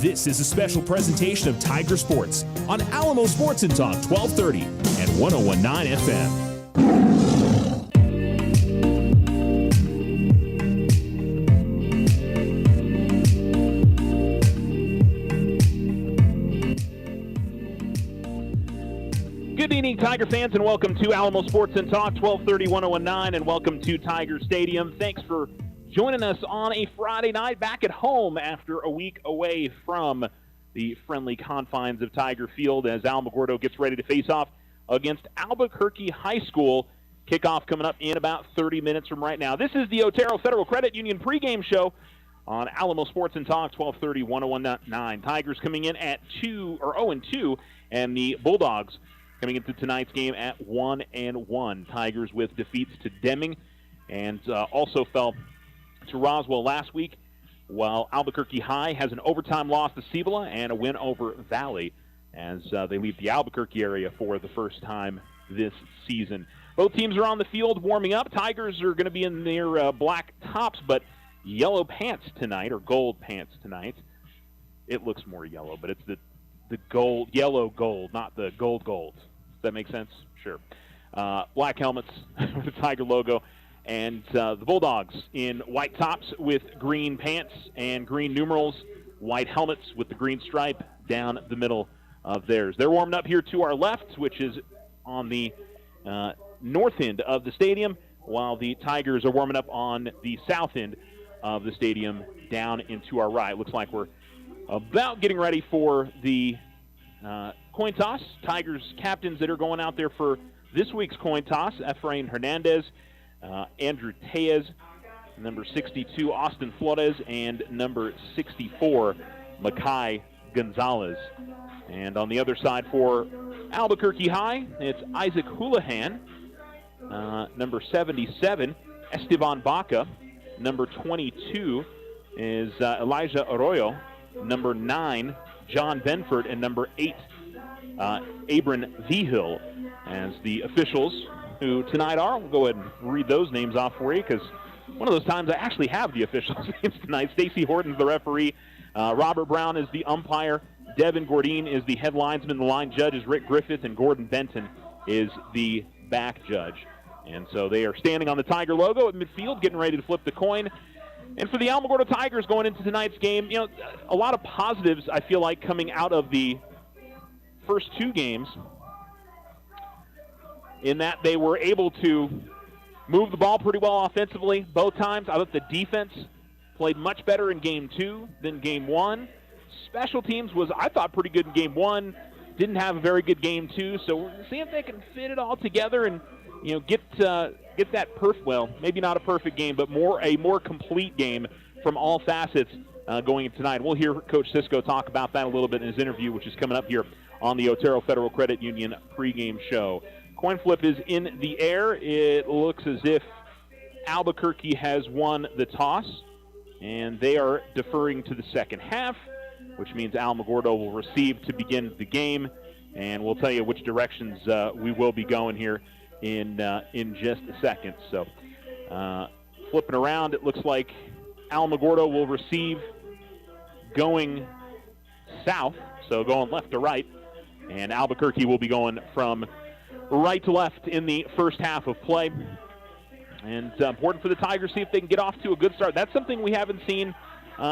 This is a special presentation of Tiger Sports on Alamo Sports and Talk 1230 and 101.9 FM. Good evening, Tiger fans, and welcome to Alamo Sports and Talk 1230, 101.9, and welcome to Tiger Stadium. Thanks for joining us on a Friday night back at home after a week away from the friendly confines of Tiger Field as Alamogordo gets ready to face off against Albuquerque High School. Kickoff coming up in about 30 minutes from right now. This is the Otero Federal Credit Union pregame show on Alamo Sports and Talk 1230, 101.9. Tigers coming in at 0-2, and the Bulldogs coming into tonight's game at 1-1. Tigers with defeats to Deming and also fell to Roswell last week, while Albuquerque High has an overtime loss to Cibola and a win over Valley as they leave the Albuquerque area for the first time this season. Both teams are on the field warming up. Tigers are going to be in their black tops, but yellow pants tonight, or gold pants tonight. It looks more yellow, but it's the gold, yellow gold, not the gold. Does that make sense? Sure. Black helmets with the Tiger logo. And the Bulldogs in white tops with green pants and green numerals, white helmets with the green stripe down the middle of theirs. They're warming up here to our left, which is on the north end of the stadium, while the Tigers are warming up on the south end of the stadium down into our right. Looks like we're about getting ready for the coin toss. Tigers captains that are going out there for this week's coin toss: Efrain Hernandez, Andrew Tellez, number 62, Austin Flores, and number 64, Makai Gonzalez. And on the other side for Albuquerque High, it's Isaac Houlihan, number 77, Esteban Baca, number 22 is Elijah Arroyo, number 9, John Benford, and number 8, Abram Vigil, as the officials who tonight are. We'll go ahead and read those names off for you, because one of those times I actually have the officials' names tonight. Stacey Horton's the referee. Robert Brown is the umpire. Devin Gordine is the head linesman. The line judge is Rick Griffith, and Gordon Benton is the back judge. And so they are standing on the Tiger logo at midfield, getting ready to flip the coin. And for the Alamogordo Tigers going into tonight's game, you know, a lot of positives, I feel like, coming out of the first two games, in that they were able to move the ball pretty well offensively both times. I thought the defense played much better in Game 2 than Game 1. Special teams was, I thought, pretty good in Game 1. Didn't have a very good Game 2, so we're seeing if they can fit it all together and, you know, get that well, maybe not a perfect game, but a more complete game from all facets going into tonight. We'll hear Coach Cisco talk about that a little bit in his interview, which is coming up here on the Otero Federal Credit Union pregame show. Coin flip is in the air. It looks as if Albuquerque has won the toss, and they are deferring to the second half, which means Alamogordo will receive to begin the game, and we'll tell you which directions we will be going here in just a second. So flipping around, it looks like Alamogordo will receive going south, so going left to right, and Albuquerque will be going from right to left in the first half of play. And important for the Tigers to see if they can get off to a good start. That's something we haven't seen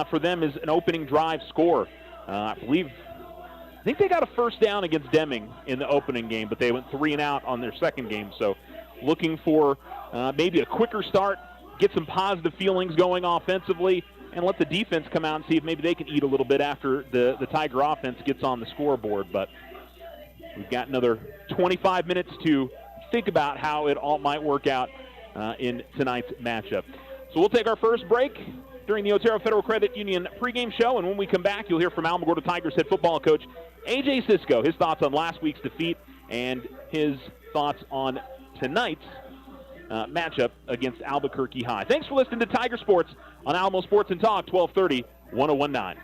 for them, is an opening drive score. I think they got a first down against Deming in the opening game, but they went 3 and out on their second game. So looking for maybe a quicker start, get some positive feelings going offensively, and let the defense come out and see if maybe they can eat a little bit after the Tiger offense gets on the scoreboard. But we've got another 25 minutes to think about how it all might work out in tonight's matchup. So we'll take our first break during the Otero Federal Credit Union pregame show, and when we come back, you'll hear from Alamogordo Tigers head football coach A.J. Cisco, his thoughts on last week's defeat and his thoughts on tonight's matchup against Albuquerque High. Thanks for listening to Tiger Sports on Alamo Sports and Talk 1230, 101.9.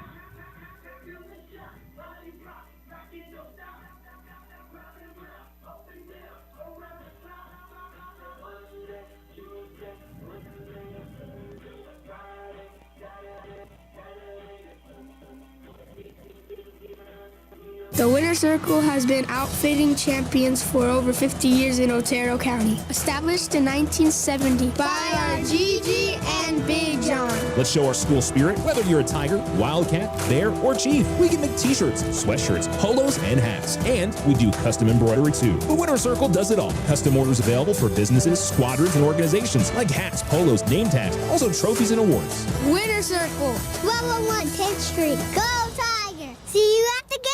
The Winner Circle has been outfitting champions for over 50 years in Otero County. Established in 1970 by our Gigi and Big John. Let's show our school spirit, whether you're a Tiger, Wildcat, Bear, or Chief. We can make t-shirts, sweatshirts, polos, and hats. And we do custom embroidery too. The Winner Circle does it all. Custom orders available for businesses, squadrons, and organizations like hats, polos, name tags, also trophies and awards. Winner Circle, 1201 10th Street. Go Tiger! See you at the games!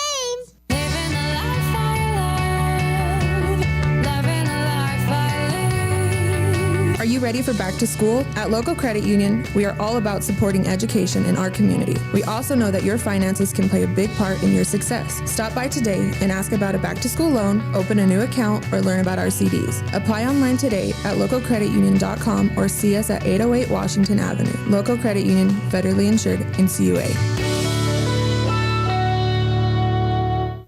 Are you ready for back to school? At Local Credit Union, we are all about supporting education in our community. We also know that your finances can play a big part in your success. Stop by today and ask about a back to school loan, open a new account, or learn about our CDs. Apply online today at localcreditunion.com or see us at 808 Washington Avenue. Local Credit Union, federally insured, NCUA.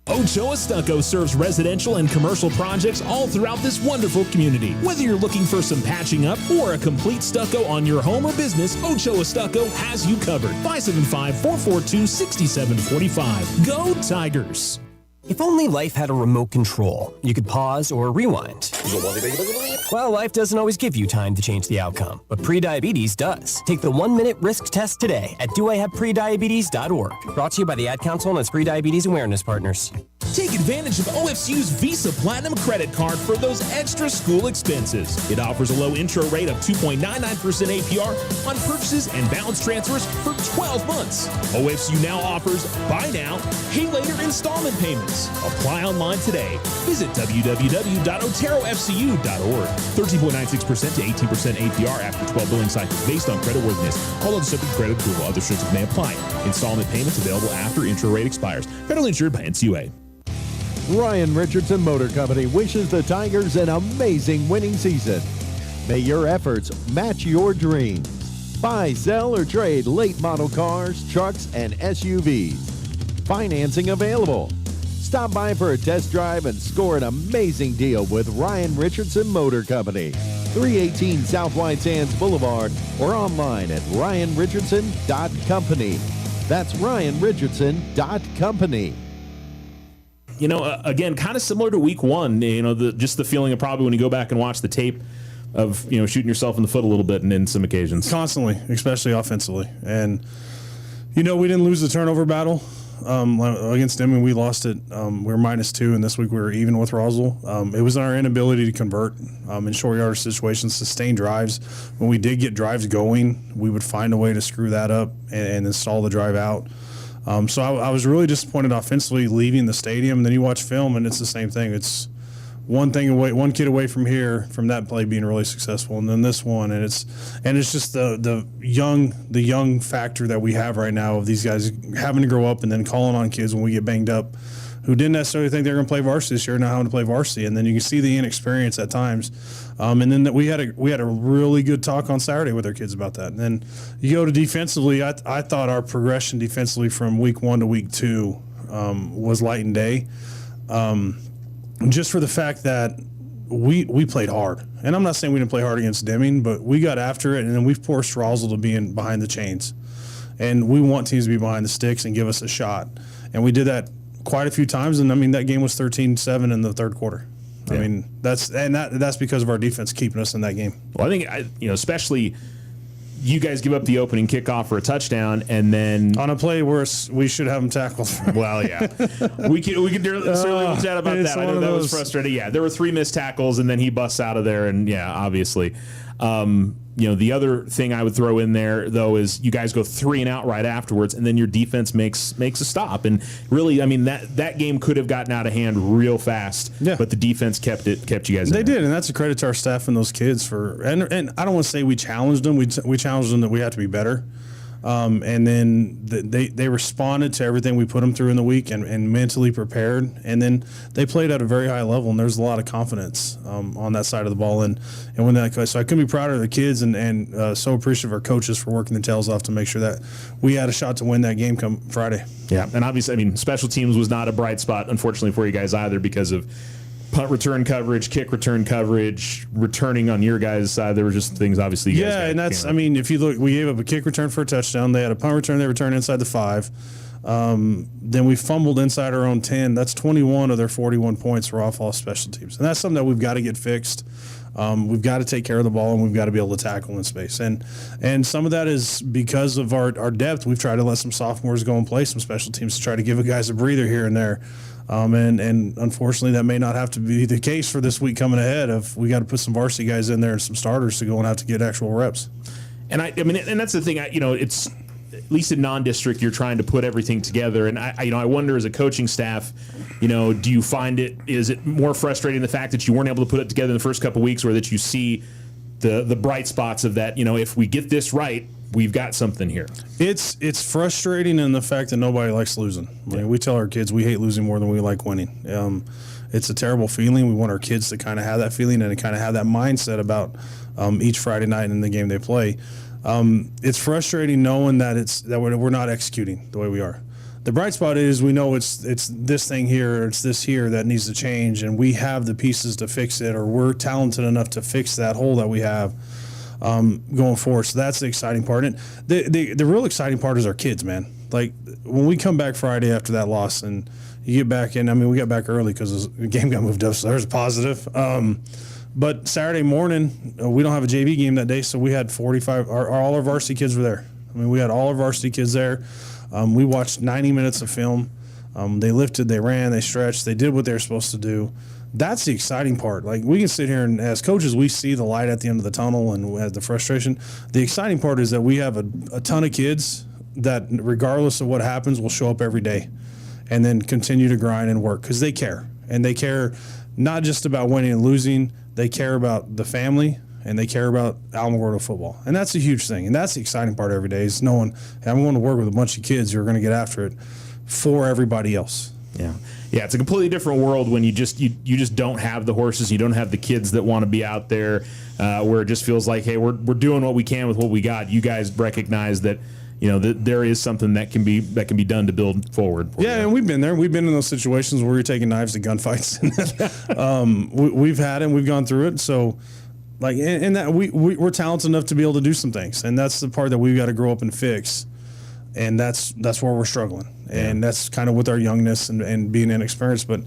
Ochoa Stucco serves residential and commercial projects all throughout this wonderful community. Whether you're looking for some patching up or a complete stucco on your home or business, Ochoa Stucco has you covered. 575-442-6745. Go Tigers! If only life had a remote control, you could pause or rewind. Well, life doesn't always give you time to change the outcome, but prediabetes does. Take the 1-minute risk test today at doihaveprediabetes.org. Brought to you by the Ad Council and its Prediabetes Awareness Partners. Take advantage of OFCU's Visa Platinum credit card for those extra school expenses. It offers a low intro rate of 2.99% APR on purchases and balance transfers for 12 months. OFCU now offers buy now, pay later installment payments. Apply online today. Visit www.oterofcu.org. 13.96% to 18% APR after 12 billing cycles based on creditworthiness. All other subject to credit approval. Other restrictions may apply. Installment payments available after intro rate expires. Federally insured by NCUA. Ryan Richardson Motor Company wishes the Tigers an amazing winning season. May your efforts match your dreams. Buy, sell, or trade late model cars, trucks, and SUVs. Financing available. Stop by for a test drive and score an amazing deal with Ryan Richardson Motor Company. 318 South White Sands Boulevard or online at ryanrichardson.company. That's ryanrichardson.company. You know, again, kind of similar to week one, you know, just the feeling of probably when you go back and watch the tape of, you know, shooting yourself in the foot a little bit in some occasions. Constantly, especially offensively. And, you know, we didn't lose the turnover battle against them, and we lost it. We were -2, and this week we were even with Roswell. It was our inability to convert in short yardage situations, sustain drives. When we did get drives going, we would find a way to screw that up and then stall the drive out. So I was really disappointed offensively leaving the stadium. And then you watch film, and it's the same thing. It's one kid away from that play being really successful, and then this one, and it's just the young factor that we have right now of these guys having to grow up and then calling on kids when we get banged up, who didn't necessarily think they were going to play varsity this year, now having to play varsity, and then you can see the inexperience at times. And then we had a really good talk on Saturday with our kids about that. And then you go to defensively. I thought our progression defensively from week 1 to week 2 was light and day, just for the fact that we played hard. And I'm not saying we didn't play hard against Deming, but we got after it, and then we forced Roswell to be behind the chains. And we want teams to be behind the sticks and give us a shot. And we did that quite a few times, and I mean that game was 13-7 in the third quarter. Yeah. I mean that's because of our defense keeping us in that game. Well, I think especially you guys give up the opening kickoff for a touchdown, and then on a play where we should have them tackled. Well, yeah, we can certainly chat about that. I know that was frustrating. Yeah, there were 3 missed tackles, and then he busts out of there, and yeah, obviously. The other thing I would throw in there, though, is you guys go 3 and out right afterwards, and then your defense makes a stop. And really, I mean, that game could have gotten out of hand real fast, but the defense kept you guys in there. They did, and that's a credit to our staff and those kids and I don't want to say we challenged them. We challenged them that we had to be better. And then they responded to everything we put them through in the week and mentally prepared. And then they played at a very high level, and there's a lot of confidence on that side of the ball. And when so I couldn't be prouder of the kids and so appreciative of our coaches for working their tails off to make sure that we had a shot to win that game come Friday. Yeah, and obviously, I mean, special teams was not a bright spot, unfortunately, for you guys either because of punt return coverage, kick return coverage, returning on your guys' side. There were just things, obviously. And that's, I mean, if you look, we gave up a kick return for a touchdown. They had a punt return. They returned inside the 5. Then we fumbled inside our own 10. That's 21 of their 41 points were off all special teams. And that's something that we've got to get fixed. We've got to take care of the ball, and we've got to be able to tackle in space. And some of that is because of our depth. We've tried to let some sophomores go and play some special teams to try to give guys a breather here and there. And unfortunately, that may not have to be the case for this week coming ahead. We got to put some varsity guys in there and some starters to go and have to get actual reps. And I mean, and that's the thing. It's at least in non-district, you're trying to put everything together. And I wonder, as a coaching staff, do you find is it more frustrating the fact that you weren't able to put it together in the first couple of weeks, or that you see the bright spots of that? If we get this right, we've got something here. It's frustrating in the fact that nobody likes losing. I mean, we tell our kids we hate losing more than we like winning. It's a terrible feeling. We want our kids to kind of have that feeling and to kind of have that mindset about each Friday night in the game they play. It's frustrating knowing that we're not executing the way we are. The bright spot is we know it's this thing here, it's this here that needs to change, and we have the pieces to fix it, or we're talented enough to fix that hole that we have going forward. So that's the exciting part. And the real exciting part is our kids, man. Like when we come back Friday after that loss and you get back in, I mean, we got back early because the game got moved up, so there's a positive. But Saturday morning, we don't have a JV game that day, so we had 45. All our varsity kids were there. I mean, we had all our varsity kids there. We watched 90 minutes of film. They lifted, they ran, they stretched, they did what they were supposed to do. That's the exciting part. Like, we can sit here and, as coaches, we see the light at the end of the tunnel and we have the frustration. The exciting part is that we have a ton of kids that, regardless of what happens, will show up every day and then continue to grind and work because they care. And they care not just about winning and losing. They care about the family, and they care about Alamogordo football. And that's a huge thing. And that's the exciting part every day is knowing, hey, I'm going to work with a bunch of kids who are going to get after it for everybody else. Yeah. Yeah, it's a completely different world when you just don't have the horses, you don't have the kids that want to be out there, where it just feels like, hey, we're doing what we can with what we got. You guys recognize that that there is something that can be done to build forward. Yeah, and we've been there. We've been in those situations where you're taking knives to gunfights. We've had it, and we've gone through it. So, like, and that we're talented enough to be able to do some things, and that's the part that we've got to grow up and fix. And that's where we're struggling, and that's kind of with our youngness and being inexperienced. But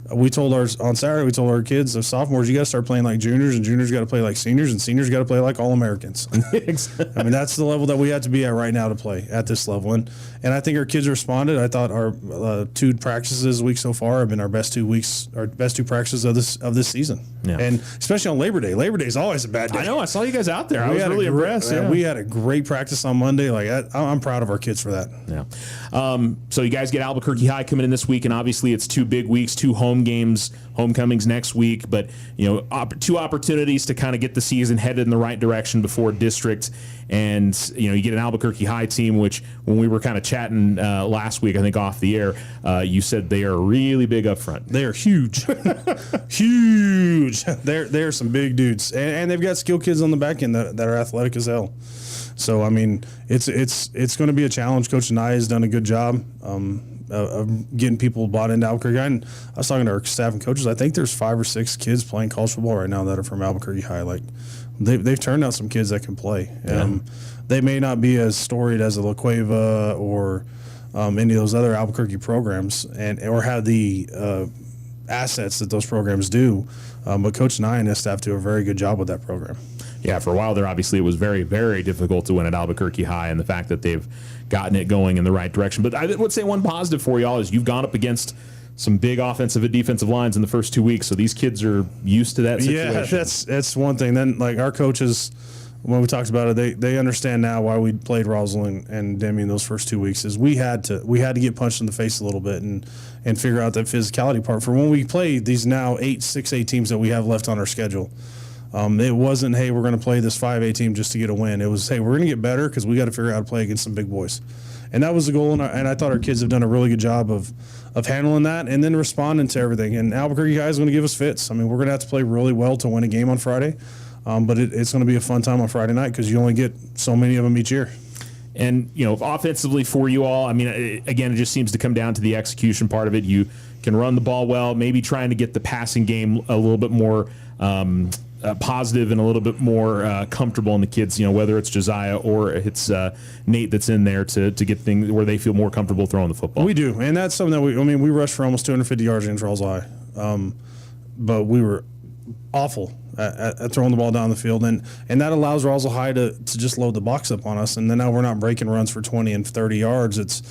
on Saturday, we told our kids, the sophomores, you got to start playing like juniors, and juniors got to play like seniors, and seniors got to play like All-Americans. I mean, that's the level that we have to be at right now to play at this level. And I think our kids responded. I thought our 2 practices this week so far have been our best 2 weeks, our best 2 practices of this season. Yeah. And especially on Labor Day. Labor Day is always a bad day. I know. I saw you guys out there. I was really impressed. Yeah. We had a great practice on Monday. Like I'm proud of our kids for that. Yeah. So you guys get Albuquerque High coming in this week, and obviously it's 2 big weeks, 2 home games, homecomings next week. But 2 opportunities to kind of get the season headed in the right direction before district. And you get an Albuquerque High team, which when we were kind of chatting last week, I think off the air, you said they are really big up front. They are huge, huge. They're some big dudes, and they've got skilled kids on the back end that are athletic as hell. So I mean, it's going to be a challenge. Coach Nye has done a good job of getting people bought into Albuquerque. And I was talking to our staff and coaches. I think there's 5 or 6 kids playing college football right now that are from Albuquerque High. Like they've turned out some kids that can play. Yeah. They may not be as storied as a La Cueva or any of those other Albuquerque programs, or have the assets that those programs do. But Coach Nye and his staff do a very good job with that program. Yeah, for a while there, obviously, it was very, very difficult to win at Albuquerque High, and the fact that they've gotten it going in the right direction. But I would say one positive for y'all is you've gone up against some big offensive and defensive lines in the first 2 weeks, so these kids are used to that situation. Yeah, that's one thing. Then, like, our coaches, when we talked about it, they understand now why we played Rosalind and Demi in those first 2 weeks. Is we had to get punched in the face a little bit and figure out that physicality part for when we play these now 6A teams that we have left on our schedule. It wasn't, hey, we're going to play this 5A team just to get a win. It was, hey, we're going to get better because we got to figure out how to play against some big boys. And that was the goal, and I thought our kids have done a really good job of handling that and then responding to everything. And Albuquerque High is going to give us fits. I mean, we're going to have to play really well to win a game on Friday, but it's going to be a fun time on Friday night because you only get so many of them each year. And, offensively for you all, I mean, again, it just seems to come down to the execution part of it. You can run the ball well, maybe trying to get the passing game a little bit more positive and a little bit more comfortable in the kids, whether it's Josiah or it's Nate that's in there to get things where they feel more comfortable throwing the football. We do, and that's something that we rushed for almost 250 yards against Roswell High, but we were awful at throwing the ball down the field, and that allows Roswell High to just load the box up on us, and then now we're not breaking runs for 20 and 30 yards. It's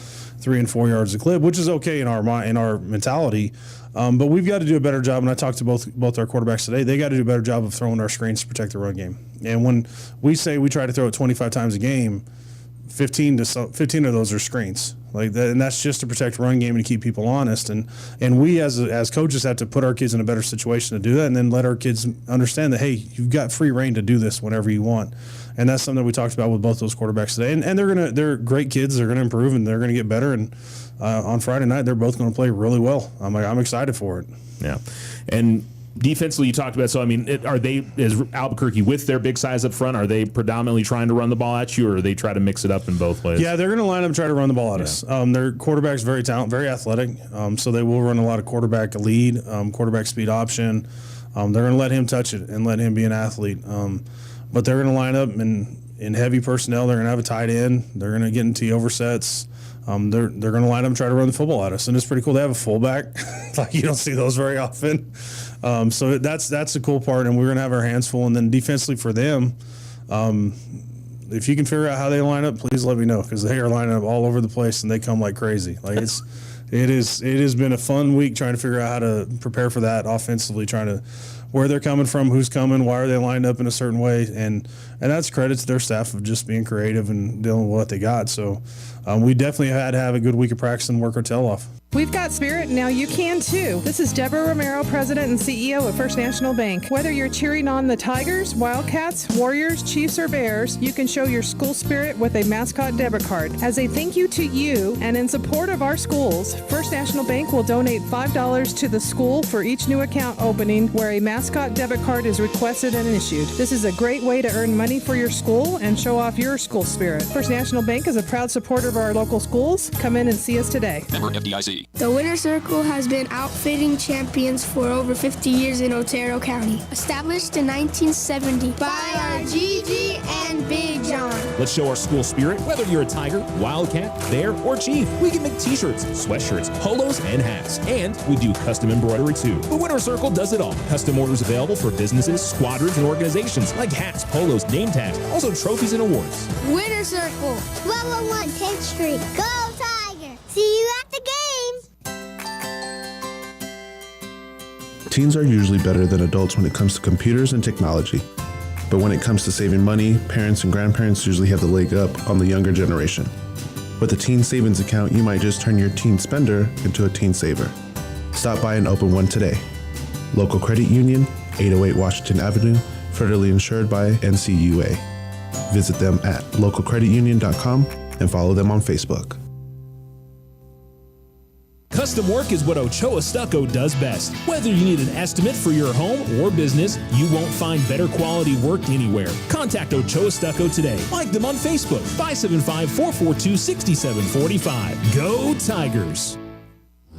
3 and 4 yards a clip, which is okay in our mentality. But we've got to do a better job, and I talked to both our quarterbacks today. They got to do a better job of throwing our screens to protect the run game. And when we say we try to throw it 25 times a game, 15 of those are screens, like that, and that's just to protect the run game and to keep people honest. And we as coaches have to put our kids in a better situation to do that, and then let our kids understand that, hey, you've got free reign to do this whenever you want. And that's something that we talked about with both those quarterbacks today. And they're great kids. They're gonna improve and they're gonna get better. And on Friday night, they're both gonna play really well. I'm excited for it. Yeah, and defensively, you talked about. So, is Albuquerque with their big size up front? Are they predominantly trying to run the ball at you, or they try to mix it up in both ways? Yeah, they're going to line up and try to run the ball at us. Their quarterback's very talented, very athletic. So they will run a lot of quarterback lead, quarterback speed option. They're going to let him touch it and let him be an athlete. But they're going to line up in heavy personnel. They're going to have a tight end. They're going to get into oversets. They're going to line up and try to run the football at us, and it's pretty cool. They have a fullback, like you don't see those very often. So that's the cool part, and we're going to have our hands full. And then defensively for them, if you can figure out how they line up, please let me know, because they are lining up all over the place and they come like crazy. Like it has been a fun week trying to figure out how to prepare for that offensively, trying to where they're coming from, who's coming, why are they lined up in a certain way, and that's credit to their staff of just being creative and dealing with what they got. So we definitely had to have a good week of practice and work our tail off. We've got spirit, now you can too. This is Deborah Romero, President and CEO of First National Bank. Whether you're cheering on the Tigers, Wildcats, Warriors, Chiefs, or Bears, you can show your school spirit with a mascot debit card. As a thank you to you and in support of our schools, First National Bank will donate $5 to the school for each new account opening where a mascot debit card is requested and issued. This is a great way to earn money for your school and show off your school spirit. First National Bank is a proud supporter of our local schools. Come in and see us today. Member FDIC. The Winter Circle has been outfitting champions for over 50 years in Otero County. Established in 1970 by our Gigi and Big John. Let's show our school spirit. Whether you're a Tiger, Wildcat, Bear, or Chief, we can make t-shirts, sweatshirts, polos, and hats. And we do custom embroidery too. The Winter Circle does it all. Custom orders available for businesses, squadrons, and organizations like hats, polos, name tags, also trophies and awards. Winter Circle, 1201 10th Street. Go Tiger! See you at the games! Teens are usually better than adults when it comes to computers and technology. But when it comes to saving money, parents and grandparents usually have the leg up on the younger generation. With a teen savings account, you might just turn your teen spender into a teen saver. Stop by and open one today. Local Credit Union, 808 Washington Avenue, federally insured by NCUA. Visit them at localcreditunion.com and follow them on Facebook. Custom work is what Ochoa Stucco does best. Whether you need an estimate for your home or business, you won't find better quality work anywhere. Contact Ochoa Stucco today. Like them on Facebook, 575-442-6745. Go Tigers!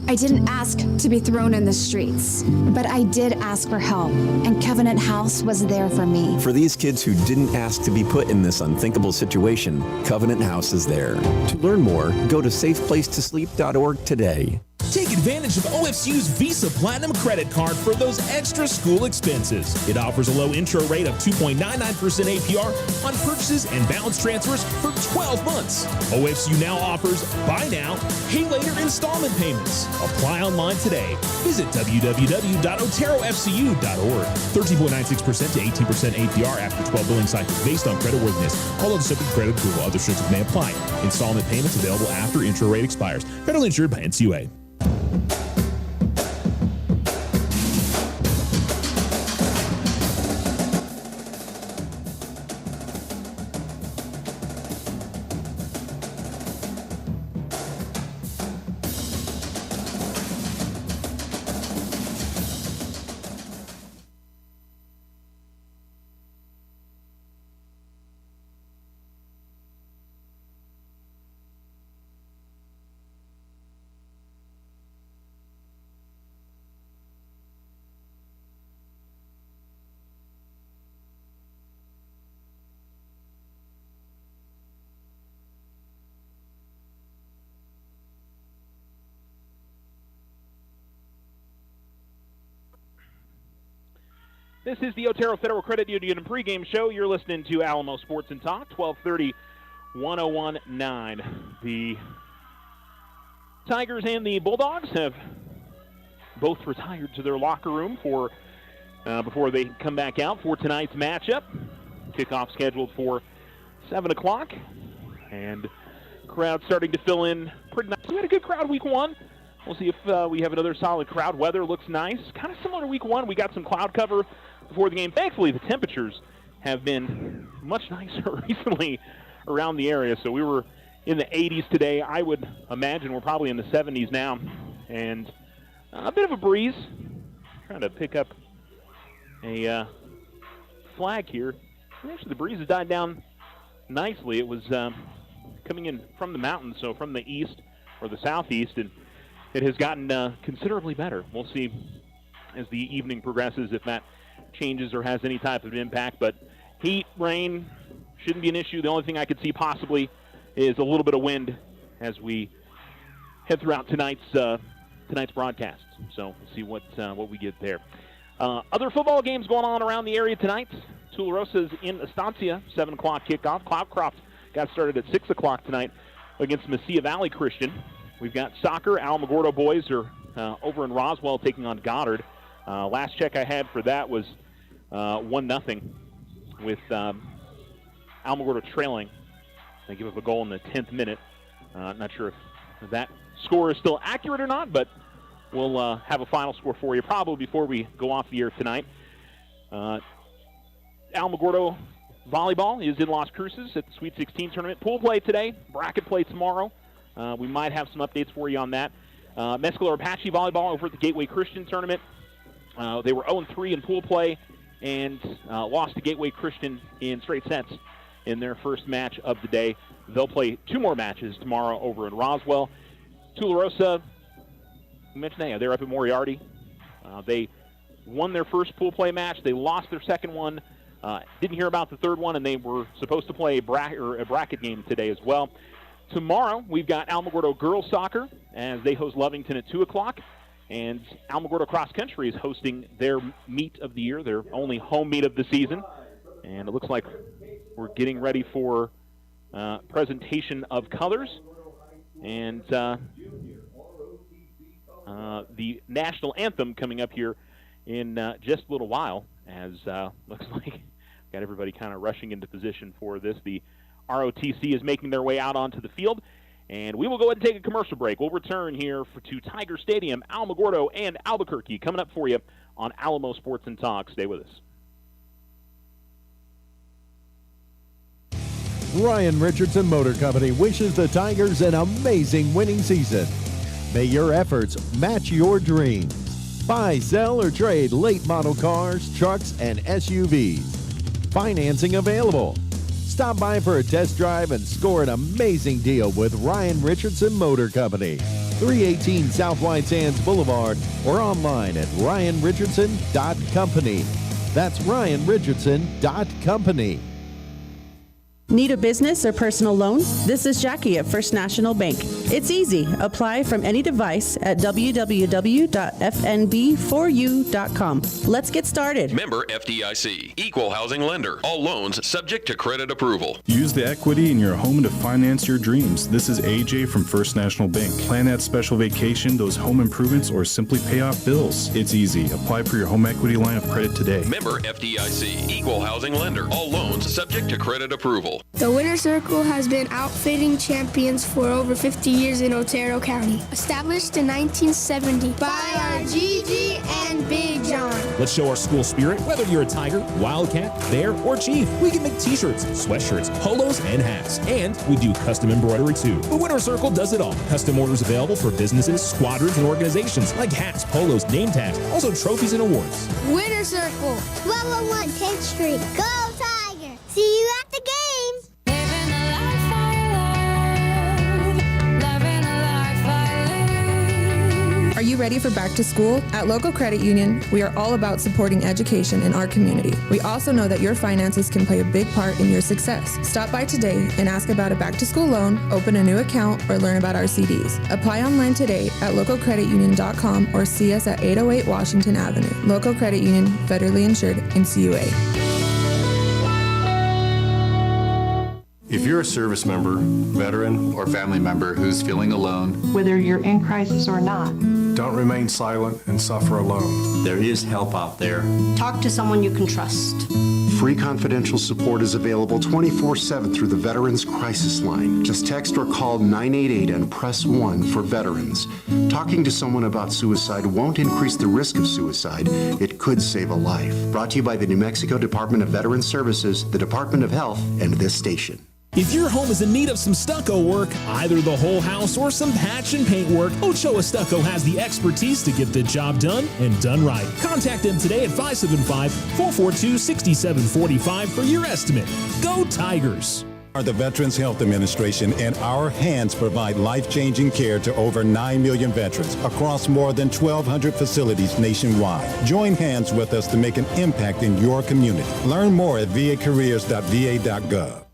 I didn't ask to be thrown in the streets, but I did ask for help, and Covenant House was there for me. For these kids who didn't ask to be put in this unthinkable situation, Covenant House is there. To learn more, go to safeplacetosleep.org today. Take advantage of OFCU's Visa Platinum credit card for those extra school expenses. It offers a low intro rate of 2.99% APR on purchases and balance transfers for 12 months. OFCU now offers buy now, pay later installment payments. Apply online today. Visit www.oterofcu.org. 13.96% to 18% APR after 12 billing cycles based on creditworthiness. All other subject credit approval. Other restrictions may apply. Installment payments available after intro rate expires. Federally insured by NCUA. This is the Otero Federal Credit Union pregame show. You're listening to Alamo Sports and Talk, 1230, 1019. The Tigers and the Bulldogs have both retired to their locker room for before they come back out for tonight's matchup. Kickoff scheduled for 7 o'clock, and crowd starting to fill in pretty nice. We had a good crowd week one. We'll see if we have another solid crowd. Weather looks nice. Kind of similar to week one. We got some cloud cover before the game. Thankfully, the temperatures have been much nicer recently around the area. So we were in the 80s today. I would imagine we're probably in the 70s now. And a bit of a breeze. Trying to pick up a flag here. Actually, the breeze has died down nicely. It was coming in from the mountains, so from the east or the southeast, and it has gotten considerably better. We'll see as the evening progresses if that changes or has any type of impact. But heat, rain shouldn't be an issue. The only thing I could see possibly is a little bit of wind as we head throughout tonight's broadcast. So we'll see what we get there. Other football games going on around the area tonight. Tularosa's in Estancia, 7 o'clock kickoff. Cloudcroft got started at 6 o'clock tonight against Mesilla Valley Christian. We've got soccer. Alamogordo boys are over in Roswell taking on Goddard. Last check I had for that was 1-0 with Alamogordo trailing. They give up a goal in the 10th minute. Not sure if that score is still accurate or not, but we'll have a final score for you probably before we go off the air tonight. Alamogordo volleyball is in Las Cruces at the Sweet 16 tournament. Pool play today, bracket play tomorrow. We might have some updates for you on that. Mescalero Apache volleyball over at the Gateway Christian tournament. They were 0-3 in pool play and lost to Gateway Christian in straight sets in their first match of the day. They'll play 2 more matches tomorrow over in Roswell. Tularosa, you mentioned they're up at Moriarty. They won their first pool play match. They lost their second one. Didn't hear about the third one, and they were supposed to play a bracket game today as well. Tomorrow, we've got Alamogordo girls soccer as they host Lovington at 2 o'clock. And Alamogordo Cross Country is hosting their meet of the year, their only home meet of the season. And it looks like we're getting ready for presentation of colors. And the national anthem coming up here in just a little while, as looks like got everybody kind of rushing into position for this. The ROTC is making their way out onto the field, and we will go ahead and take a commercial break. We'll return here to Tiger Stadium, Alamogordo, and Albuquerque coming up for you on Alamo Sports and Talk. Stay with us. Ryan Richardson Motor Company wishes the Tigers an amazing winning season. May your efforts match your dreams. Buy, sell, or trade late model cars, trucks, and SUVs. Financing available. Stop by for a test drive and score an amazing deal with Ryan Richardson Motor Company. 318 South White Sands Boulevard or online at ryanrichardson.company. That's ryanrichardson.company. Need a business or personal loan? This is Jackie at First National Bank. It's easy. Apply from any device at www.fnb4u.com. Let's get started. Member FDIC. Equal housing lender. All loans subject to credit approval. Use the equity in your home to finance your dreams. This is AJ from First National Bank. Plan that special vacation, those home improvements, or simply pay off bills. It's easy. Apply for your home equity line of credit today. Member FDIC. Equal housing lender. All loans subject to credit approval. The Winter Circle has been outfitting champions for over 50 years in Otero County. Established in 1970 by our Gigi and Big John. Let's show our school spirit. Whether you're a Tiger, Wildcat, Bear, or Chief, we can make t-shirts, sweatshirts, polos, and hats. And we do custom embroidery too. The Winter Circle does it all. Custom orders available for businesses, squadrons, and organizations like hats, polos, name tags, also trophies and awards. Winter Circle, 1201 10th Street. Go Tiger! See you at the games! Are you ready for back to school? At Local Credit Union, we are all about supporting education in our community. We also know that your finances can play a big part in your success. Stop by today and ask about a back to school loan, open a new account, or learn about our CDs. Apply online today at localcreditunion.com or see us at 808 Washington Avenue. Local Credit Union, federally insured, NCUA. If you're a service member, veteran, or family member who's feeling alone, whether you're in crisis or not, don't remain silent and suffer alone. There is help out there. talk to someone you can trust. Free confidential support is available 24/7 through the Veterans Crisis Line. Just text or call 988 and press 1 for veterans. Talking to someone about suicide won't increase the risk of suicide. It could save a life. Brought to you by the New Mexico Department of Veterans Services, the Department of Health, and this station. If your home is in need of some stucco work, either the whole house or some patch and paint work, Ochoa Stucco has the expertise to get the job done and done right. Contact them today at 575-442-6745 for your estimate. Go Tigers! The Veterans Health Administration and our hands provide life-changing care to over 9 million veterans across more than 1,200 facilities nationwide. Join hands with us to make an impact in your community. Learn more at vacareers.va.gov.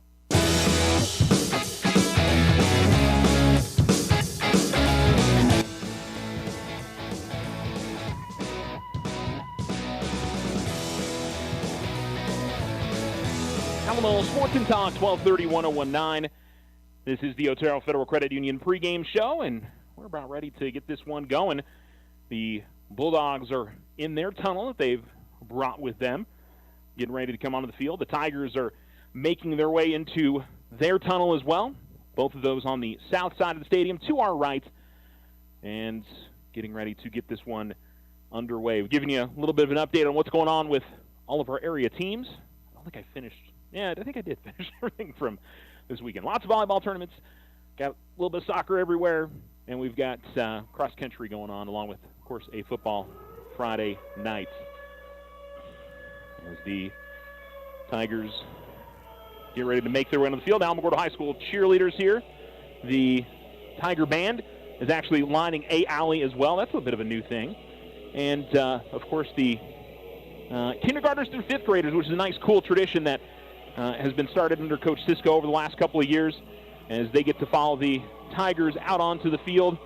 Alamo Sports and Talk, 1230-1019. This is the Otero Federal Credit Union pregame show, and we're about ready to get this one going. The Bulldogs are in their tunnel that they've brought with them, getting ready to come onto the field. The Tigers are making their way into their tunnel as well, both of those on the south side of the stadium to our right, and getting ready to get this one underway. We've given you a little bit of an update on what's going on with all of our area teams. I don't think I finished. Yeah, I think I did finish everything from this weekend. Lots of volleyball tournaments. Got a little bit of soccer everywhere. And we've got cross-country going on, along with, of course, a football Friday night. As the Tigers get ready to make their way on the field, Alamogordo High School cheerleaders here. The Tiger Band is actually lining a alley as well. That's a bit of a new thing. And, of course, the kindergartners through fifth graders, which is a nice, cool tradition that has been started under Coach Sisko over the last couple of years, as they get to follow the Tigers out onto the field.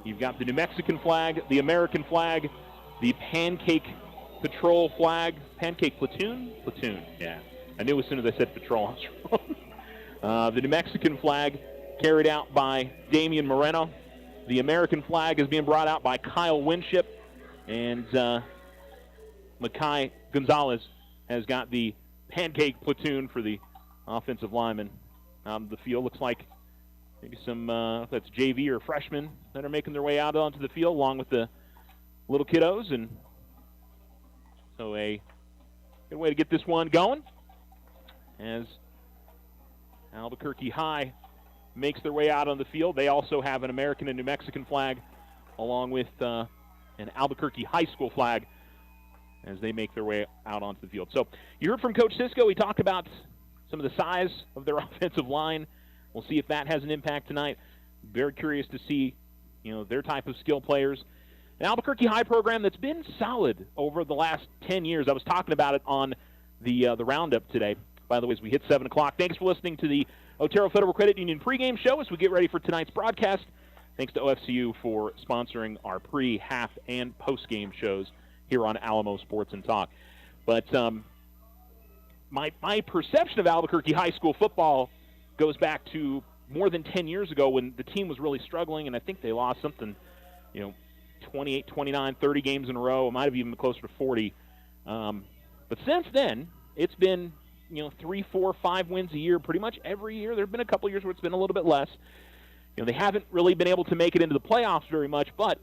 You've got the New Mexican flag, the American flag, the Pancake Patrol flag, Pancake Platoon? Platoon, yeah. I knew as soon as I said patrol I was wrong. The New Mexican flag carried out by Damian Moreno. The American flag is being brought out by Kyle Winship, and Makai Gonzalez has got the Pancake Platoon for the offensive lineman. The field looks like maybe some, that's JV or freshmen that are making their way out onto the field along with the little kiddos. And so a good way to get this one going as Albuquerque High makes their way out on the field. They also have an American and New Mexican flag along with an Albuquerque High School flag as they make their way out onto the field. So you heard from Coach Sisko. He talked about some of the size of their offensive line. We'll see if that has an impact tonight. Very curious to see, their type of skill players. An Albuquerque High program that's been solid over the last 10 years. I was talking about it on the roundup today. By the way, as we hit 7 o'clock. Thanks for listening to the Otero Federal Credit Union pregame show as we get ready for tonight's broadcast. Thanks to OFCU for sponsoring our pre, half, and postgame shows here on Alamo Sports and Talk. But my perception of Albuquerque High School football goes back to more than 10 years ago when the team was really struggling, and I think they lost something, 28, 29, 30 games in a row. It might have even been closer to 40. But since then, it's been, 3, 4, 5 wins a year pretty much every year. There have been a couple years where it's been a little bit less. They haven't really been able to make it into the playoffs very much, but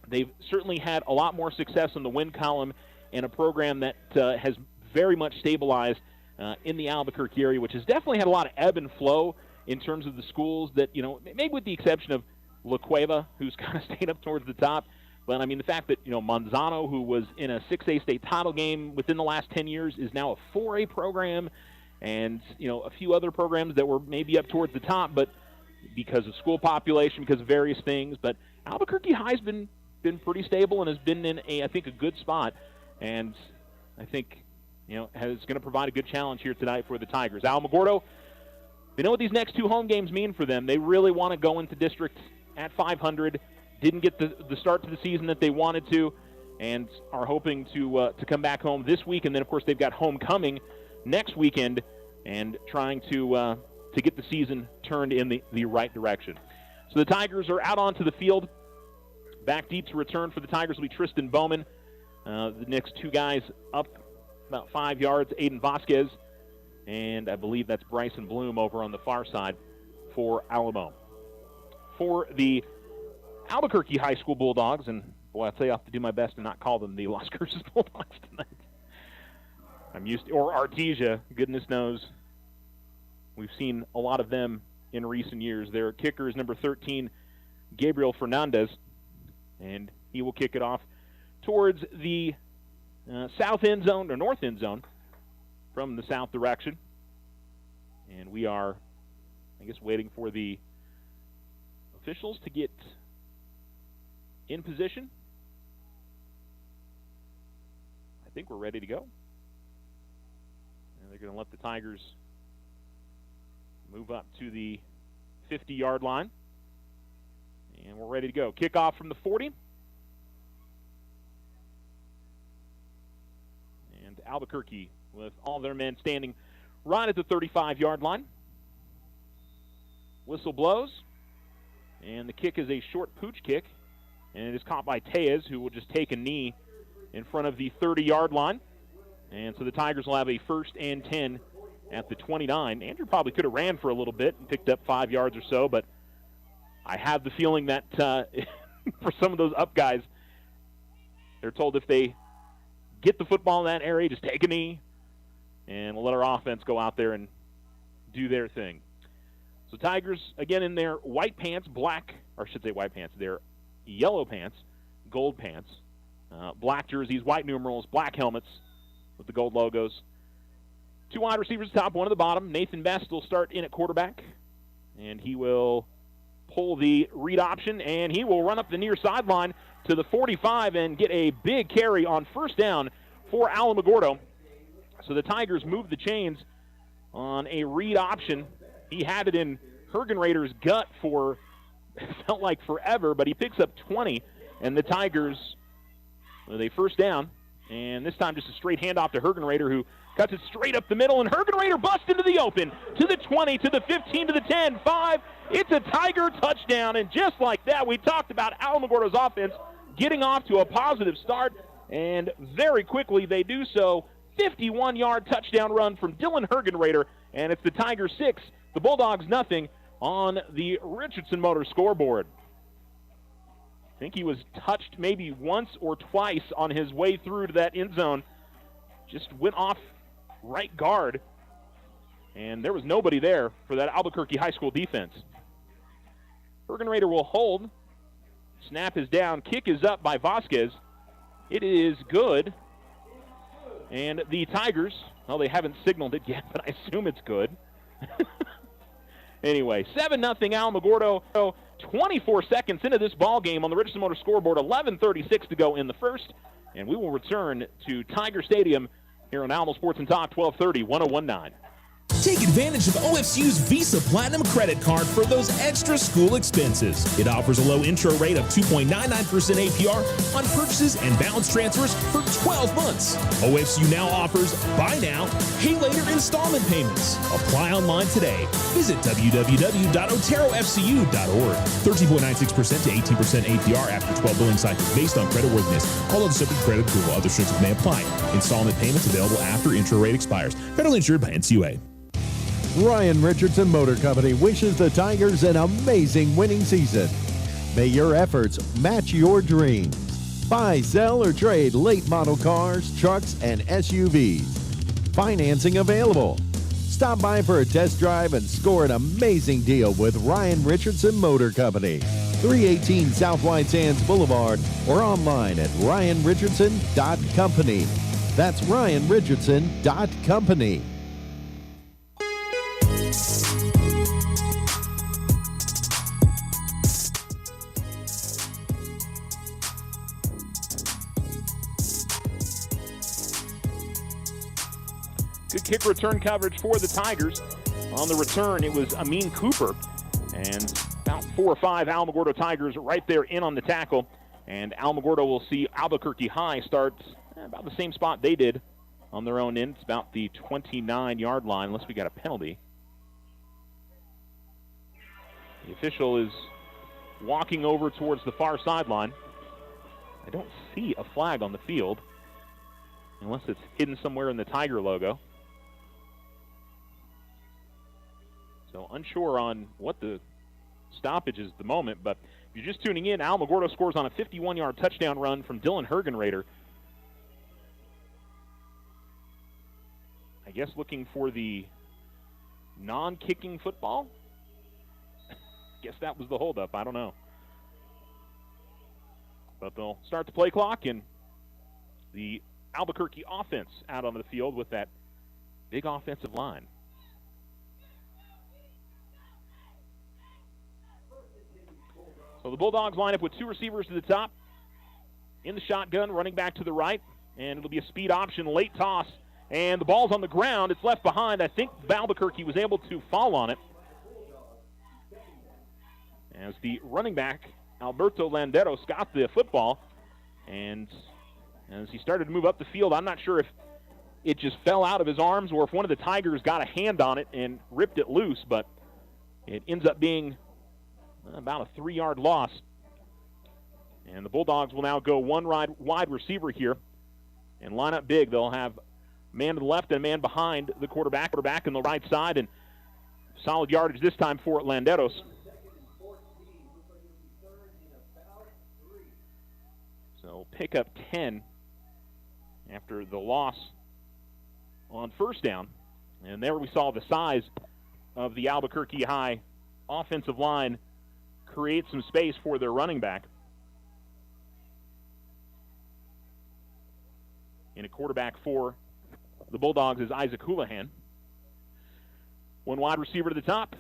they've certainly had a lot more success in the win column and a program that has very much stabilized in the Albuquerque area, which has definitely had a lot of ebb and flow in terms of the schools that, maybe with the exception of La Cueva, who's kind of stayed up towards the top. But, the fact that, Manzano, who was in a 6A state title game within the last 10 years, is now a 4A program, and, a few other programs that were maybe up towards the top, but because of school population, because of various things. But Albuquerque High's been pretty stable and has been in I think a good spot, and I think is going to provide a good challenge here tonight for the Tigers. Alamogordo, they know what these next 2 home games mean for them. They really want to go into district at 500. Didn't get the start to the season that they wanted to, and are hoping to come back home this week. And then, of course, they've got homecoming next weekend, and trying to get the season turned in the right direction. So the Tigers are out onto the field. Back deep to return for the Tigers will be Tristan Bowman. The next 2 guys up about 5 yards, Aiden Vasquez, and I believe that's Bryson Bloom over on the far side for Alamo. For the Albuquerque High School Bulldogs, and boy, I'll tell you, I have to do my best to not call them the Las Cruces Bulldogs tonight. I'm used to, or Artesia, goodness knows. We've seen a lot of them in recent years. Their kicker is number 13, Gabriel Fernandez, and he will kick it off towards the south end zone, or north end zone, from the south direction. And we are, I guess, waiting for the officials to get in position. I think we're ready to go. And they're going to let the Tigers move up to the 50-yard line. And we're ready to go. Kickoff from the 40. And Albuquerque with all their men standing right at the 35-yard line. Whistle blows. And the kick is a short pooch kick. And it is caught by Tejas, who will just take a knee in front of the 30-yard line. And so the Tigers will have a 1st and 10 at the 29. Andrew probably could have ran for a little bit and picked up 5 yards or so, but I have the feeling that for some of those up guys, they're told if they get the football in that area, just take a knee, and we'll let our offense go out there and do their thing. So Tigers, again, in their white pants, their yellow pants, gold pants, black jerseys, white numerals, black helmets with the gold logos. 2 wide receivers at the top, 1 at the bottom. Nathan Best will start in at quarterback, and he will pull the read option, and he will run up the near sideline to the 45 and get a big carry on 1st down for Alamogordo. So the Tigers move the chains on a read option. He had it in Hergenrader's gut for, felt like forever, but he picks up 20, and the Tigers with a 1st down. And this time just a straight handoff to Hergenrader, who cuts it straight up the middle, and Hergenrader busts into the open to the 20, to the 15, to the 10, 5. It's a Tiger touchdown, and just like that, we talked about Alamogordo's offense getting off to a positive start, and very quickly they do so. 51-yard touchdown run from Dylan Hergenrader, and it's the Tigers 6, the Bulldogs nothing on the Richardson Motor scoreboard. I think he was touched maybe once or twice on his way through to that end zone. Just went off right guard, and there was nobody there for that Albuquerque High School defense. Hergenrader will hold. Snap is down. Kick is up by Vasquez. It is good. And the Tigers, well, they haven't signaled it yet, but I assume it's good. Anyway, 7-0 Alamogordo. 24 seconds into this ball game on the Richardson Motor scoreboard. 11:36 to go in the first. And we will return to Tiger Stadium here on Alamo Sports and Talk, 1230, 1019. Take advantage of OFCU's Visa Platinum credit card for those extra school expenses. It offers a low intro rate of 2.99% APR on purchases and balance transfers for 12 months. OFCU now offers buy now, pay later installment payments. Apply online today. Visit www.oterofcu.org. 13.96% to 18% APR after 12 billing cycles based on creditworthiness. All other subject credit approval. Other restrictions may apply. Installment payments available after intro rate expires. Federally insured by NCUA. Ryan Richardson Motor Company wishes the Tigers an amazing winning season. May your efforts match your dreams. Buy, sell, or trade late model cars, trucks, and SUVs. Financing available. Stop by for a test drive and score an amazing deal with Ryan Richardson Motor Company. 318 South White Sands Boulevard or online at ryanrichardson.company. That's ryanrichardson.company. Good kick return coverage for the Tigers. On the return, it was Amin Cooper. And about 4 or 5 Alamogordo Tigers right there in on the tackle. And Alamogordo will see Albuquerque High start about the same spot they did on their own end. It's about the 29-yard line, unless we got a penalty. The official is walking over towards the far sideline. I don't see a flag on the field, unless it's hidden somewhere in the Tiger logo. So unsure on what the stoppage is at the moment, but if you're just tuning in, Alamogordo scores on a 51-yard touchdown run from Dylan Hergenrader. I guess looking for the non-kicking football? Guess that was the holdup. I don't know. But they'll start the play clock, and the Albuquerque offense out on the field with that big offensive line. So the Bulldogs line up with 2 receivers to the top. In the shotgun, running back to the right, and it'll be a speed option, late toss. And the ball's on the ground. It's left behind. I think Albuquerque was able to fall on it. As the running back, Alberto Landeros, got the football. And as he started to move up the field, I'm not sure if it just fell out of his arms or if one of the Tigers got a hand on it and ripped it loose. But it ends up being about a 3-yard loss. And the Bulldogs will now go one wide receiver here and line up big. They'll have man to the left and man behind the quarterback in the right side, and solid yardage this time for Landeros. So pick up 10 after the loss on first down. And there we saw the size of the Albuquerque High offensive line create some space for their running back. And a quarterback for the Bulldogs is Isaac Houlihan. One wide receiver to the top.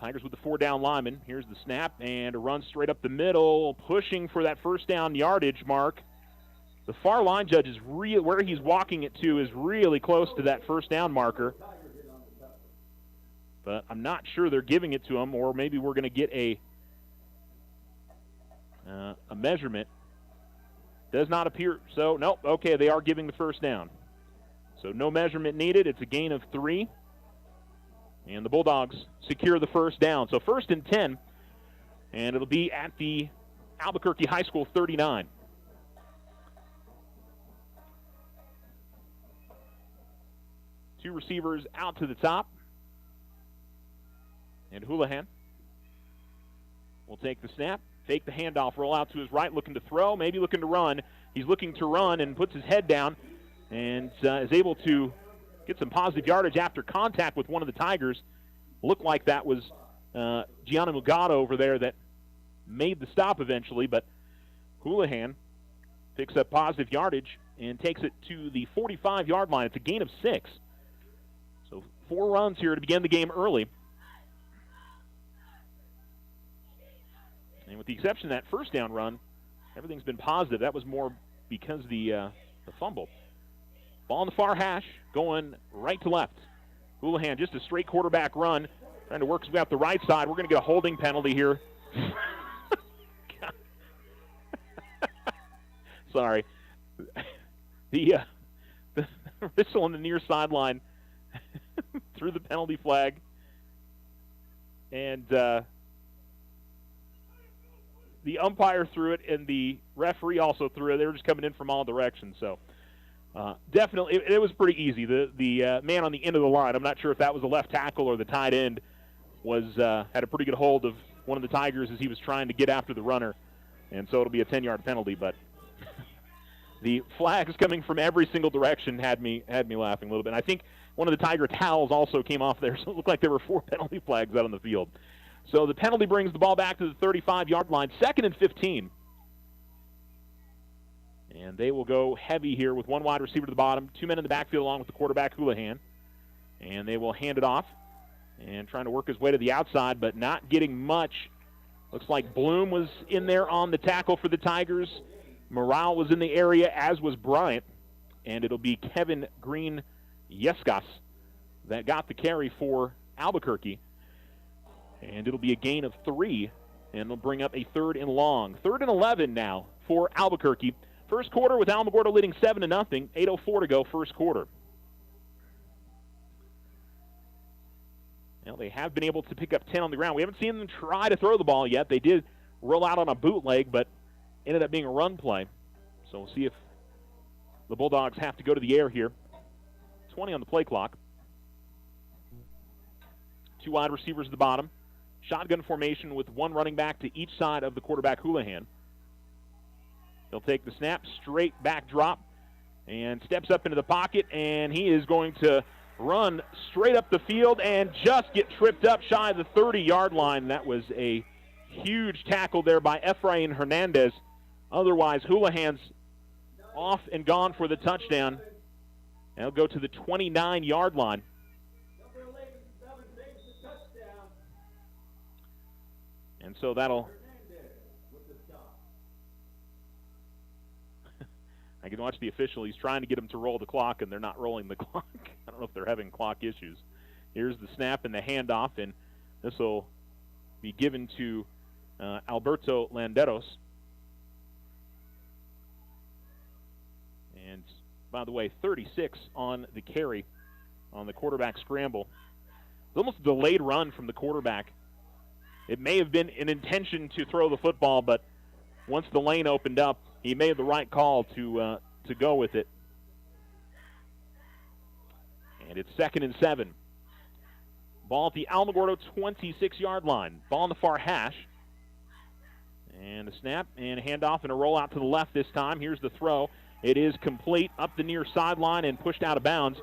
Tigers with the 4-down lineman. Here's the snap and a run straight up the middle, pushing for that first down yardage mark. The far line judge is where he's walking it to is really close to that first down marker. But I'm not sure they're giving it to him, or maybe we're going to get a measurement. Does not appear. So, nope. Okay, they are giving the first down. So no measurement needed. It's a gain of 3. And the Bulldogs secure the first down. So 1st and 10. And it'll be at the Albuquerque High School 39. Two receivers out to the top. And Houlihan will take the snap, fake the handoff, roll out to his right, looking to throw, maybe looking to run. He's looking to run and puts his head down and is able to get some positive yardage after contact with one of the Tigers. Looked like that was Gianna Mugado over there that made the stop eventually, but Houlihan picks up positive yardage and takes it to the 45-yard line. It's a gain of 6. So 4 runs here to begin the game early. And with the exception of that first down run, everything's been positive. That was more because the fumble. Ball in the far hash, going right to left. Houlihan, just a straight quarterback run, trying to work his way up the right side. We're going to get a holding penalty here. Sorry. The whistle on the near sideline threw the penalty flag. And the umpire threw it, and the referee also threw it. They were just coming in from all directions. So definitely, it was pretty easy. The man on the end of the line, I'm not sure if that was the left tackle or the tight end, had a pretty good hold of one of the Tigers as he was trying to get after the runner. And so it'll be a 10-yard penalty. But the flags coming from every single direction had me laughing a little bit. And I think one of the Tiger towels also came off there, so it looked like there were 4 penalty flags out on the field. So the penalty brings the ball back to the 35-yard line, 2nd and 15. And they will go heavy here with one wide receiver to the bottom, 2 men in the backfield along with the quarterback, Houlihan. And they will hand it off and trying to work his way to the outside, but not getting much. Looks like Bloom was in there on the tackle for the Tigers. Morale was in the area, as was Bryant. And it'll be Kevin Green Yescas that got the carry for Albuquerque. And it'll be a gain of 3, and they'll bring up a 3rd and long. 3rd and 11 now for Albuquerque. First quarter with Alamogordo leading 7-0, 8:04 to go first quarter. Now, they have been able to pick up 10 on the ground. We haven't seen them try to throw the ball yet. They did roll out on a bootleg, but ended up being a run play. So we'll see if the Bulldogs have to go to the air here. 20 on the play clock. 2 wide receivers at the bottom. Shotgun formation with 1 running back to each side of the quarterback, Houlihan. He'll take the snap, straight back drop, and steps up into the pocket, and he is going to run straight up the field and just get tripped up shy of the 30-yard line. That was a huge tackle there by Efrain Hernandez. Otherwise, Houlihan's off and gone for the touchdown. And he'll go to the 29-yard line. And so that'll... I can watch the official. He's trying to get him to roll the clock, and they're not rolling the clock. I don't know if they're having clock issues. Here's the snap and the handoff, and this will be given to Alberto Landeros. And, by the way, 36 on the carry on the quarterback scramble. It's almost a delayed run from the quarterback. It may have been an intention to throw the football, but once the lane opened up, he made the right call to go with it. And it's 2nd and 7. Ball at the Alamogordo 26-yard line. Ball on the far hash. And a snap and a handoff and a rollout to the left this time. Here's the throw. It is complete up the near sideline and pushed out of bounds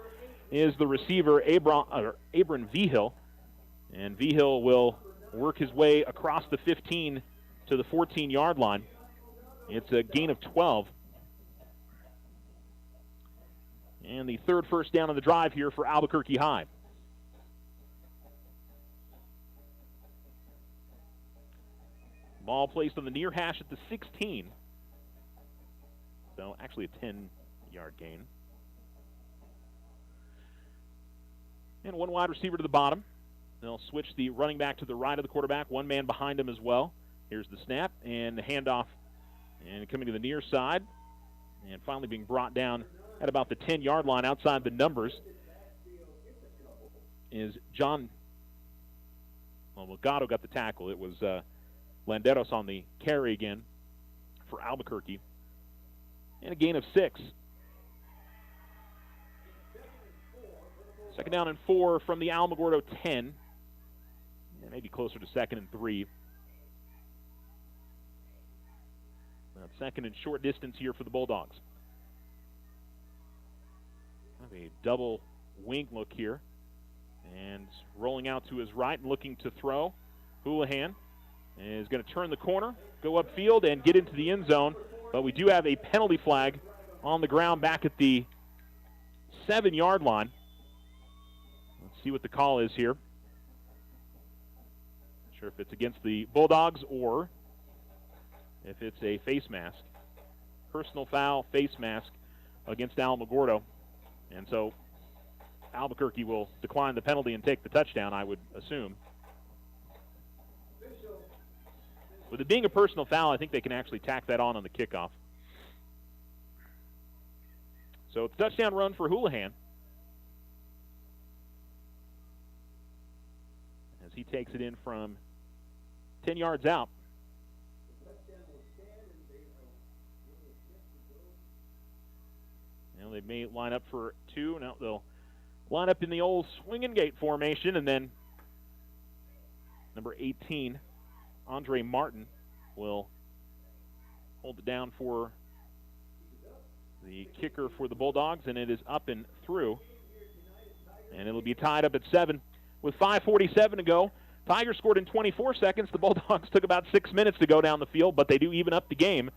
is the receiver, Abram Vigil. And Vigil will work his way across the 15 to the 14-yard line. It's a gain of 12. And the 3rd first down on the drive here for Albuquerque High. Ball placed on the near hash at the 16. So actually a 10-yard gain. And 1 wide receiver to the bottom. They'll switch the running back to the right of the quarterback. 1 man behind him as well. Here's the snap and the handoff. And coming to the near side. And finally being brought down at about the 10-yard line outside the numbers is John. Well, Delgado got the tackle. It was Landeros on the carry again for Albuquerque. And a gain of 6. 2nd down and 4 from the Alamogordo 10. Yeah, maybe closer to 2nd and 3. 2nd and short distance here for the Bulldogs. A double wing look here. And rolling out to his right and looking to throw. Houlihan is going to turn the corner, go upfield, and get into the end zone. But we do have a penalty flag on the ground back at the 7-yard line. Let's see what the call is here. Not sure if it's against the Bulldogs or if it's a face mask. Personal foul, face mask against Alamogordo. And so Albuquerque will decline the penalty and take the touchdown, I would assume. With it being a personal foul, I think they can actually tack that on the kickoff. So it's a touchdown run for Houlihan. As he takes it in from 10 yards out. Now they may line up for 2. Now they'll line up in the old swinging gate formation, and then number 18, Andre Martin, will hold it down for the kicker for the Bulldogs, and it is up and through. And it'll be tied up at 7 with 5:47 to go. Tigers scored in 24 seconds. The Bulldogs took about 6 minutes to go down the field, but they do even up the game.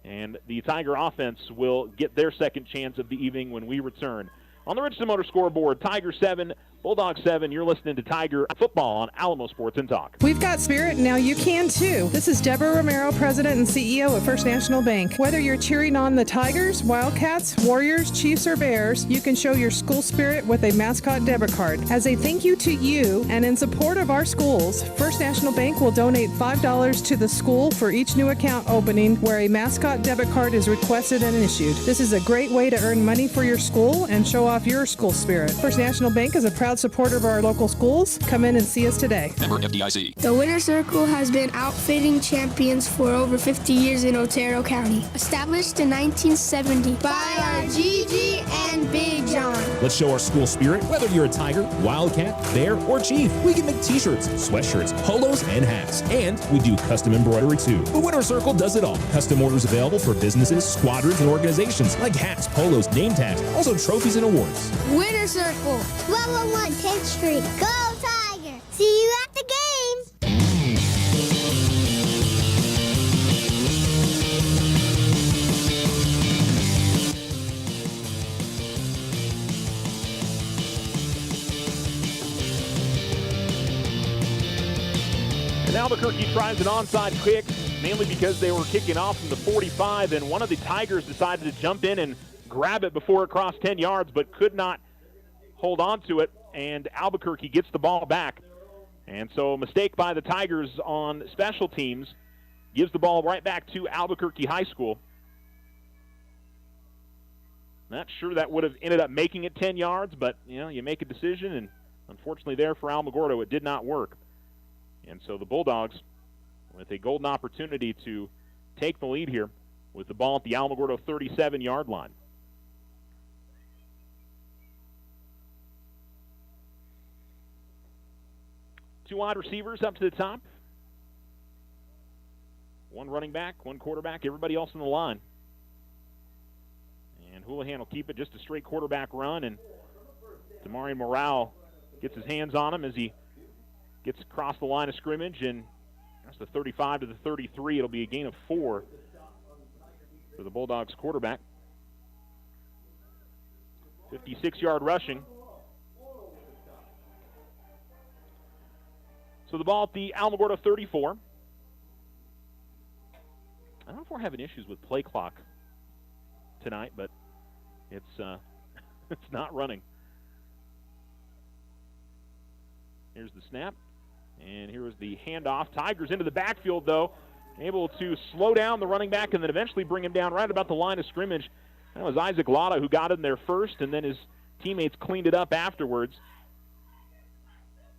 And the Tiger offense will get their second chance of the evening when we return. On the Richardson Motor scoreboard, Tiger 7, Bulldogs 7, you're listening to Tiger Football on Alamo Sports and Talk. We've got spirit, now you can too. This is Deborah Romero, President and CEO of First National Bank. Whether you're cheering on the Tigers, Wildcats, Warriors, Chiefs, or Bears, you can show your school spirit with a mascot debit card. As a thank you to you and in support of our schools, First National Bank will donate $5 to the school for each new account opening where a mascot debit card is requested and issued. This is a great way to earn money for your school and show off your school spirit. First National Bank is a proud supporter of our local schools. Come in and see us today. Member FDIC. The Winter Circle has been outfitting champions for over 50 years in Otero County. Established in 1970 by our Gigi and Big John. Let's show our school spirit. Whether you're a Tiger, Wildcat, Bear, or Chief, we can make t-shirts, sweatshirts, polos, and hats. And we do custom embroidery too. The Winter Circle does it all. Custom orders available for businesses, squadrons, and organizations like hats, polos, name tags, also trophies and awards. Winter Circle, 1201 10th Street. Go Tiger! See you at the games! And Albuquerque tries an onside kick, mainly because they were kicking off from the 45, and one of the Tigers decided to jump in and grab it before it crossed 10 yards, but could not hold on to it, and Albuquerque gets the ball back. And so a mistake by the Tigers on special teams gives the ball right back to Albuquerque High School. Not sure that would have ended up making it 10 yards, but, you make a decision, and unfortunately there for Alamogordo, it did not work. And so the Bulldogs, with a golden opportunity to take the lead here with the ball at the Alamogordo 37-yard line. Two wide receivers up to the top. One running back, one quarterback, everybody else in the line. And Houlihan will keep it just a straight quarterback run, and Damarian Morale gets his hands on him as he gets across the line of scrimmage, and that's the 35 to the 33. It'll be a gain of 4 for the Bulldogs quarterback. 56-yard rushing. So the ball at the Alamogordo 34. I don't know if we're having issues with play clock tonight, but it's it's not running. Here's the snap, and here is the handoff. Tigers into the backfield, though, able to slow down the running back and then eventually bring him down right about the line of scrimmage. That was Isaac Lotta who got in there first, and then his teammates cleaned it up afterwards.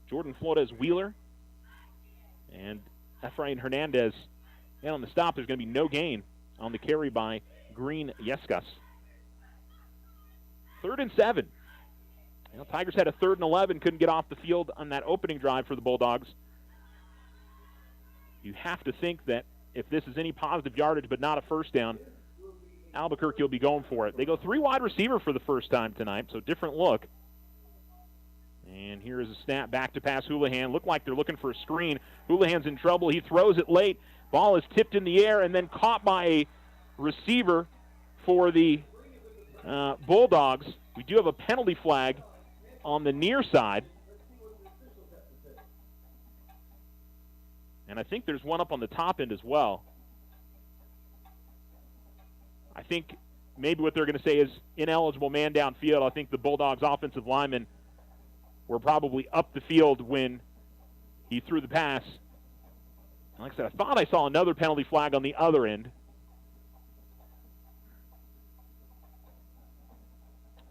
Jordan Flores Wheeler and Efrain Hernandez. And on the stop, there's going to be no gain on the carry by Green Yescas. 3rd and 7. Tigers had a 3rd and 11, couldn't get off the field on that opening drive for the Bulldogs. You have to think that if this is any positive yardage but not a first down, Albuquerque will be going for it. They go 3 wide receiver for the first time tonight, so different look. And here is a snap back to pass Houlihan. Looked like they're looking for a screen. Houlihan's in trouble. He throws it late. Ball is tipped in the air and then caught by a receiver for the Bulldogs. We do have a penalty flag on the near side. And I think there's one up on the top end as well. I think maybe what they're going to say is ineligible man downfield. I think the Bulldogs offensive linemen were probably up the field when he threw the pass. Like I said, I thought I saw another penalty flag on the other end.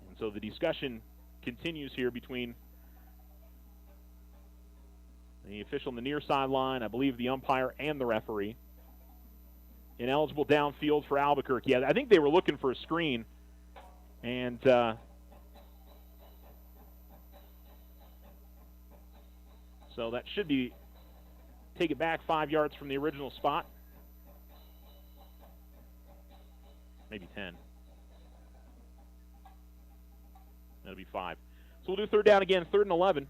And so the discussion continues here between the official on the near sideline, I believe the umpire, and the referee. Ineligible downfield for Albuquerque. Yeah, I think they were looking for a screen. And so that should be, take it back 5 yards from the original spot. Maybe 10. That'll be 5. So we'll do 3rd down again, 3rd and 11.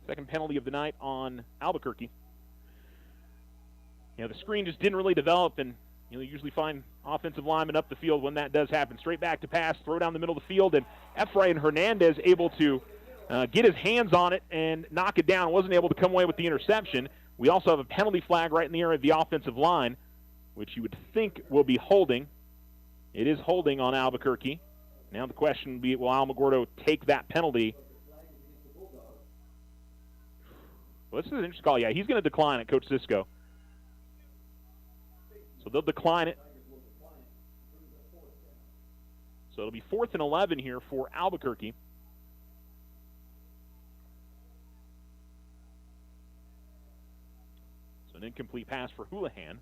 Second penalty of the night on Albuquerque. The screen just didn't really develop, and You usually find offensive linemen up the field when that does happen. Straight back to pass, throw down the middle of the field, and Efrain Hernandez able to get his hands on it and knock it down. Wasn't able to come away with the interception. We also have a penalty flag right in the area of the offensive line, which you would think will be holding. It is holding on Albuquerque. Now the question will be, will Alamogordo take that penalty? Well, this is an interesting call. Yeah, he's going to decline it, Coach Sisko. So they'll decline it. So it'll be 4th and 11 here for Albuquerque. So an incomplete pass for Houlihan.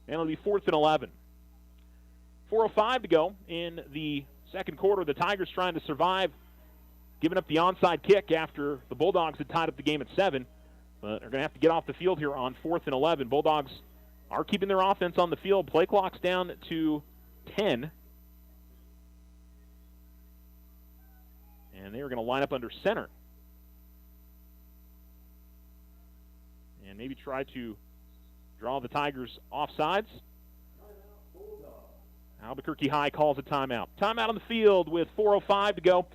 And it'll be 4th and 11. 4:05 to go in the second quarter. The Tigers trying to survive, giving up the onside kick after the Bulldogs had tied up the game at 7. But they're going to have to get off the field here on 4th and 11. Bulldogs are keeping their offense on the field. Play clock's down to 10. And they are going to line up under center. And maybe try to draw the Tigers offsides. Albuquerque High calls a timeout. Timeout on the field with 4:05 to go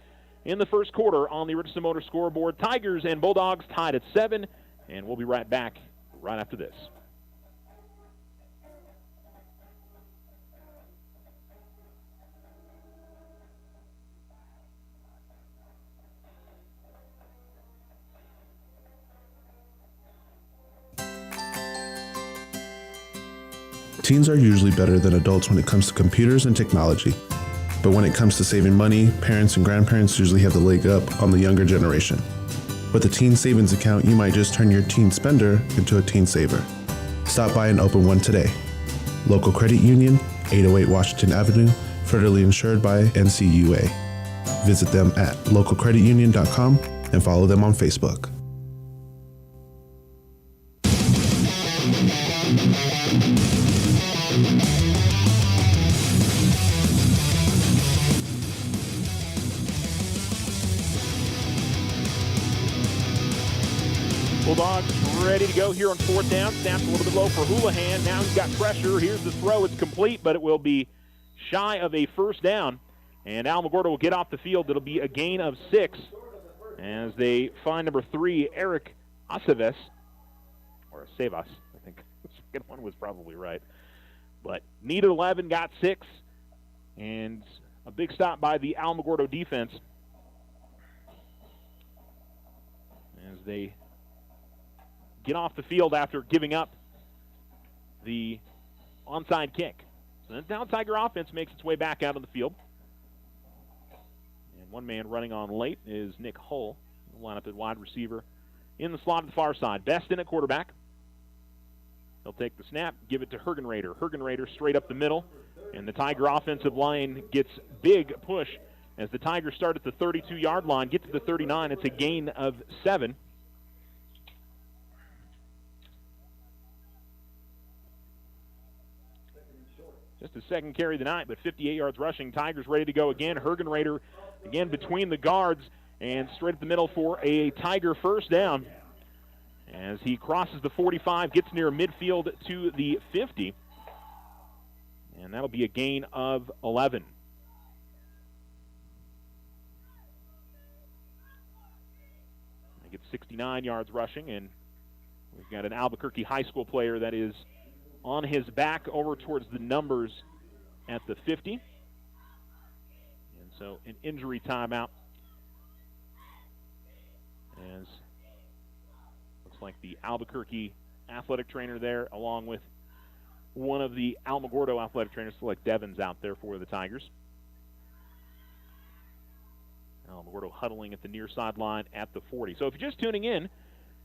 in the first quarter on the Richardson Motor scoreboard. Tigers and Bulldogs tied at 7, and we'll be right back right after this. Teens are usually better than adults when it comes to computers and technology. But when it comes to saving money, parents and grandparents usually have the leg up on the younger generation. With a teen savings account, you might just turn your teen spender into a teen saver. Stop by and open one today. Local Credit Union, 808 Washington Avenue, federally insured by NCUA. Visit them at localcreditunion.com and follow them on Facebook. Bulldogs ready to go here on 4th down. Snaps a little bit low for Houlihan. Now he's got pressure. Here's the throw. It's complete, but it will be shy of a first down. And Alamogordo will get off the field. It'll be a gain of 6 as they find number 3, Eric Aceves. Or Acevas, I think. The second one was probably right. But needed 11, got 6. And a big stop by the Alamogordo defense as they get off the field after giving up the onside kick. So now Tiger offense makes its way back out of the field. And one man running on late is Nick Hull. He'll line up at wide receiver in the slot at the far side. Beston at quarterback. He'll take the snap, give it to Hergenrader. Hergenrader straight up the middle. And the Tiger offensive line gets big push as the Tigers start at the 32-yard line, get to the 39. It's a gain of 7. Just his second carry of the night, but 58 yards rushing. Tigers ready to go again. Hergenrader again between the guards and straight up the middle for a Tiger first down. As he crosses the 45, gets near midfield to the 50. And that'll be a gain of 11. They get 69 yards rushing, and we've got an Albuquerque High School player that is on his back over towards the numbers at the 50. And so an injury timeout. As looks like the Albuquerque athletic trainer there, along with one of the Alamogordo athletic trainers, like Devon's out there for the Tigers. Alamogordo huddling at the near sideline at the 40. So if you're just tuning in,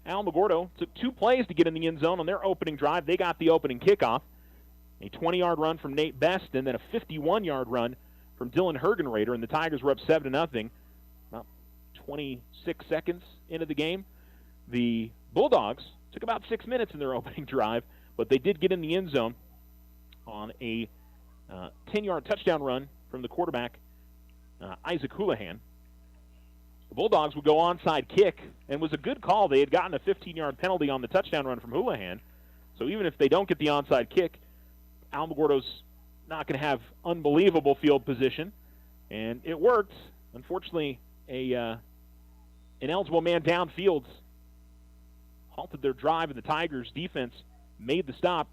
Alamogordo took 2 plays to get in the end zone on their opening drive. They got the opening kickoff. A 20-yard run from Nate Best, and then a 51-yard run from Dylan Hergenrader, and the Tigers were up 7-0 about 26 seconds into the game. The Bulldogs took about 6 minutes in their opening drive, but they did get in the end zone on a 10-yard touchdown run from the quarterback, Isaac Houlihan. The Bulldogs would go onside kick, and was a good call. They had gotten a 15-yard penalty on the touchdown run from Houlihan. So even if they don't get the onside kick, Alamogordo's not going to have unbelievable field position, and it worked. Unfortunately, an eligible man downfield halted their drive, and the Tigers defense made the stop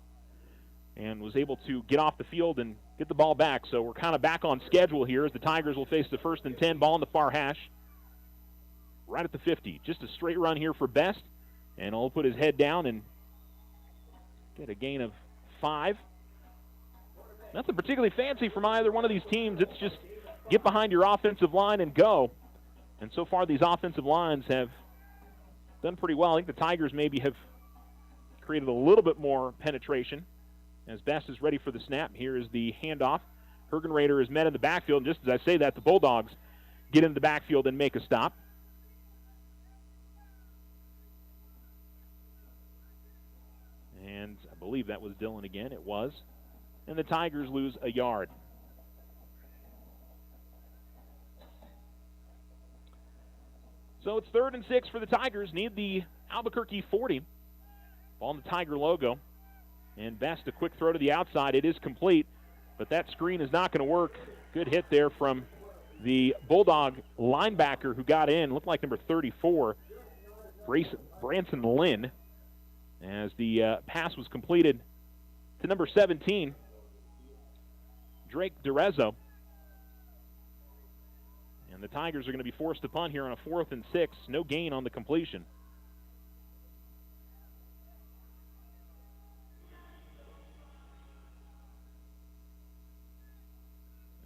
and was able to get off the field and get the ball back. So we're kind of back on schedule here as the Tigers will face the 1st and 10, ball in the far hash, right at the 50. Just a straight run here for Best, and he'll put his head down and get a gain of 5. Nothing particularly fancy from either one of these teams. It's just get behind your offensive line and go. And so far these offensive lines have done pretty well. I think the Tigers maybe have created a little bit more penetration as Best is ready for the snap. Here is the handoff. Hergenrader is met in the backfield. And just as I say that, the Bulldogs get into the backfield and make a stop. And I believe that was Dillon again. It was. And the Tigers lose a yard. So it's 3rd and 6 for the Tigers. Need the Albuquerque 40. Ball on the Tiger logo. And Best, a quick throw to the outside. It is complete, but that screen is not going to work. Good hit there from the Bulldog linebacker who got in. Looked like number 34, Branson Lynn, as the pass was completed to number 17, Drake DeRezzo. And the Tigers are going to be forced to punt here on a 4th and 6. No gain on the completion.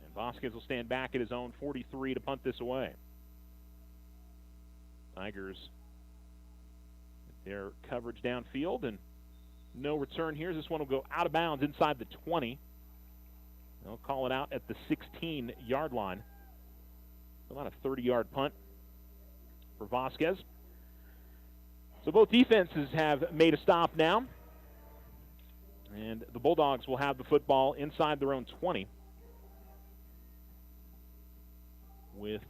And Vasquez will stand back at his own 43 to punt this away. Tigers, their coverage downfield, and no return here. This one will go out of bounds inside the 20. They'll call it out at the 16-yard line. About a 30-yard punt for Vasquez. So both defenses have made a stop now. And the Bulldogs will have the football inside their own 20. With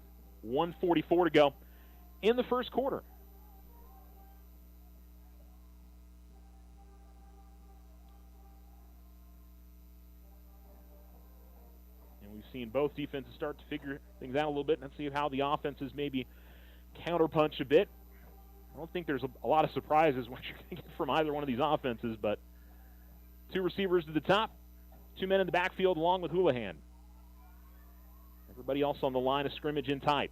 1:44 to go in the first quarter. We've seen both defenses start to figure things out a little bit. Let's see how the offenses maybe counterpunch a bit. I don't think there's a lot of surprises what you're going to get from either one of these offenses, but 2 receivers to the top, 2 men in the backfield along with Houlihan. Everybody else on the line of scrimmage in tight.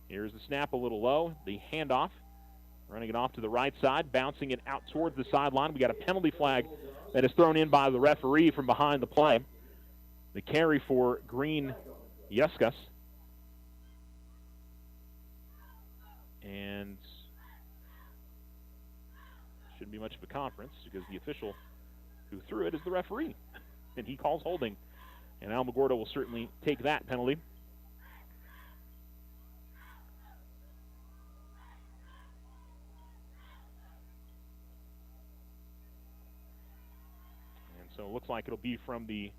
Here's the snap a little low, the handoff, running it off to the right side, bouncing it out towards the sideline. We got a penalty flag that is thrown in by the referee from behind the play. The carry for Green Yescas. And shouldn't be much of a conference because the official who threw it is the referee. And he calls holding. And Alamogordo will certainly take that penalty. And so it looks like it'll be from the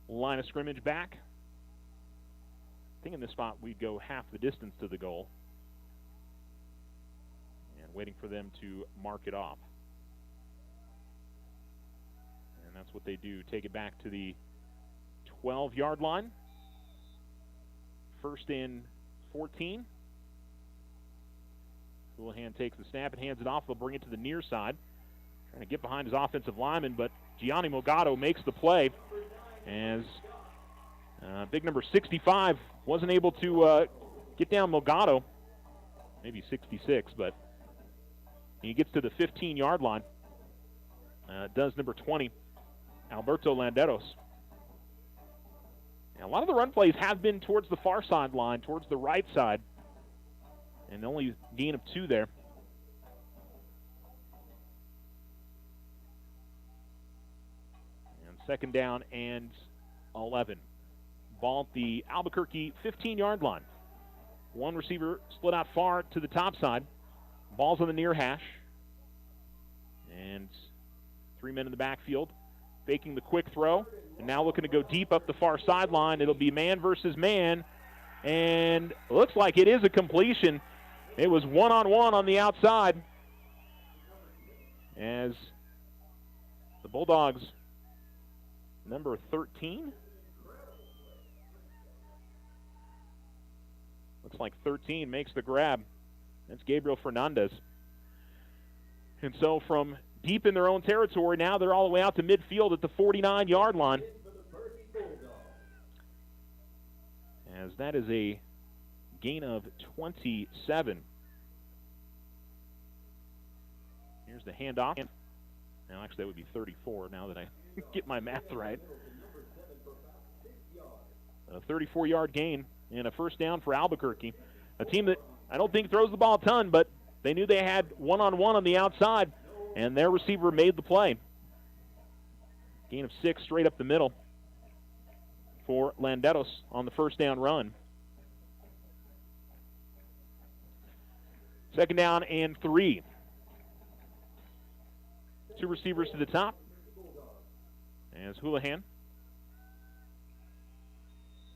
line of scrimmage back. I think in this spot we'd go half the distance to the goal. And waiting for them to mark it off. And that's what they do. Take it back to the 12-yard line. 1st and 14. Houlihan takes the snap and hands it off. They'll bring it to the near side. Trying to get behind his offensive lineman, but Gianni Mogado makes the play. As big number 65 wasn't able to get down Mogado, maybe 66, but he gets to the 15-yard line. Does number 20, Alberto Landeros. Now, a lot of the run plays have been towards the far sideline, towards the right side, and only gain of 2 there. Second down and 11. Ball at the Albuquerque 15-yard line. 1 receiver split out far to the top side. Ball's on the near hash. And 3 men in the backfield. Faking the quick throw. And now looking to go deep up the far sideline. It'll be man versus man. And looks like it is a completion. It was one-on-one on the outside. As the Bulldogs number 13. Looks like 13 makes the grab. That's Gabriel Fernandez. And so from deep in their own territory, now they're all the way out to midfield at the 49-yard line. As that is a gain of 27. Here's the handoff. Now, actually, that would be 34 now that I get my math right. A 34-yard gain and a first down for Albuquerque. A team that I don't think throws the ball a ton, but they knew they had one-on-one on the outside, and their receiver made the play. Gain of 6 straight up the middle for Landeros on the first down run. Second down and 3. 2 receivers to the top. As Houlihan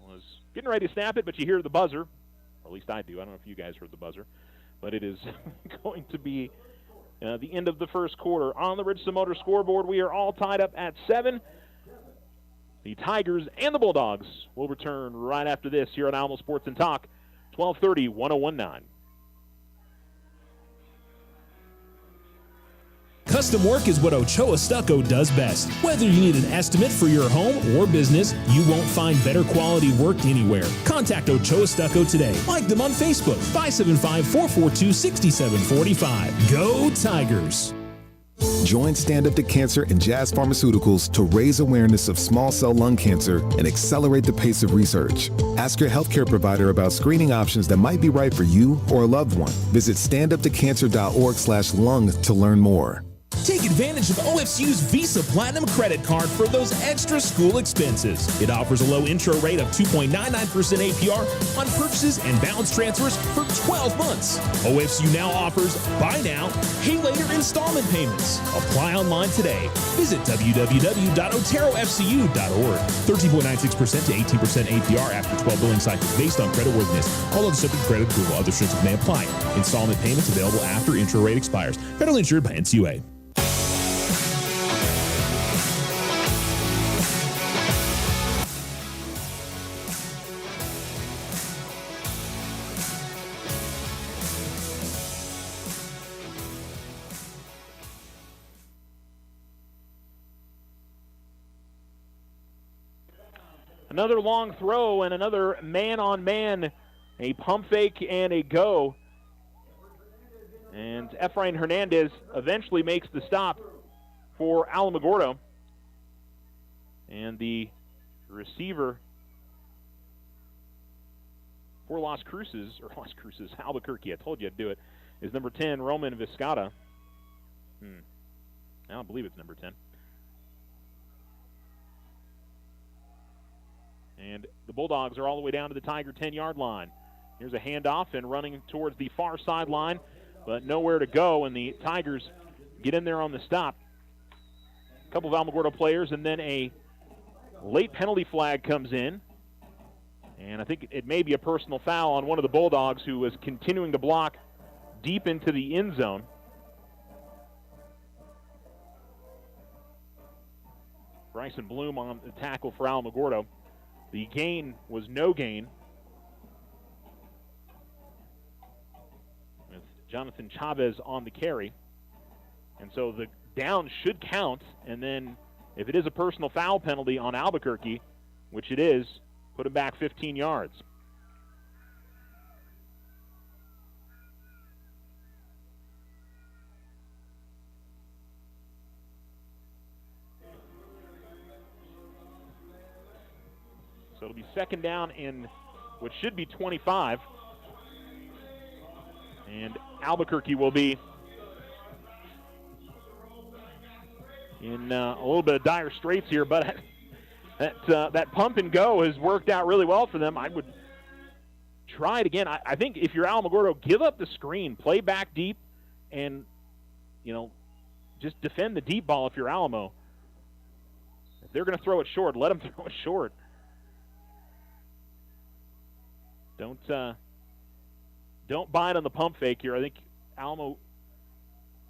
was getting ready to snap it, but you hear the buzzer. Or at least I do. I don't know if you guys heard the buzzer. But it is going to be the end of the first quarter. On the Richardson Motor scoreboard, we are all tied up at 7. The Tigers and the Bulldogs will return right after this here on Alamo Sports and Talk, 1230, 1019. Custom work is what Ochoa Stucco does best. Whether you need an estimate for your home or business, you won't find better quality work anywhere. Contact Ochoa Stucco today. Like them on Facebook, 575-442-6745. Go Tigers! Join Stand Up to Cancer and Jazz Pharmaceuticals to raise awareness of small cell lung cancer and accelerate the pace of research. Ask your healthcare provider about screening options that might be right for you or a loved one. Visit standuptocancer.org/lung to learn more. Take advantage of OFCU's Visa Platinum credit card for those extra school expenses. It offers a low intro rate of 2.99% APR on purchases and balance transfers for 12 months. OFCU now offers buy now, pay later installment payments. Apply online today. Visit www.oterofcu.org. 13.96% to 18% APR after 12 billing cycles based on creditworthiness. All other subject to credit approval. Other restrictions may apply. Installment payments available after intro rate expires. Federally insured by NCUA. Another long throw and another man-on-man, a pump fake and a go. And Efrain Hernandez eventually makes the stop for Alamogordo. And the receiver for Las Cruces, Albuquerque, I told you I'd do it, is number 10, Roman Vizcata. I don't believe it's number 10. And the Bulldogs are all the way down to the Tiger 10-yard line. Here's a handoff and running towards the far sideline, but nowhere to go, and the Tigers get in there on the stop. A couple of Alamogordo players, and then a late penalty flag comes in. And I think it may be a personal foul on one of the Bulldogs who was continuing to block deep into the end zone. Bryson Bloom on the tackle for Alamogordo. The gain was no gain, with Jonathan Chavez on the carry. And so the down should count, and then if it is a personal foul penalty on Albuquerque, which it is, put him back 15 yards. So it'll be second down in what should be 25. And Albuquerque will be in a little bit of dire straits here, but that pump and go has worked out really well for them. I would try it again. I think if you're Alamogordo, give up the screen, play back deep, and, just defend the deep ball if you're Alamo. If they're going to throw it short, let them throw it short. Don't buy it on the pump fake here. I think Alamo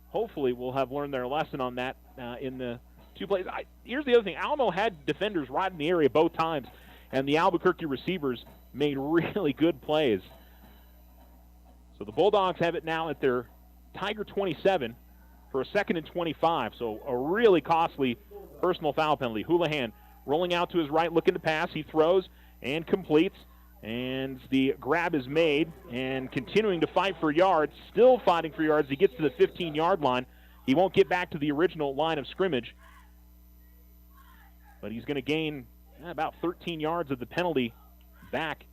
hopefully will have learned their lesson on that in the 2 plays. Here's the other thing. Alamo had defenders right in the area both times, and the Albuquerque receivers made really good plays. So the Bulldogs have it now at their Tiger 27 for a 2nd and 25. So a really costly personal foul penalty. Houlihan rolling out to his right, looking to pass. He throws and completes. And the grab is made, and continuing to fight for yards, still fighting for yards. He gets to the 15-yard line. He won't get back to the original line of scrimmage, but he's going to gain about 13 yards of the penalty back,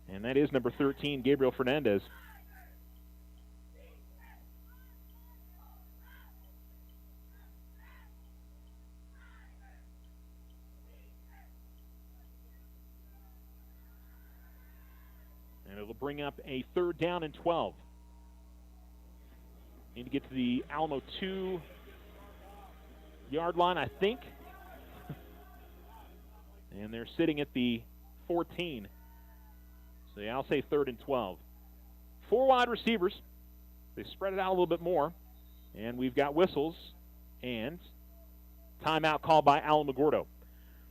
and that is number 13, Gabriel Fernandez. And it'll bring up a 3rd down and 12. Need to get to the Alamo 2-yard line, I think. And they're sitting at the 14. So yeah, I'll say 3rd and 12. 4 wide receivers. They spread it out a little bit more. And we've got whistles and timeout called by Alamogordo.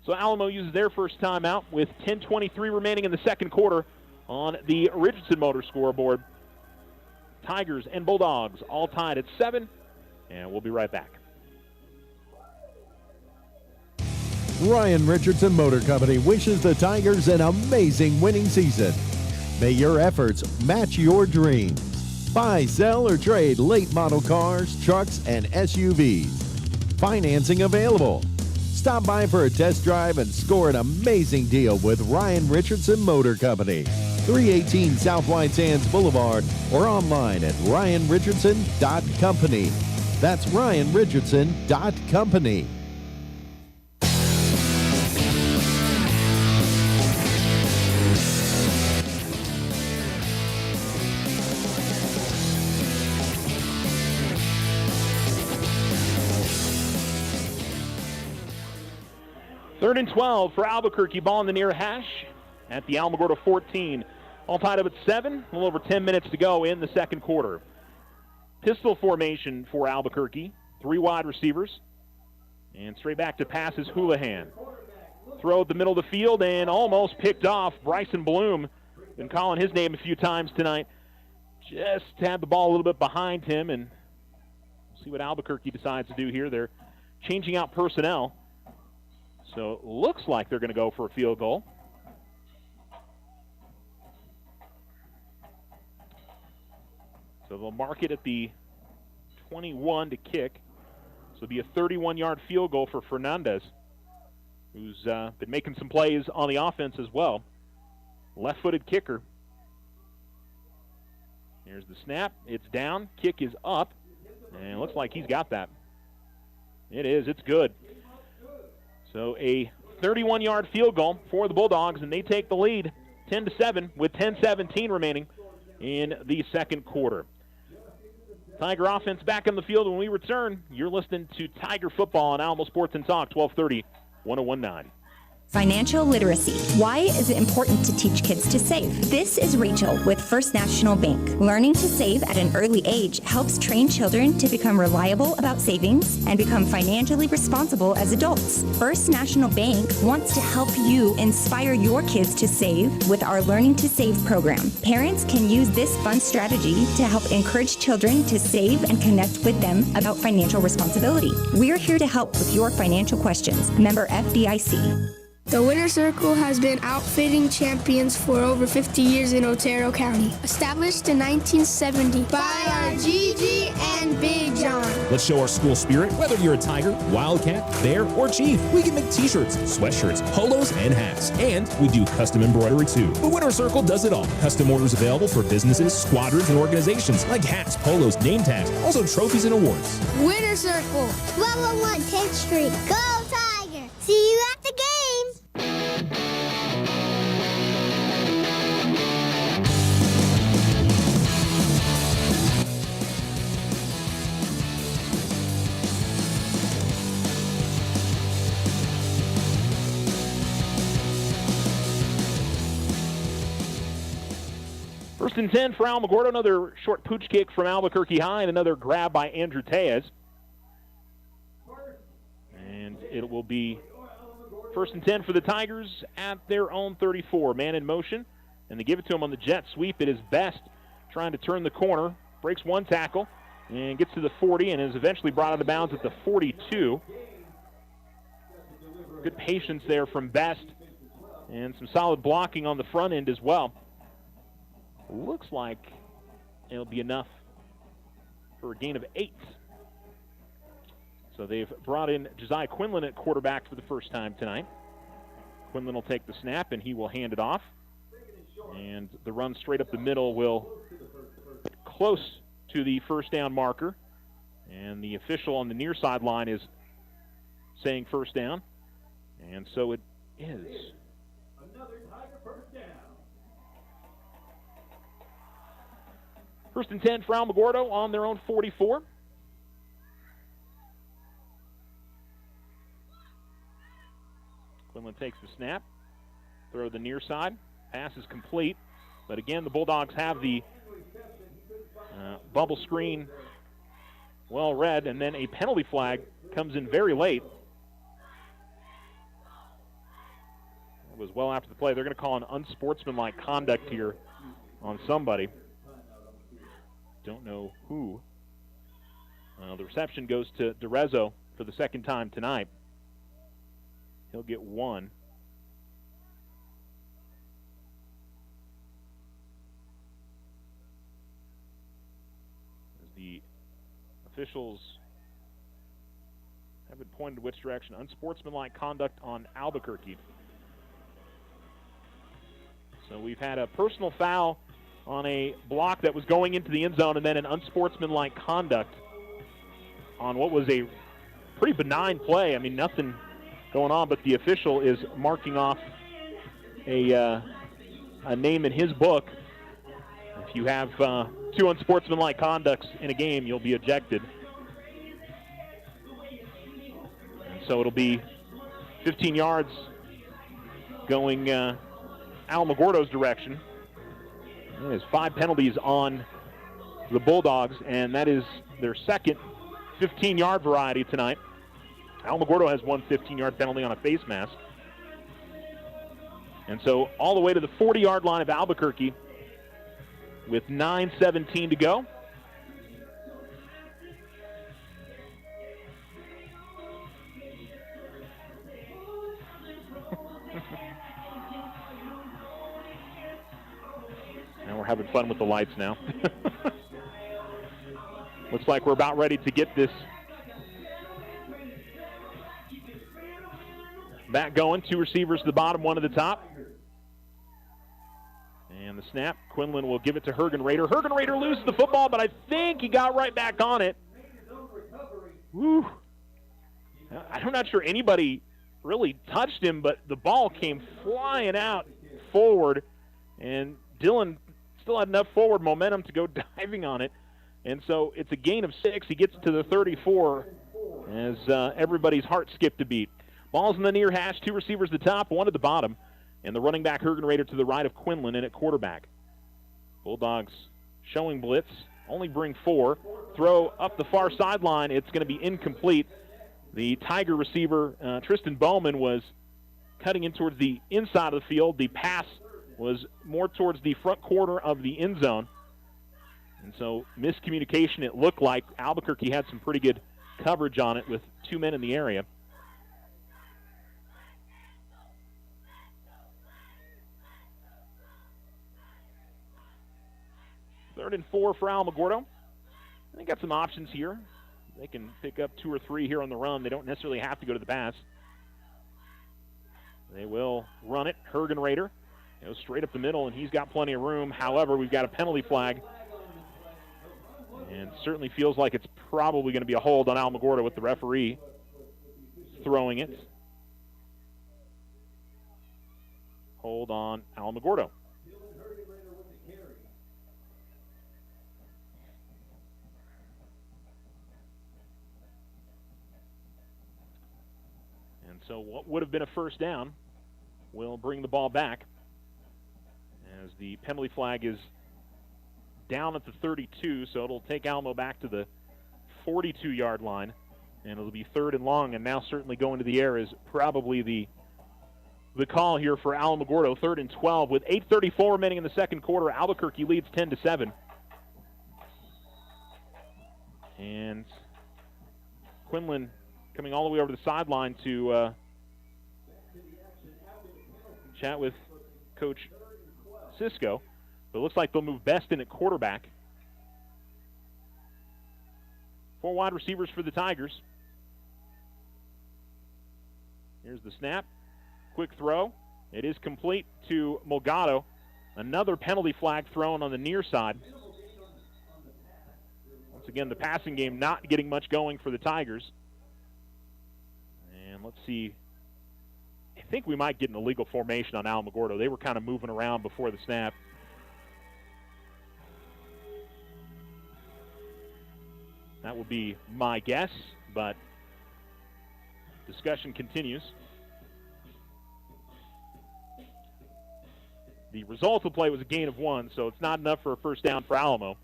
So Alamo uses their first timeout with 10:23 remaining in the second quarter on the Richardson Motor scoreboard. Tigers and Bulldogs all tied at 7, and we'll be right back. Ryan Richardson Motor Company wishes the Tigers an amazing winning season. May your efforts match your dreams. Buy, sell, or trade late model cars, trucks, and SUVs. Financing available. Stop by for a test drive and score an amazing deal with Ryan Richardson Motor Company. 318 South White Sands Boulevard, or online at ryanrichardson.company. That's ryanrichardson.company. Third and 12 for Albuquerque. Ball in the near hash at the Alamogordo 14. All tied up at 7. A little over 10 minutes to go in the second quarter. Pistol formation for Albuquerque. 3 wide receivers. And straight back to pass is Houlihan. Throw at the middle of the field and almost picked off. Bryson Bloom, been calling his name a few times tonight. Just had the ball a little bit behind him, and we'll see what Albuquerque decides to do here. They're changing out personnel. So it looks like they're going to go for a field goal. So they'll mark it at the 21 to kick. So it'll be a 31-yard field goal for Fernandez, who's been making some plays on the offense as well. Left-footed kicker. Here's the snap. It's down. Kick is up. And it looks like he's got that. It is. It's good. So a 31-yard field goal for the Bulldogs, and they take the lead 10-7 with 10:17 remaining in the second quarter. Tiger offense back on the field when we return. You're listening to Tiger Football on Alamo Sports and Talk, 1230, 1019. Financial literacy. Why is it important to teach kids to save? This is Rachel with First National Bank. Learning to save at an early age helps train children to become reliable about savings and become financially responsible as adults. First National Bank wants to help you inspire your kids to save with our Learning to Save program. Parents can use this fun strategy to help encourage children to save and connect with them about financial responsibility. We're here to help with your financial questions. Member FDIC. The Winner Circle has been outfitting champions for over 50 years in Otero County. Established in 1970 by our Gigi and Big John. Let's show our school spirit. Whether you're a Tiger, Wildcat, Bear, or Chief, we can make t-shirts, sweatshirts, polos, and hats. And we do custom embroidery too. The Winner Circle does it all. Custom orders available for businesses, squadrons, and organizations like hats, polos, name tags, also trophies and awards. Winner Circle, 1201 10th Street. Go Tiger! See you at the game! First and 10 for Alamogordo. Another short pooch kick from Albuquerque High and another grab by Andrew Tejas. And it will be 1st and 10 for the Tigers at their own 34. Man in motion, and they give it to him on the jet sweep. It is Best trying to turn the corner, breaks one tackle, and gets to the 40 and is eventually brought out of bounds at the 42. Good patience there from Best, and some solid blocking on the front end as well. Looks like it'll be enough for a gain of 8. So they've brought in Josiah Quinlan at quarterback for the first time tonight. Quinlan will take the snap, and he will hand it off. And the run straight up the middle will close to the first down marker. And the official on the near sideline is saying first down. And so it is. First and 10 for Alamogordo on their own 44. Quinlan takes the snap, throw the near side, pass is complete. But again, the Bulldogs have the bubble screen well read, and then a penalty flag comes in very late. It was well after the play. They're going to call an unsportsmanlike conduct here on somebody. Don't know who. The reception goes to DeRezzo for the second time tonight. He'll get 1. As the officials have been pointed which direction. Unsportsmanlike conduct on Albuquerque. So we've had a personal foul on a block that was going into the end zone, and then an unsportsmanlike conduct on what was a pretty benign play. I mean, nothing going on, but the official is marking off a name in his book. If you have 2 unsportsmanlike conducts in a game, you'll be ejected. And so it'll be 15 yards going Alamogordo's direction. There's 5 penalties on the Bulldogs, and that is their second 15-yard variety tonight. Alamogordo has 1 15-yard penalty on a face mask. And so all the way to the 40-yard line of Albuquerque with 9:17 to go. And we're having fun with the lights now. Looks like we're about ready to get this back going. 2 receivers to the bottom, 1 to the top. And the snap, Quinlan will give it to Hergen Rader. Hergen Rader loses the football, but I think he got right back on it. Woo. I'm not sure anybody really touched him, but the ball came flying out forward, and Dylan still had enough forward momentum to go diving on it. And so it's a gain of 6. He gets to the 34 as everybody's heart skipped a beat. Ball's in the near hash, 2 receivers at the top, 1 at the bottom, and the running back Hergen Rader to the right of Quinlan in at quarterback. Bulldogs showing blitz, only bring 4. Throw up the far sideline, it's going to be incomplete. The Tiger receiver, Tristan Bowman, was cutting in towards the inside of the field. The pass was more towards the front corner of the end zone. And so miscommunication, it looked like. Albuquerque had some pretty good coverage on it with 2 men in the area. Third and 4 for Alamogordo. They got some options here. They can pick up 2 or 3 here on the run. They don't necessarily have to go to the pass. They will run it. Hergen Rader goes straight up the middle, and he's got plenty of room. However, we've got a penalty flag. And certainly feels like it's probably going to be a hold on Alamogordo with the referee throwing it. Hold on Alamogordo. And so what would have been a first down will bring the ball back as the penalty flag is down at the 32, so it'll take Alamo back to the 42-yard line And it'll be 3rd and long, and now certainly going to the air is probably the call here for Alamogordo. 3rd and 12 with 8:34 remaining in the second quarter. Albuquerque leads 10-7. And Quinlan coming all the way over to the sideline to chat with Coach Cisco. But it looks like they'll move Best in at quarterback. 4 wide receivers for the Tigers. Here's the snap. Quick throw. It is complete to Mulgado. Another penalty flag thrown on the near side. Once again, the passing game not getting much going for the Tigers. And let's see. I think we might get an illegal formation on Alamogordo. They were kind of moving around before the snap. That will be my guess, but discussion continues. The result of the play was a gain of 1, so it's not enough for a first down for Alamo.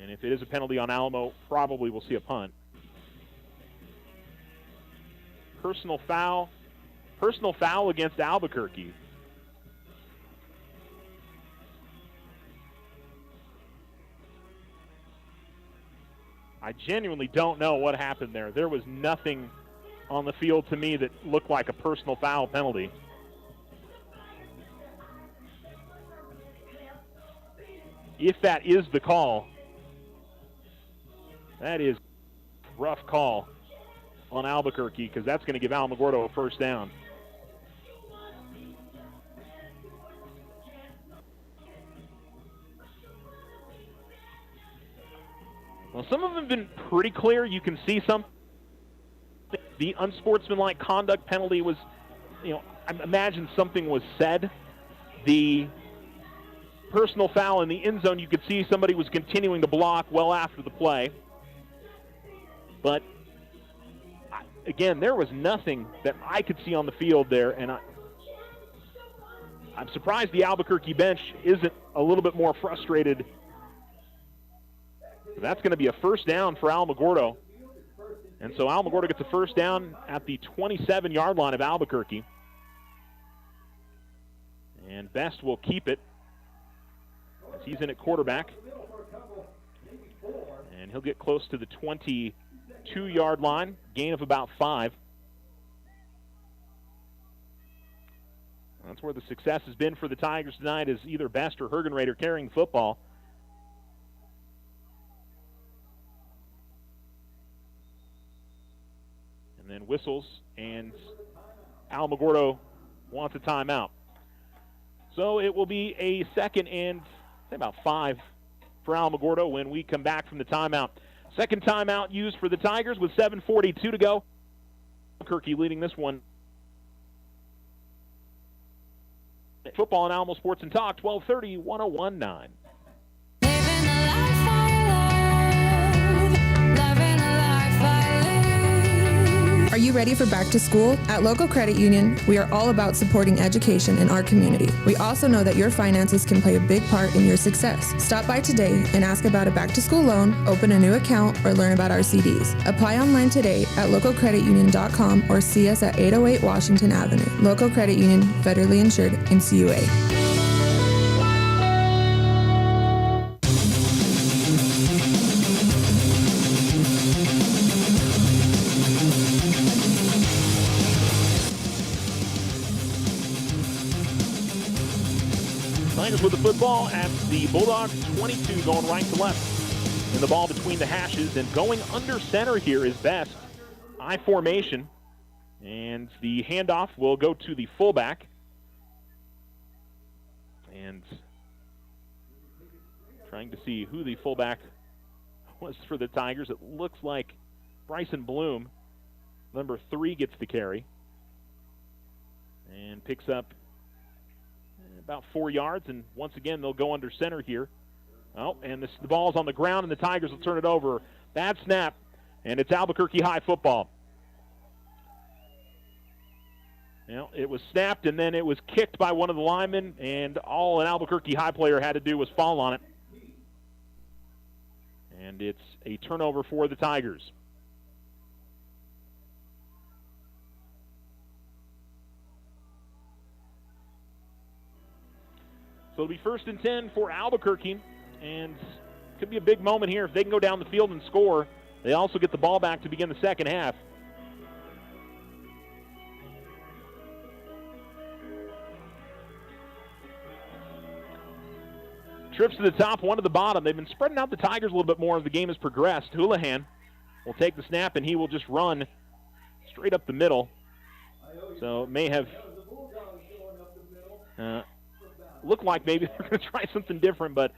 And if it is a penalty on Alamo, probably we'll see a punt. Personal foul against Albuquerque. I genuinely don't know what happened there. There was nothing on the field to me that looked like a personal foul penalty. If that is the call, that is a rough call on Albuquerque, because that's going to give Alamogordo a first down. Well, some of them have been pretty clear. You can see some. The unsportsmanlike conduct penalty was, I imagine something was said. The personal foul in the end zone, you could see somebody was continuing to block well after the play. But, again, there was nothing that I could see on the field there, and I'm surprised the Albuquerque bench isn't a little bit more frustrated. That's going to be a first down for Alamogordo. And so Alamogordo gets a first down at the 27-yard line of Albuquerque. And Best will keep it as he's in at quarterback. And he'll get close to the 22-yard line, gain of about 5. That's where the success has been for the Tigers tonight, is either Best or Hergenrader carrying the football. And then whistles, and Alamogordo wants a timeout. So it will be a second and about 5 for Alamogordo when we come back from the timeout. Second timeout used for the Tigers with 7:42 to go. Albuquerque leading this one. Football and Alamo Sports and Talk, 1230, 101.9. Are you ready for back to school? At Local Credit Union, we are all about supporting education in our community. We also know that your finances can play a big part in your success. Stop by today and ask about a back to school loan, open a new account, or learn about our CDs. Apply online today at localcreditunion.com or see us at 808 Washington Avenue. Local Credit Union, federally insured, NCUA. Tigers with the football at the Bulldogs 22, going right to left. And the ball between the hashes, and going under center here is Best. I formation. And the handoff will go to the fullback. And trying to see who the fullback was for the Tigers. It looks like Bryson Bloom, number 3, gets the carry. And picks up about 4 yards, and once again they'll go under center here. Oh, and the ball's on the ground, and the Tigers will turn it over. Bad snap, and it's Albuquerque High football. It was snapped, and then it was kicked by one of the linemen, and all an Albuquerque High player had to do was fall on it. And it's a turnover for the Tigers. So it'll be 1st and 10 for Albuquerque, and could be a big moment here if they can go down the field and score. They also get the ball back to begin the second half. Trips to the top, one to the bottom. They've been spreading out the Tigers a little bit more as the game has progressed. Houlihan will take the snap, and he will just run straight up the middle. So it may have looked like maybe they're going to try something different, but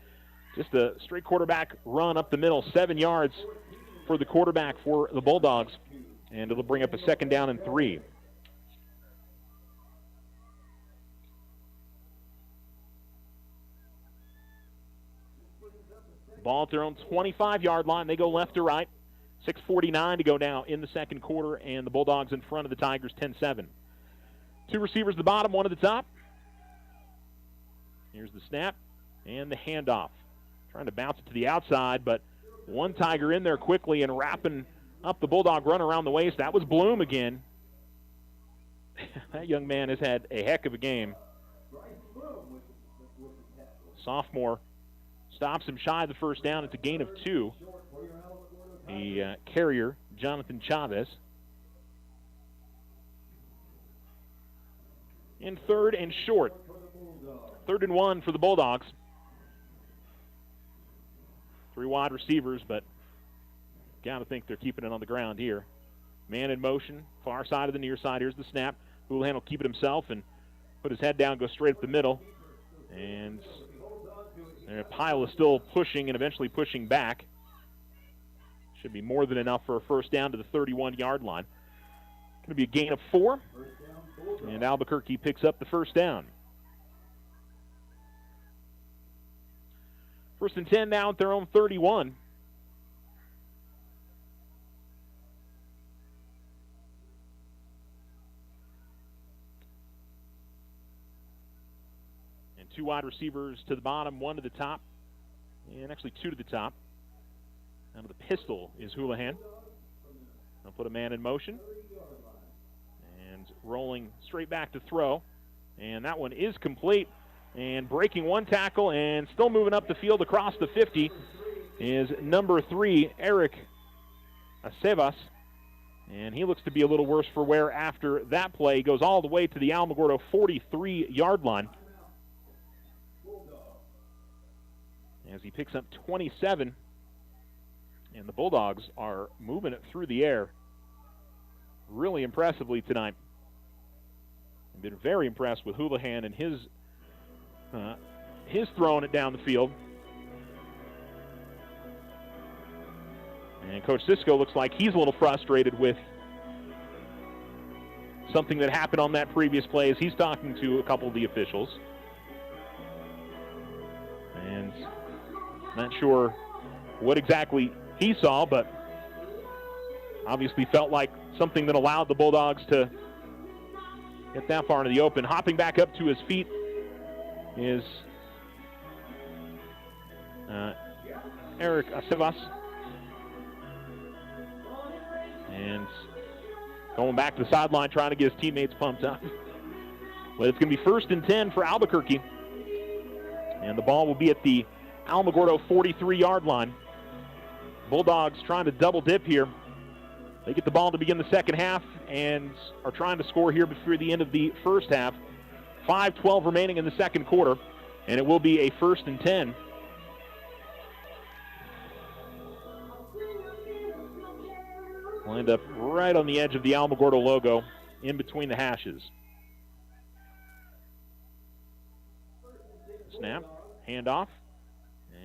just a straight quarterback run up the middle, 7 yards for the quarterback for the Bulldogs, and it'll bring up a 2nd down and 3. Ball at their own 25-yard line. They go left to right. 6:49 to go now in the second quarter, and the Bulldogs in front of the Tigers 10-7. 2 receivers at the bottom, 1 at the top. Here's the snap and the handoff. Trying to bounce it to the outside, but one Tiger in there quickly and wrapping up the Bulldog run around the waist. That was Bloom again. That young man has had a heck of a game. Sophomore stops him shy of the first down. It's a gain of 2. The carrier, Jonathan Chavez. In 3rd and short. 3rd and 1 for the Bulldogs. 3 wide receivers, but got to think they're keeping it on the ground here. Man in motion, far side of the near side. Here's the snap. Houlihan will keep it himself and put his head down, go straight up the middle. And Pyle is still pushing and eventually pushing back. Should be more than enough for a first down to the 31-yard line. Going to be a gain of 4. And Albuquerque picks up the first down. 1st and 10 now at their own 31. And 2 wide receivers to the bottom, 1 to the top, and actually 2 to the top. Out of the pistol is Houlihan. They'll put a man in motion. And rolling straight back to throw. And that one is complete. And breaking 1 tackle and still moving up the field across the 50 is number 3, Eric Acevas. And he looks to be a little worse for wear after that play. He goes all the way to the Alamogordo 43-yard line. As he picks up 27. And the Bulldogs are moving it through the air really impressively tonight. I've been very impressed with Houlihan and his throwing it down the field. And Coach Sisko looks like he's a little frustrated with something that happened on that previous play as he's talking to a couple of the officials. And not sure what exactly he saw, but obviously felt like something that allowed the Bulldogs to get that far into the open. Hopping back up to his feet is Eric Acevas. And going back to the sideline trying to get his teammates pumped up. But it's going to be 1st and 10 for Albuquerque. And the ball will be at the Alamogordo 43-yard line. Bulldogs trying to double dip here. They get the ball to begin the second half and are trying to score here before the end of the first half. 5:12 remaining in the second quarter, and it will be a 1st and 10. Lined up right on the edge of the Alamogordo logo, in between the hashes. Snap, handoff,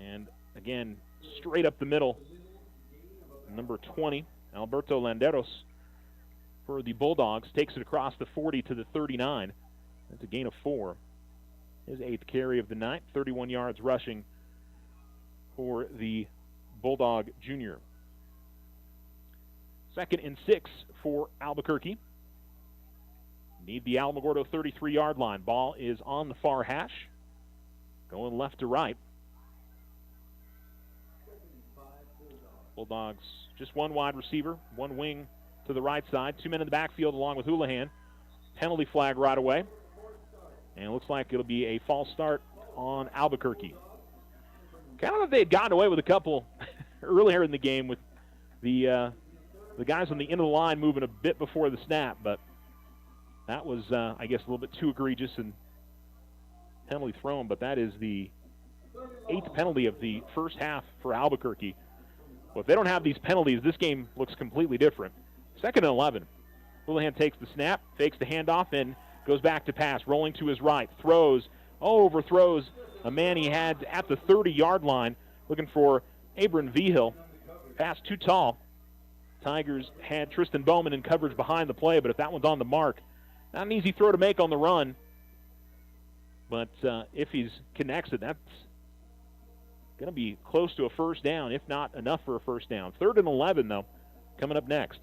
and again, straight up the middle. Number 20, Alberto Landeros for the Bulldogs, takes it across the 40 to the 39. That's a gain of 4. His 8th carry of the night, 31 yards rushing for the Bulldog junior. 2nd and 6 for Albuquerque. Need the Alamogordo 33-yard line. Ball is on the far hash, going left to right. Bulldogs, just 1 wide receiver, 1 wing to the right side. 2 men in the backfield along with Houlihan. Penalty flag right away. And it looks like it'll be a false start on Albuquerque. Kind of if they had gotten away with a couple earlier in the game with the guys on the end of the line moving a bit before the snap, but that was, I guess, a little bit too egregious and penalty thrown, but that is the 8th penalty of the first half for Albuquerque. Well, if they don't have these penalties, this game looks completely different. 2nd and 11. Houlihan takes the snap, fakes the handoff, and goes back to pass, rolling to his right, overthrows a man he had at the 30-yard line, looking for Abram Vigil. Pass too tall. Tigers had Tristan Bowman in coverage behind the play, but if that one's on the mark, not an easy throw to make on the run. But if he connects it, that's going to be close to a first down, if not enough for a first down. 3rd and 11, though, coming up next.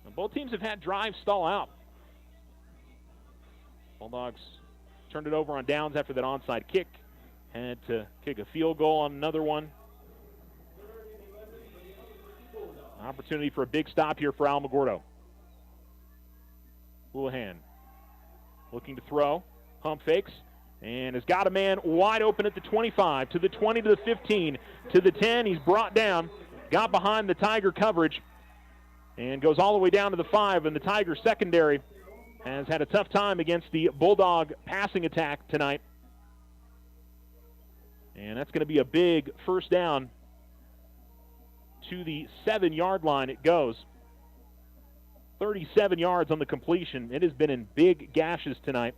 Now, both teams have had drives stall out. Bulldogs turned it over on downs after that onside kick. Had to kick a field goal on another one. Opportunity for a big stop here for Alamogordo. Houlihan looking to throw. Pump fakes and has got a man wide open at the 25, to the 20, to the 15, to the 10. He's brought down, got behind the Tiger coverage, and goes all the way down to the 5. And the Tiger secondary has had a tough time against the Bulldog passing attack tonight. And that's going to be a big first down. To the 7-yard line it goes. 37 yards on the completion. It has been in big gashes tonight.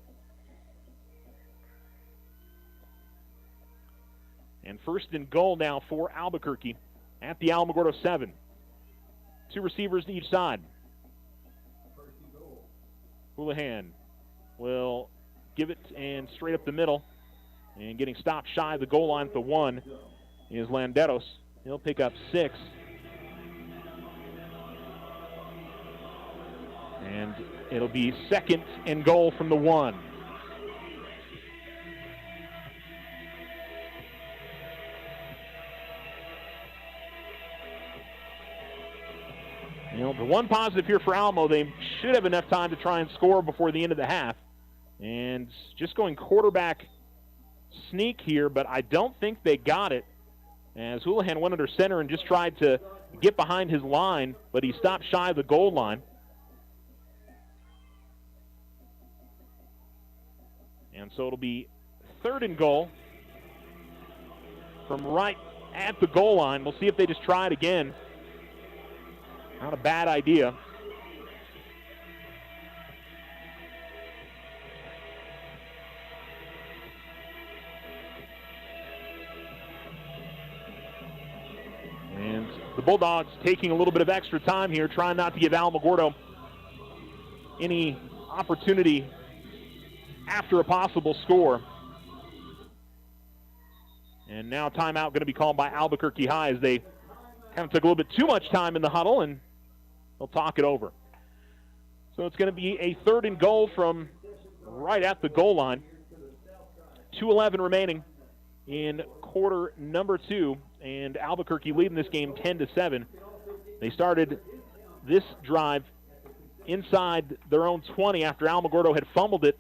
And 1st and goal now for Albuquerque at the Alamogordo 7. 2 receivers to each side. Houlihan will give it and straight up the middle. And getting stopped shy of the goal line at the 1 is Landeros. He'll pick up 6. And it'll be 2nd and goal from the 1. You know, the one positive here for Alamo, they should have enough time to try and score before the end of the half. And just going quarterback sneak here, but I don't think they got it, as Houlihan went under center and just tried to get behind his line, but he stopped shy of the goal line. And so it'll be 3rd and goal from right at the goal line. We'll see if they just try it again. Not a bad idea. And the Bulldogs taking a little bit of extra time here, trying not to give Alamogordo any opportunity after a possible score. And now timeout going to be called by Albuquerque High, as they kind of took a little bit too much time in the huddle, and they'll talk it over. So it's going to be a 3rd and goal from right at the goal line. 2:11 remaining in quarter number 2, and Albuquerque leading this game 10-7. They started this drive inside their own 20 after Alamogordo had fumbled it.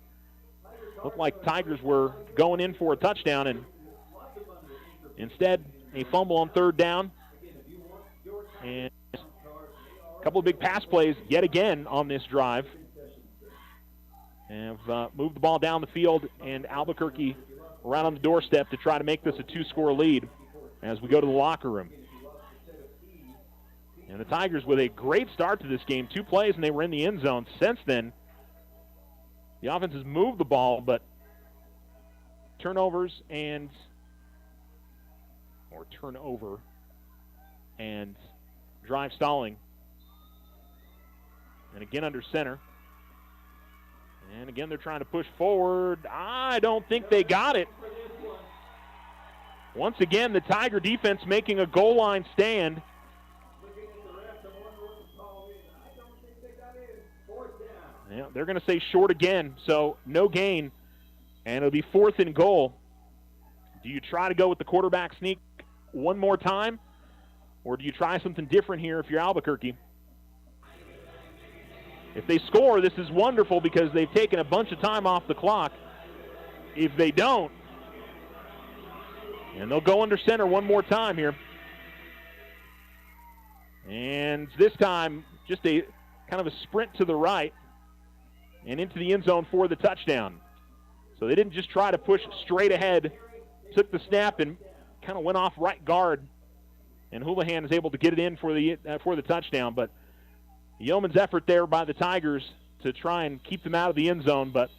Looked like Tigers were going in for a touchdown, and instead a fumble on 3rd down. And a couple of big pass plays yet again on this drive. Have moved the ball down the field, and Albuquerque right on the doorstep to try to make this a 2-score lead as we go to the locker room. And the Tigers with a great start to this game. 2 plays and they were in the end zone. Since then, the offense has moved the ball, but turnover and drive stalling. And again under center. And again, they're trying to push forward. I don't think they got it. Once again, the Tiger defense making a goal line stand. Yeah, they're going to say short again, so no gain. And it'll be 4th and goal. Do you try to go with the quarterback sneak one more time? Or do you try something different here if you're Albuquerque? If they score, this is wonderful because they've taken a bunch of time off the clock. If they don't, and they'll go under center one more time here. And this time, just a kind of a sprint to the right and into the end zone for the touchdown. So they didn't just try to push straight ahead, took the snap and kind of went off right guard, and Houlihan is able to get it in for the touchdown. But Yeoman's effort there by the Tigers to try and keep them out of the end zone, but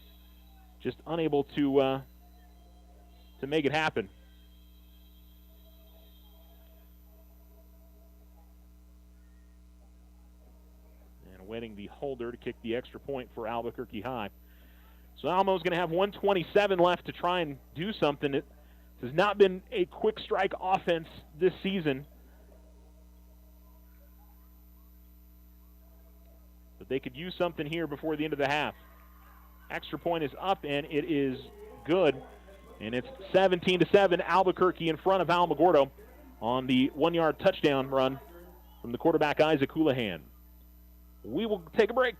just unable to make it happen. And awaiting the holder to kick the extra point for Albuquerque High. So Almo's going to have 1:27 left to try and do something. It has not been a quick strike offense this season. But they could use something here before the end of the half. Extra point is up, and it is good. And it's 17-7, Albuquerque in front of Alamogordo on the 1-yard touchdown run from the quarterback, Isaac Houlihan. We will take a break.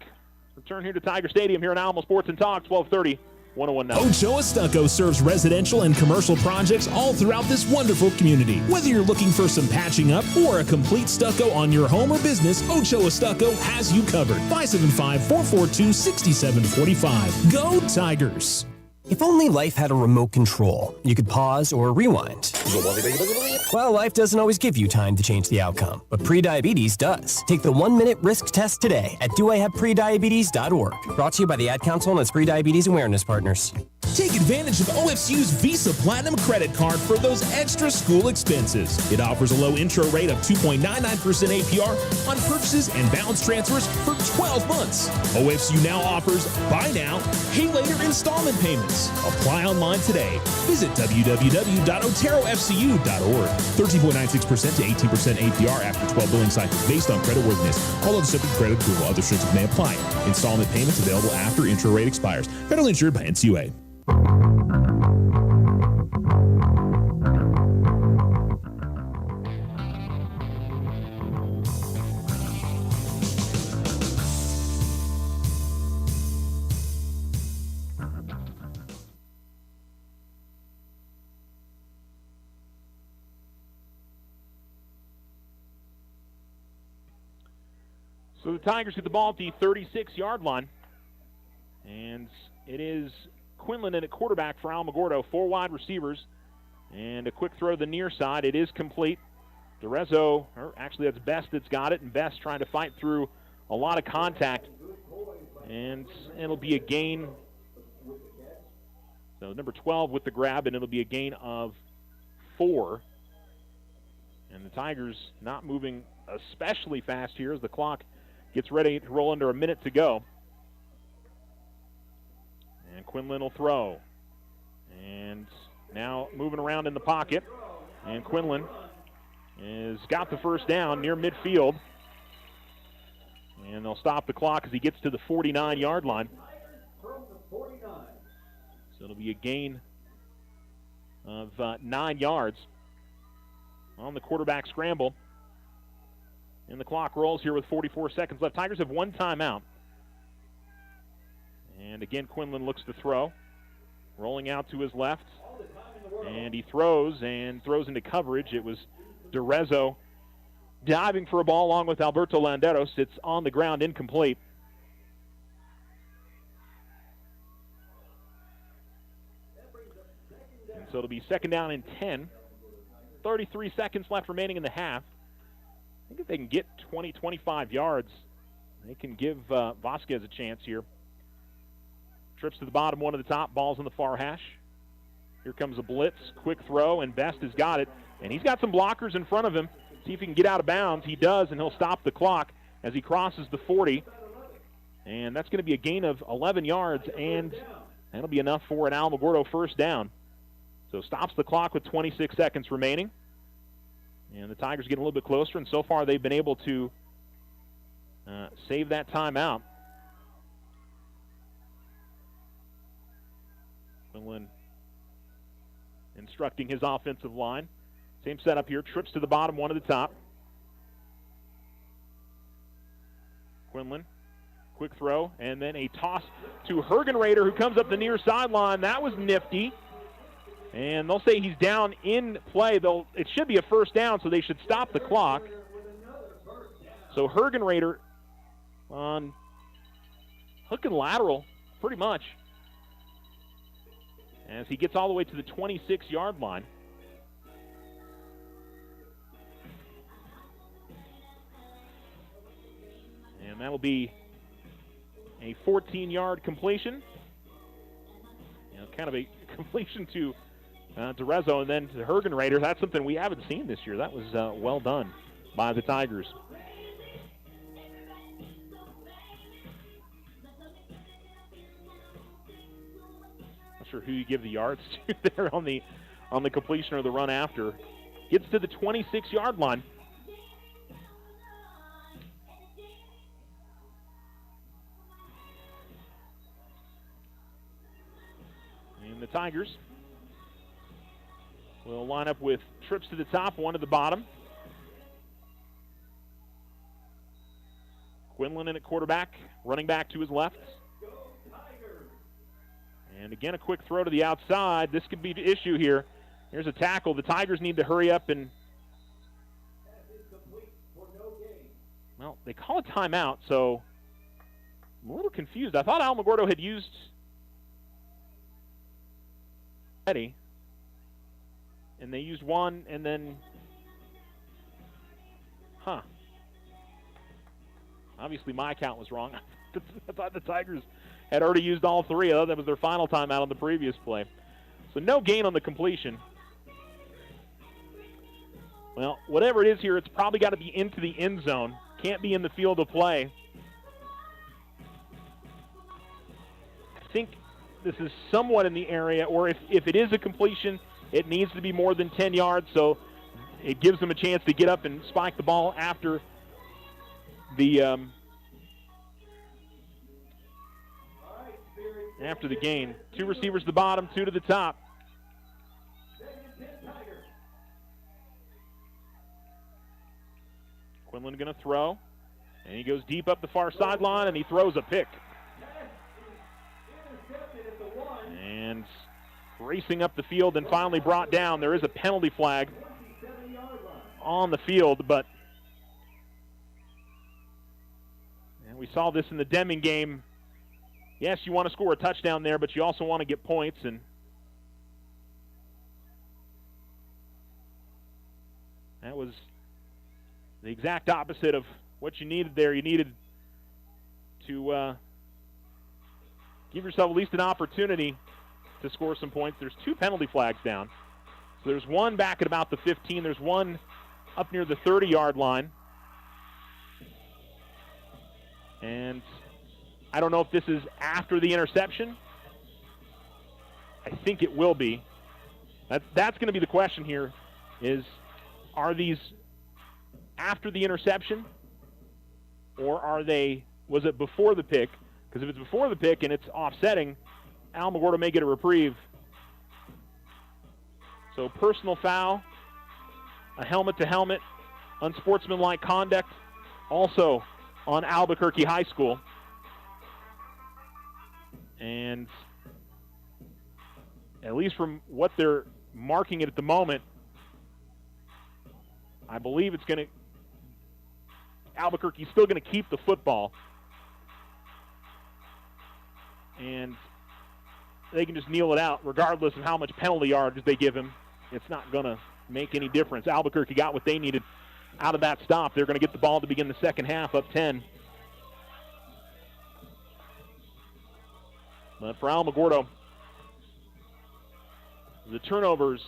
Return here to Tiger Stadium here on Alamo Sports and Talk, 1230. 1019. Ochoa Stucco serves residential and commercial projects all throughout this wonderful community. Whether you're looking for some patching up or a complete stucco on your home or business, Ochoa Stucco has you covered. 575-442-6745. Go Tigers! If only life had a remote control, you could pause or rewind. Well, life doesn't always give you time to change the outcome, but prediabetes does. Take the 1-minute risk test today at doihaveprediabetes.org. Brought to you by the Ad Council and its Prediabetes Awareness Partners. Take advantage of OFCU's Visa Platinum credit card for those extra school expenses. It offers a low intro rate of 2.99% APR on purchases and balance transfers for 12 months. OFCU now offers buy now, pay later installment payments. Apply online today. Visit www.oterofcu.org. 13.96% to 18% APR after 12 billing cycles based on creditworthiness. All other subject credit approval. Other restrictions may apply. Installment payments available after intro rate expires. Federally insured by NCUA. So the Tigers get the ball at the 36-yard line. And it is Quinlan in at quarterback for Alamogordo. 4 wide receivers. And a quick throw to the near side. It is complete. DeRezzo, or actually that's Best that's got it. And Best trying to fight through a lot of contact. And it'll be a gain. So number 12 with the grab, and it'll be a gain of 4. And the Tigers not moving especially fast here as the clock gets ready to roll under a minute to go. And Quinlan will throw. And now moving around in the pocket. And Quinlan has got the first down near midfield. And they'll stop the clock as he gets to the 49-yard line. So it'll be a gain of 9 yards on the quarterback scramble. And the clock rolls here with 44 seconds left. Tigers have 1 timeout. And again, Quinlan looks to throw. Rolling out to his left. And he throws into coverage. It was DeRezzo diving for a ball along with Alberto Landeros. It's on the ground, incomplete. And so it'll be 2nd down and 10. 33 seconds left remaining in the half. I think if they can get 20, 25 yards, they can give Vasquez a chance here. Trips to the bottom, one to the top, ball's in the far hash. Here comes a blitz, quick throw, and Best has got it. And he's got some blockers in front of him. See if he can get out of bounds. He does, and he'll stop the clock as he crosses the 40. And that's going to be a gain of 11 yards, and that'll be enough for an Alamogordo first down. So stops the clock with 26 seconds remaining. And the Tigers get a little bit closer, and so far they've been able to save that timeout. Quinlan instructing his offensive line. Same setup here. Trips to the bottom, one to the top. Quinlan, quick throw, and then a toss to Hergenrader, who comes up the near sideline. That was nifty. And they'll say he's down in play. It should be a first down, so they should stop the clock. So Hergenrader on hook and lateral, pretty much, as he gets all the way to the 26-yard line. And that'll be a 14-yard completion. Kind of a completion to Rezzo and then to Hergenrader. That's something we haven't seen this year. That was well done by the Tigers. Not sure who you give the yards to there on the completion or the run after. Gets to the 26-yard line. And the Tigers will line up with trips to the top, one to the bottom. Quinlan in at quarterback, running back to his left. And again, a quick throw to the outside. This could be the issue here. Here's a tackle. The Tigers need to hurry up and... Well, they call a timeout, so I'm a little confused. I thought Alamogordo had used... And they used one, and then, obviously my count was wrong. I thought the Tigers had already used all three. I thought that was their final timeout on the previous play. So no gain on the completion. Well, whatever it is here, it's probably got to be into the end zone. Can't be in the field of play. I think this is somewhat in the area, or if it is a completion, it needs to be more than 10 yards, so it gives them a chance to get up and spike the ball after the gain. Two receivers to the bottom, two to the top. Quinlan going to throw, and he goes deep up the far sideline, and he throws a pick. And racing up the field and finally brought down. There is a penalty flag on the field, but we saw this in the Deming game. Yes, you want to score a touchdown there, but you also want to get points, and that was the exact opposite of what you needed there. You needed to give yourself at least an opportunity to score some points. There's two penalty flags down. So there's one back at about the 15. There's one up near the 30-yard line. And I don't know if this is after the interception. I think it will be. That's going to be the question here, is are these after the interception, or was it before the pick? Because if it's before the pick and it's offsetting, Alamogordo may get a reprieve. So personal foul, a helmet-to-helmet, unsportsmanlike conduct, also on Albuquerque High School. And at least from what they're marking it at the moment, I believe it's going to, Albuquerque's still going to keep the football. And they can just kneel it out regardless of how much penalty yardage they give him. It's not going to make any difference. Albuquerque got what they needed out of that stop. They're going to get the ball to begin the second half, up 10. But for Alamogordo, the turnovers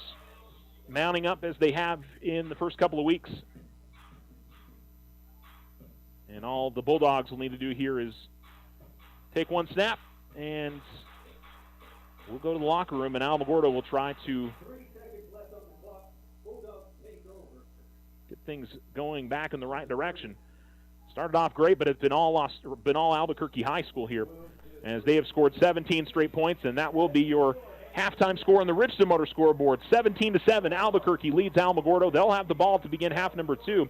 mounting up as they have in the first couple of weeks. And all the Bulldogs will need to do here is take one snap, and we'll go to the locker room, and Alamogordo will try to get things going back in the right direction. Started off great, but it's been all Albuquerque High School here, as they have scored 17 straight points, and that will be your halftime score on the Richardson Motor scoreboard. 17-7, Albuquerque leads Alamogordo. They'll have the ball to begin half number 2.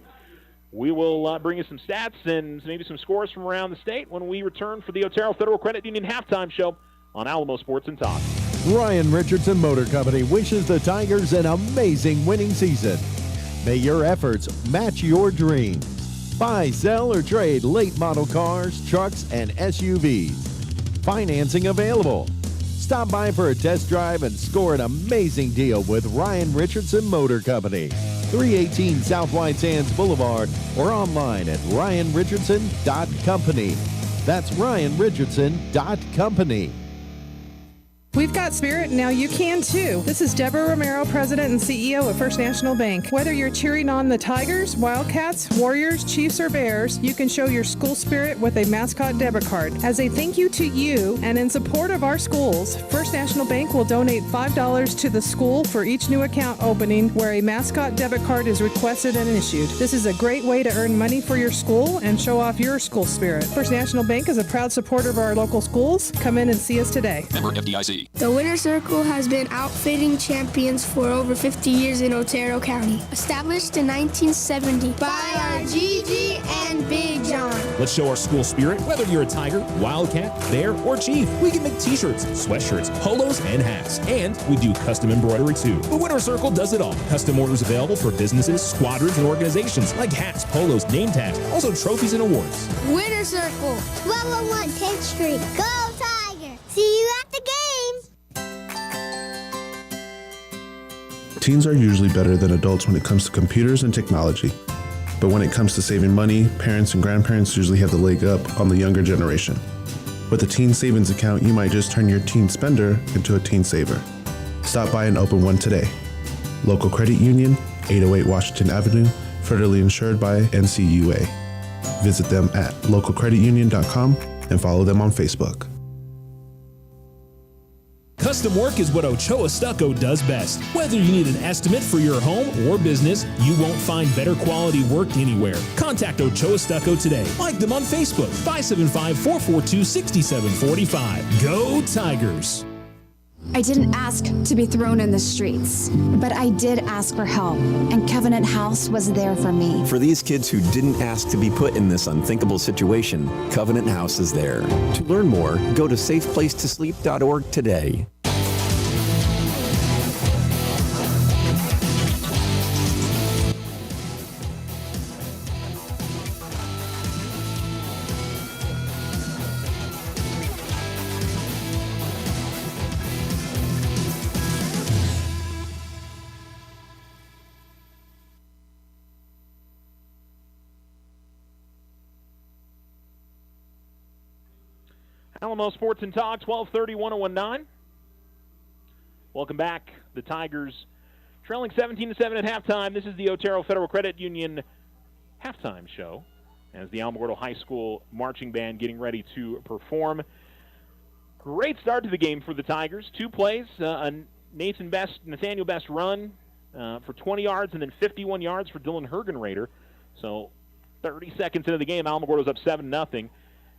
We will bring you some stats and maybe some scores from around the state when we return for the Otero Federal Credit Union halftime show on Alamo Sports and Talk. Ryan Richardson Motor Company wishes the Tigers an amazing winning season. May your efforts match your dreams. Buy, sell, or trade late model cars, trucks, and SUVs. Financing available. Stop by for a test drive and score an amazing deal with Ryan Richardson Motor Company. 318 South White Sands Boulevard or online at ryanrichardson.company. That's ryanrichardson.company. We've got spirit, now you can too. This is Deborah Romero, President and CEO of First National Bank. Whether you're cheering on the Tigers, Wildcats, Warriors, Chiefs, or Bears, you can show your school spirit with a mascot debit card. As a thank you to you and in support of our schools, First National Bank will donate $5 to the school for each new account opening where a mascot debit card is requested and issued. This is a great way to earn money for your school and show off your school spirit. First National Bank is a proud supporter of our local schools. Come in and see us today. Member FDIC. The Winter Circle has been outfitting champions for over 50 years in Otero County. Established in 1970 by our Gigi and Big John. Let's show our school spirit, whether you're a Tiger, Wildcat, Bear, or Chief. We can make t-shirts, sweatshirts, polos, and hats. And we do custom embroidery too. The Winter Circle does it all. Custom orders available for businesses, squadrons, and organizations like hats, polos, name tags, also trophies and awards. Winter Circle, 1201 10th Street. Go Tiger! See you at the game! Teens are usually better than adults when it comes to computers and technology. But when it comes to saving money, parents and grandparents usually have the leg up on the younger generation. With a teen savings account, you might just turn your teen spender into a teen saver. Stop by and open one today. Local Credit Union, 808 Washington Avenue, federally insured by NCUA. Visit them at localcreditunion.com and follow them on Facebook. Custom work is what Ochoa Stucco does best. Whether you need an estimate for your home or business, you won't find better quality work anywhere. Contact Ochoa Stucco today. Like them on Facebook, 575-442-6745. Go Tigers! I didn't ask to be thrown in the streets, but I did ask for help, and Covenant House was there for me. For these kids who didn't ask to be put in this unthinkable situation, Covenant House is there. To learn more, go to safeplacetosleep.org today. Alamo Sports and Talk, 1230-1019. Welcome back. The Tigers trailing 17-7 at halftime. This is the Otero Federal Credit Union halftime show as the Alamogordo High School marching band getting ready to perform. Great start to the game for the Tigers. Two plays, a Nathaniel Best run for 20 yards and then 51 yards for Dylan Hergenrader. So 30 seconds into the game, Alamogordo's up 7-0.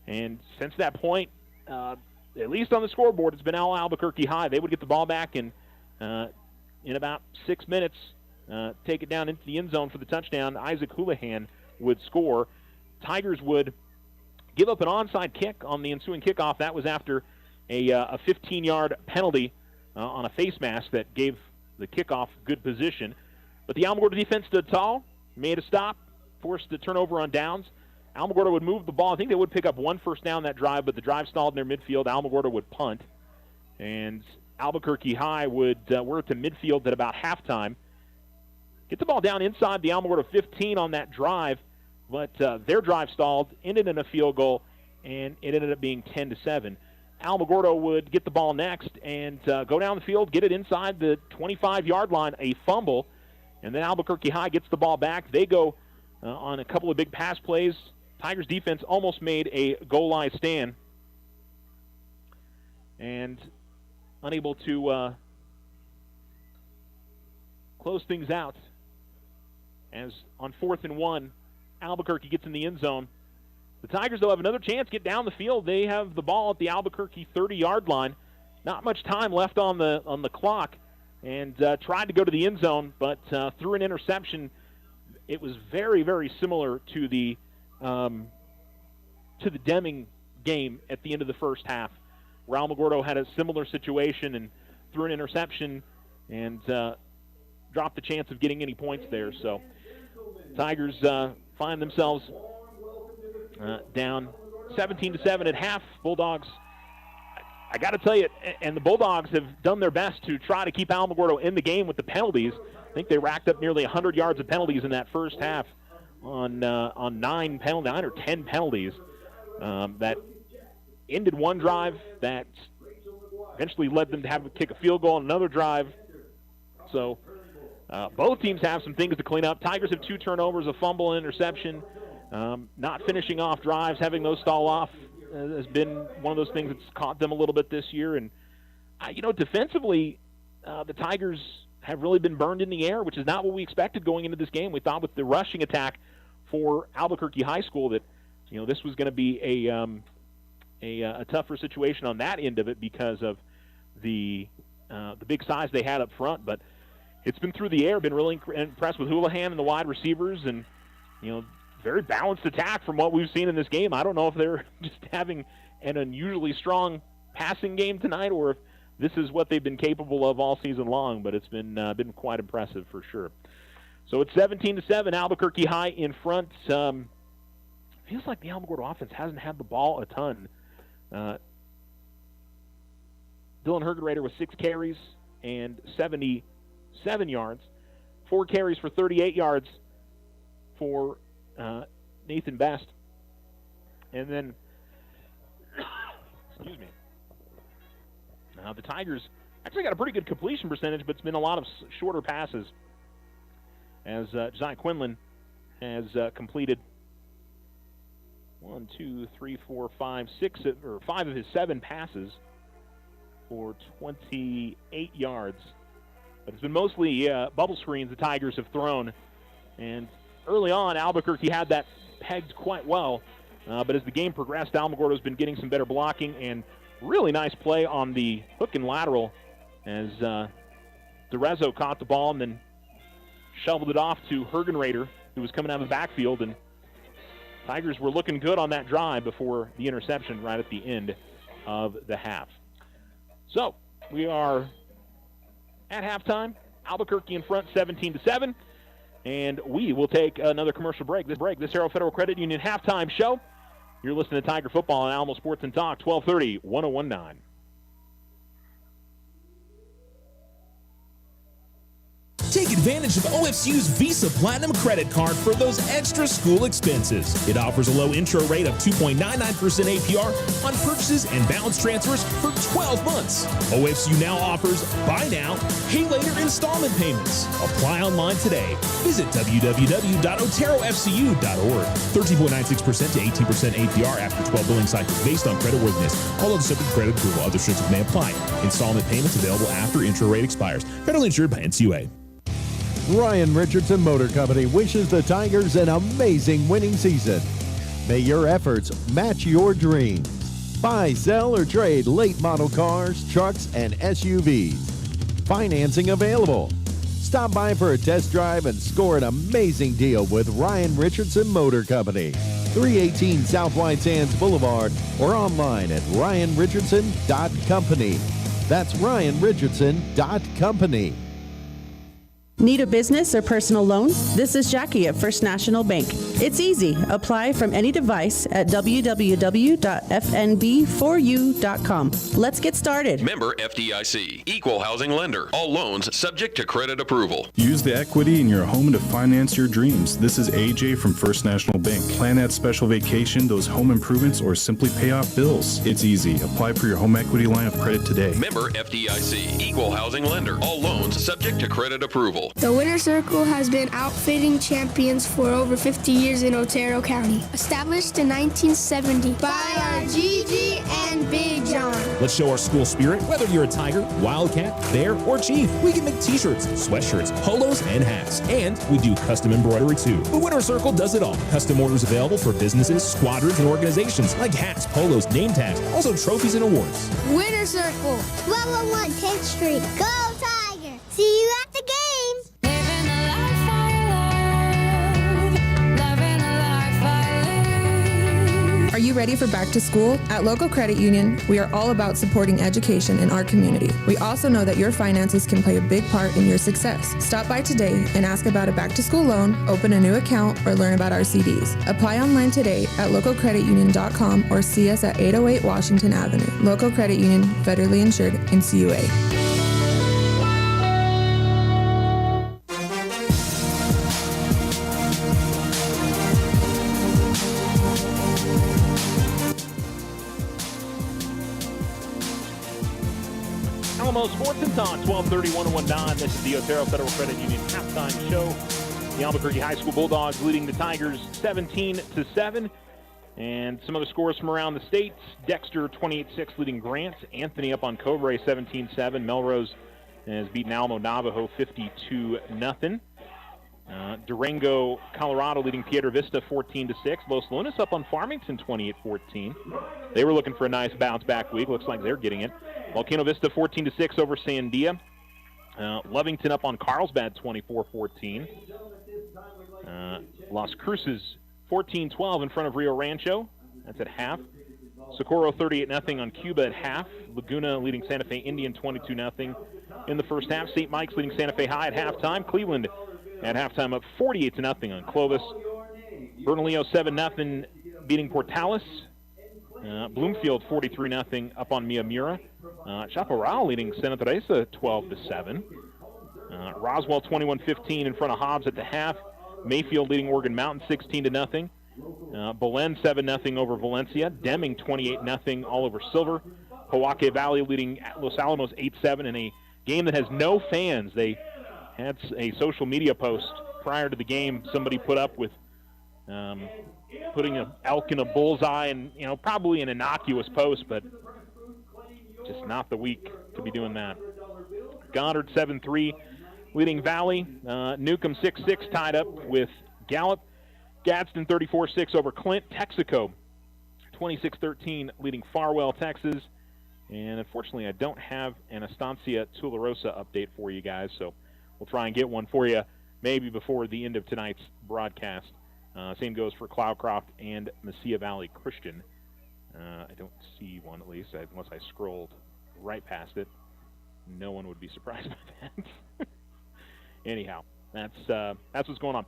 And since that point, at least on the scoreboard, it's been Albuquerque High. They would get the ball back and in about 6 minutes, take it down into the end zone for the touchdown. Isaac Houlihan would score. Tigers would give up an onside kick on the ensuing kickoff. That was after a 15-yard penalty on a face mask that gave the kickoff good position. But the Alamogordo defense stood tall, made a stop, forced the turnover on downs. Alamogordo would move the ball. I think they would pick up one first down that drive, but the drive stalled in their midfield. Alamogordo would punt. And Albuquerque High would work to midfield at about halftime. Get the ball down inside the Alamogordo 15 on that drive, but their drive stalled, ended in a field goal, and it ended up being 10-7. Alamogordo would get the ball next and go down the field, get it inside the 25-yard line, a fumble, and then Albuquerque High gets the ball back. They go on a couple of big pass plays. Tigers defense almost made a goal line stand and unable to close things out as on 4th and 1, Albuquerque gets in the end zone. The Tigers, though, have another chance to get down the field. They have the ball at the Albuquerque 30-yard line. Not much time left on the clock, and tried to go to the end zone, but threw an interception it was very, very similar to the Deming game at the end of the first half, where Alamogordo had a similar situation and threw an interception and dropped the chance of getting any points there. So Tigers find themselves down 17-7 at half. Bulldogs, I got to tell you, and the Bulldogs have done their best to try to keep Alamogordo in the game with the penalties. I think they racked up nearly 100 yards of penalties in that first half on 9 or 10 penalties that ended one drive that eventually led them to have to kick a field goal on another drive. So both teams have some things to clean up. Tigers have 2 turnovers, a fumble, and interception. Not finishing off drives, having those stall off has been one of those things that's caught them a little bit this year. And, defensively, the Tigers have really been burned in the air, which is not what we expected going into this game. We thought with the rushing attack for Albuquerque High School that, this was going to be a tougher situation on that end of it because of the big size they had up front. But it's been through the air. Been really impressed with Houlihan and the wide receivers, and very balanced attack from what we've seen in this game. I don't know if they're just having an unusually strong passing game tonight, or if this is what they've been capable of all season long. But it's been quite impressive for sure. So it's 17-7. Albuquerque High in front. Feels like the Alamogordo offense hasn't had the ball a ton. Dylan Hergenrader with 6 carries and 77 yards. 4 carries for 38 yards for Nathan Best. And then, excuse me. The Tigers actually got a pretty good completion percentage, but it's been a lot of shorter passes as Josiah Quinlan has completed 5 of his 7 passes for 28 yards. But it's been mostly bubble screens the Tigers have thrown. And early on, Albuquerque had that pegged quite well. But as the game progressed, Alamogordo's been getting some better blocking and really nice play on the hook and lateral as DeRezzo caught the ball and then shoveled it off to Hergenrader, who was coming out of the backfield. And Tigers were looking good on that drive before the interception right at the end of the half. So we are at halftime. Albuquerque in front 17-7. And we will take another commercial break. This Arrow Federal Credit Union halftime show. You're listening to Tiger Football on Alamo Sports and Talk, 1230, 1019. Take advantage of OFCU's Visa Platinum credit card for those extra school expenses. It offers a low intro rate of 2.99% APR on purchases and balance transfers for 12 months. OFCU now offers buy now, pay later installment payments. Apply online today. Visit www.oterofcu.org. 13.96% to 18% APR after 12 billing cycles based on creditworthiness. All other subject to credit approval. Other restrictions may apply. Installment payments available after intro rate expires. Federally insured by NCUA. Ryan Richardson Motor Company wishes the Tigers an amazing winning season. May your efforts match your dreams. Buy, sell, or trade late model cars, trucks, and SUVs. Financing available. Stop by for a test drive and score an amazing deal with Ryan Richardson Motor Company. 318 South White Sands Boulevard or online at ryanrichardson.company. That's ryanrichardson.company. Need a business or personal loan? This is Jackie at First National Bank. It's easy. Apply from any device at www.fnb4u.com. Let's get started. Member FDIC. Equal housing lender. All loans subject to credit approval. Use the equity in your home to finance your dreams. This is AJ from First National Bank. Plan that special vacation, those home improvements, or simply pay off bills. It's easy. Apply for your home equity line of credit today. Member FDIC. Equal housing lender. All loans subject to credit approval. The Winter Circle has been outfitting champions for over 50 years in Otero County. Established in 1970 by our Gigi and Big John. Let's show our school spirit. Whether you're a Tiger, Wildcat, Bear, or Chief, we can make t-shirts, sweatshirts, polos, and hats. And we do custom embroidery too. The Winter Circle does it all. Custom orders available for businesses, squadrons, and organizations like hats, polos, name tags, also trophies and awards. Winter Circle, 1201 10th Street. Go Tiger! See you at the game! you ready for back to school? At Local Credit Union, we are all about supporting education in our community. We also know that your finances can play a big part in your success. Stop by today and ask about a back to school loan, open a new account, or learn about our CDs. Apply online today at localcreditunion.com or see us at 808 Washington Avenue. Local Credit Union, federally insured, NCUA. Alamo Sports and Talk, 1230-1019. This is the Otero Federal Credit Union halftime show. The Albuquerque High School Bulldogs leading the Tigers 17-7. And some other scores from around the state. Dexter 28-6 leading Grant. Anthony up on Cobre 17-7. Melrose has beaten Alamo Navajo 52-0. Durango, Colorado leading Piedra Vista 14-6. Los Lunas up on Farmington 28-14. They were looking for a nice bounce-back week. Looks like they're getting it. Volcano Vista 14-6 over Sandia. Lovington up on Carlsbad 24-14. Las Cruces 14-12 in front of Rio Rancho. That's at half. Socorro 38-0 on Cuba at half. Laguna leading Santa Fe Indian 22-0 in the first half. St. Mike's leading Santa Fe High at halftime. Cleveland at halftime up 48-0 on Clovis. Bernalillo 7-0 beating Portales. Bloomfield 43-0 up on Miamura. Chaparral leading Santa Teresa 12-7. Roswell 21-15 in front of Hobbs at the half. Mayfield leading Oregon Mountain 16-0. Belen 7-0 over Valencia. Deming 28-0 all over Silver. Pojoaque Valley leading Los Alamos 8-7 in a game that has no fans. They had a social media post prior to the game somebody put up with putting an elk in a bullseye, and probably an innocuous post, but just not the week to be doing that. Goddard 7-3 leading Valley. Newcomb 6-6 tied up with Gallup. Gadsden 34-6 over Clint. Texaco 26-13 leading Farwell, Texas. And unfortunately, I don't have an Estancia Tularosa update for you guys, so we'll try and get one for you maybe before the end of tonight's broadcast. Same goes for Cloudcroft and Mesilla Valley Christian. I don't see one, at least, unless I scrolled right past it. No one would be surprised by that. Anyhow, that's what's going on.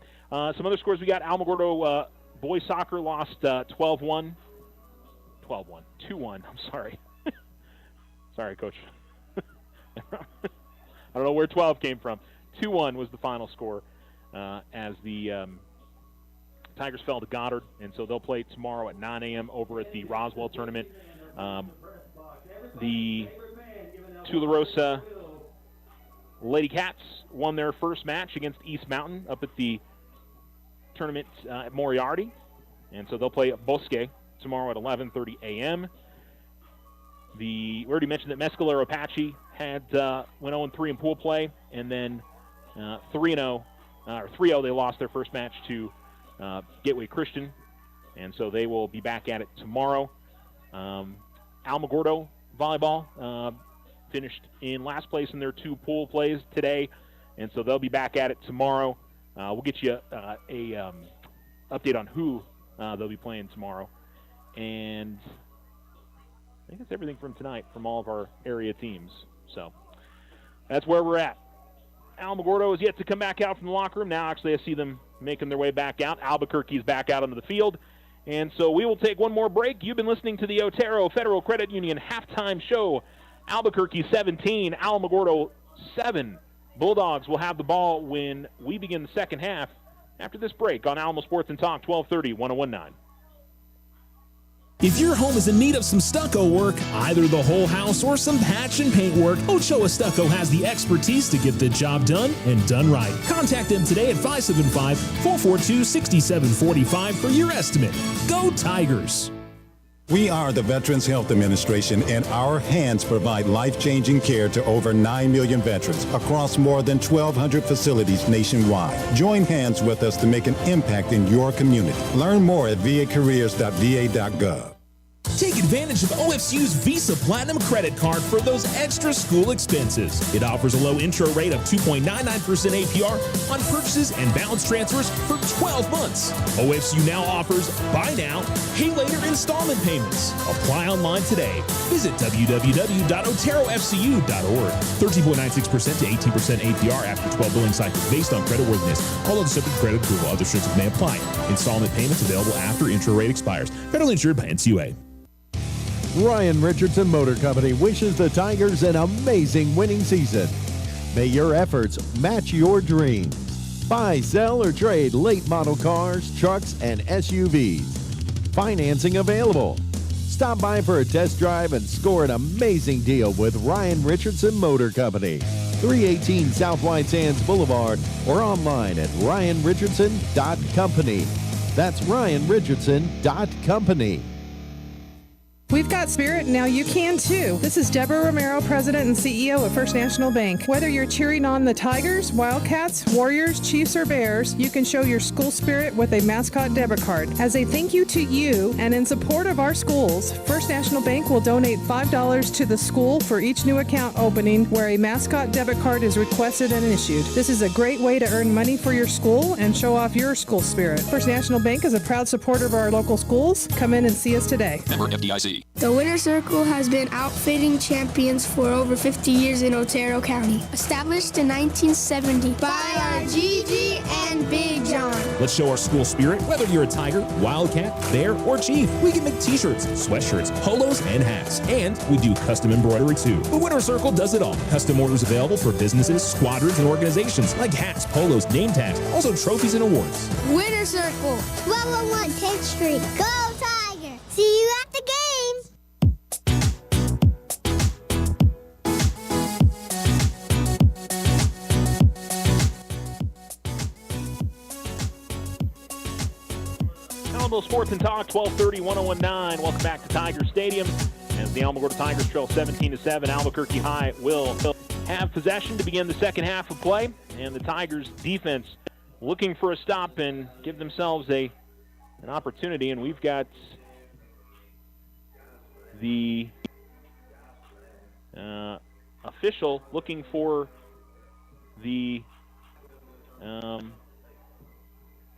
Some other scores we got. Alamogordo boys soccer lost 2-1. I'm sorry. Sorry, Coach. I don't know where 12 came from. 2-1 was the final score as the Tigers fell to Goddard, and so they'll play tomorrow at 9 a.m. over at the Roswell tournament. The Tularosa Lady Cats won their first match against East Mountain up at the tournament at Moriarty, and so they'll play at Bosque tomorrow at 11:30 a.m. We already mentioned that Mescalero Apache had went 0-3 in pool play, and then 3-0 they lost their first match to Gateway Christian, and so they will be back at it tomorrow. Alamogordo volleyball finished in last place in their two pool plays today, and so they'll be back at it tomorrow. We'll get you a update on who they'll be playing tomorrow, and I think that's everything from tonight from all of our area teams. So that's where we're at. Alamogordo is yet to come back out from the locker room. Now, actually, I see them making their way back out. Albuquerque's back out onto the field. And so we will take one more break. You've been listening to the Otero Federal Credit Union halftime show. Albuquerque 17, Alamogordo 7. Bulldogs will have the ball when we begin the second half after this break on Alamo Sports and Talk, 1230-1019. If your home is in need of some stucco work, either the whole house or some patch and paint work, Ochoa Stucco has the expertise to get the job done and done right. Contact them today at 575-442-6745 for your estimate. Go Tigers! We are the Veterans Health Administration, and our hands provide life-changing care to over 9 million veterans across more than 1,200 facilities nationwide. Join hands with us to make an impact in your community. Learn more at vacareers.va.gov. Take advantage of OFCU's Visa Platinum credit card for those extra school expenses. It offers a low intro rate of 2.99% APR on purchases and balance transfers for 12 months. OFCU now offers buy now, pay later installment payments. Apply online today. Visit www.oterofcu.org. 13.96% to 18% APR after 12 billing cycles based on creditworthiness. All other subject to credit approval. Other restrictions may apply. Installment payments available after intro rate expires. Federally insured by NCUA. Ryan Richardson Motor Company wishes the Tigers an amazing winning season. May your efforts match your dreams. Buy, sell, or trade late model cars, trucks, and SUVs. Financing available. Stop by for a test drive and score an amazing deal with Ryan Richardson Motor Company. 318 South White Sands Boulevard or online at ryanrichardson.company. That's ryanrichardson.company. We've got spirit, now you can too. This is Deborah Romero, President and CEO of First National Bank. Whether you're cheering on the Tigers, Wildcats, Warriors, Chiefs, or Bears, you can show your school spirit with a mascot debit card. As a thank you to you and in support of our schools, First National Bank will donate $5 to the school for each new account opening where a mascot debit card is requested and issued. This is a great way to earn money for your school and show off your school spirit. First National Bank is a proud supporter of our local schools. Come in and see us today. Member FDIC. The Winter Circle has been outfitting champions for over 50 years in Otero County. Established in 1970 by our Gigi and Big John. Let's show our school spirit. Whether you're a Tiger, Wildcat, Bear, or Chief, we can make t-shirts, sweatshirts, polos, and hats. And we do custom embroidery too. The Winter Circle does it all. Custom orders available for businesses, squadrons, and organizations like hats, polos, name tags, also trophies and awards. Winter Circle, 1201 10th Street. Go Tiger! See you at the games! Alamo Sports and Talk, 1230, 1019. Welcome back to Tiger Stadium. As the Alamogordo Tigers trail 17-7, Albuquerque High will have possession to begin the second half of play. And the Tigers defense looking for a stop and give themselves an opportunity. And we've got the official looking for the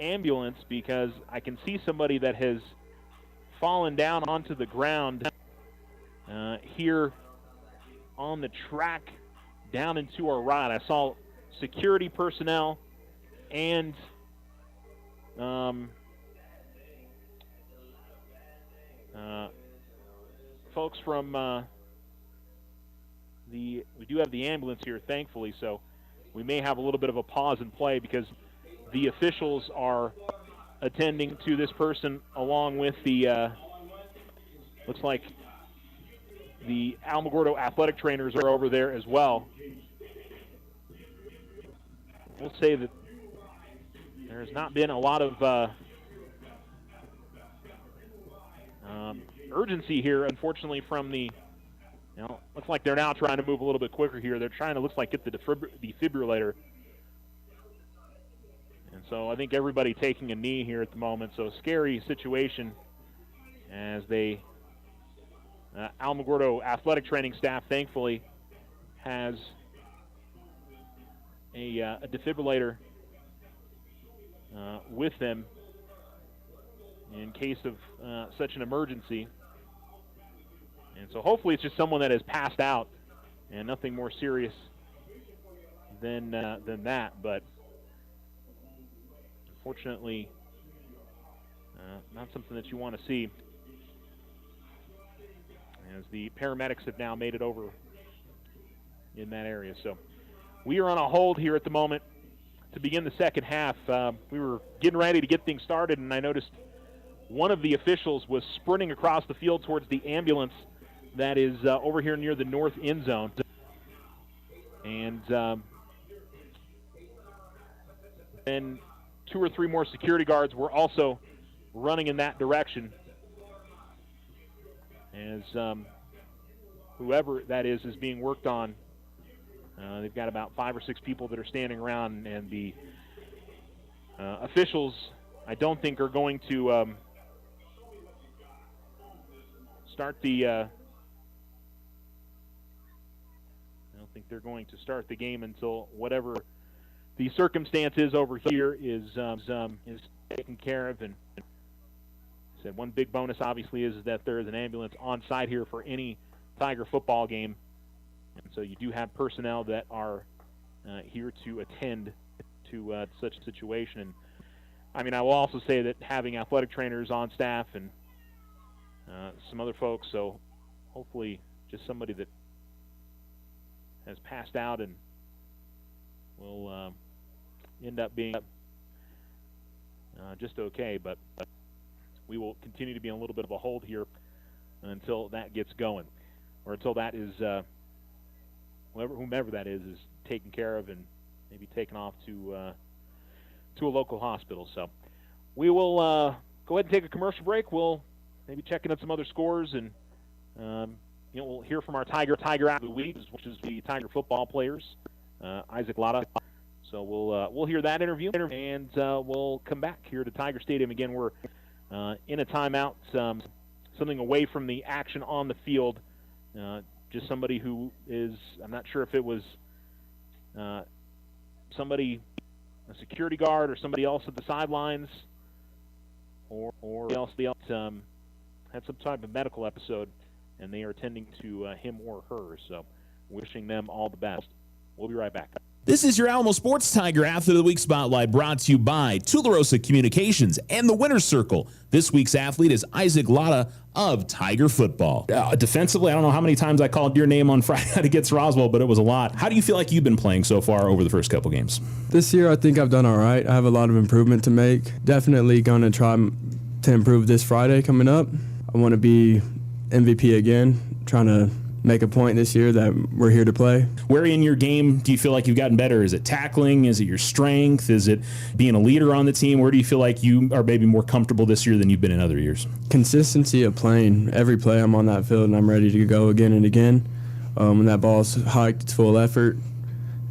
ambulance, because I can see somebody that has fallen down onto the ground here on the track down and to our right. I saw security personnel and folks from we do have the ambulance here, thankfully, so we may have a little bit of a pause in play because the officials are attending to this person along with the, looks like the Alamogordo athletic trainers are over there as well. We'll say that there's not been a lot of urgency here, unfortunately, from the, looks like they're now trying to move a little bit quicker here. They're trying to, looks like, get the defibrillator. And so I think everybody taking a knee here at the moment. So scary situation as they, Alamogordo athletic training staff, thankfully, has a defibrillator with them in case of such an emergency. And so hopefully it's just someone that has passed out and nothing more serious than that. But unfortunately, not something that you want to see, as the paramedics have now made it over in that area. So we are on a hold here at the moment to begin the second half. We were getting ready to get things started, and I noticed one of the officials was sprinting across the field towards the ambulance that is over here near the north end zone. And then 2 or 3 more security guards were also running in that direction, as whoever that is being worked on. They've got about 5 or 6 people that are standing around, and the officials, I don't think, are going to start the I don't think they're going to start the game until whatever the circumstance is over here is taken care of. And said one big bonus obviously is that there is an ambulance on site here for any Tiger football game, and so you do have personnel that are here to attend to such a situation. And I mean, I will also say that having athletic trainers on staff and some other folks, so hopefully just somebody that has passed out and will end up being just okay, but we will continue to be on a little bit of a hold here until that gets going, or until that is whomever that is taken care of and maybe taken off to a local hospital. So we will go ahead and take a commercial break. We'll maybe check in on some other scores, and we'll hear from our Tiger out of the week, which is the Tiger football players, Isaac Latta. So we'll hear that interview, and we'll come back here to Tiger Stadium again. We're in a timeout, something away from the action on the field. Just somebody who is, I'm not sure if it was somebody, a security guard or somebody else at the sidelines, or else they had some type of medical episode, and they are attending to him or her. So wishing them all the best. We'll be right back. This is your Alamo Sports Tiger Athlete of the Week Spotlight, brought to you by Tularosa Communications and the Winner's Circle. This week's athlete is Isaac Latta of Tiger football. Defensively, I don't know how many times I called your name on Friday night against Roswell, but it was a lot. How do you feel like you've been playing so far over the first couple games? This year, I think I've done all right. I have a lot of improvement to make. Definitely going to try to improve this Friday coming up. I want to be MVP again, trying to make a point this year that we're here to play. Where in your game do you feel like you've gotten better? Is it tackling? Is it your strength? Is it being a leader on the team? Where do you feel like you are maybe more comfortable this year than you've been in other years? Consistency of playing. Every play I'm on that field and I'm ready to go again and again. When that ball's hiked, it's full effort.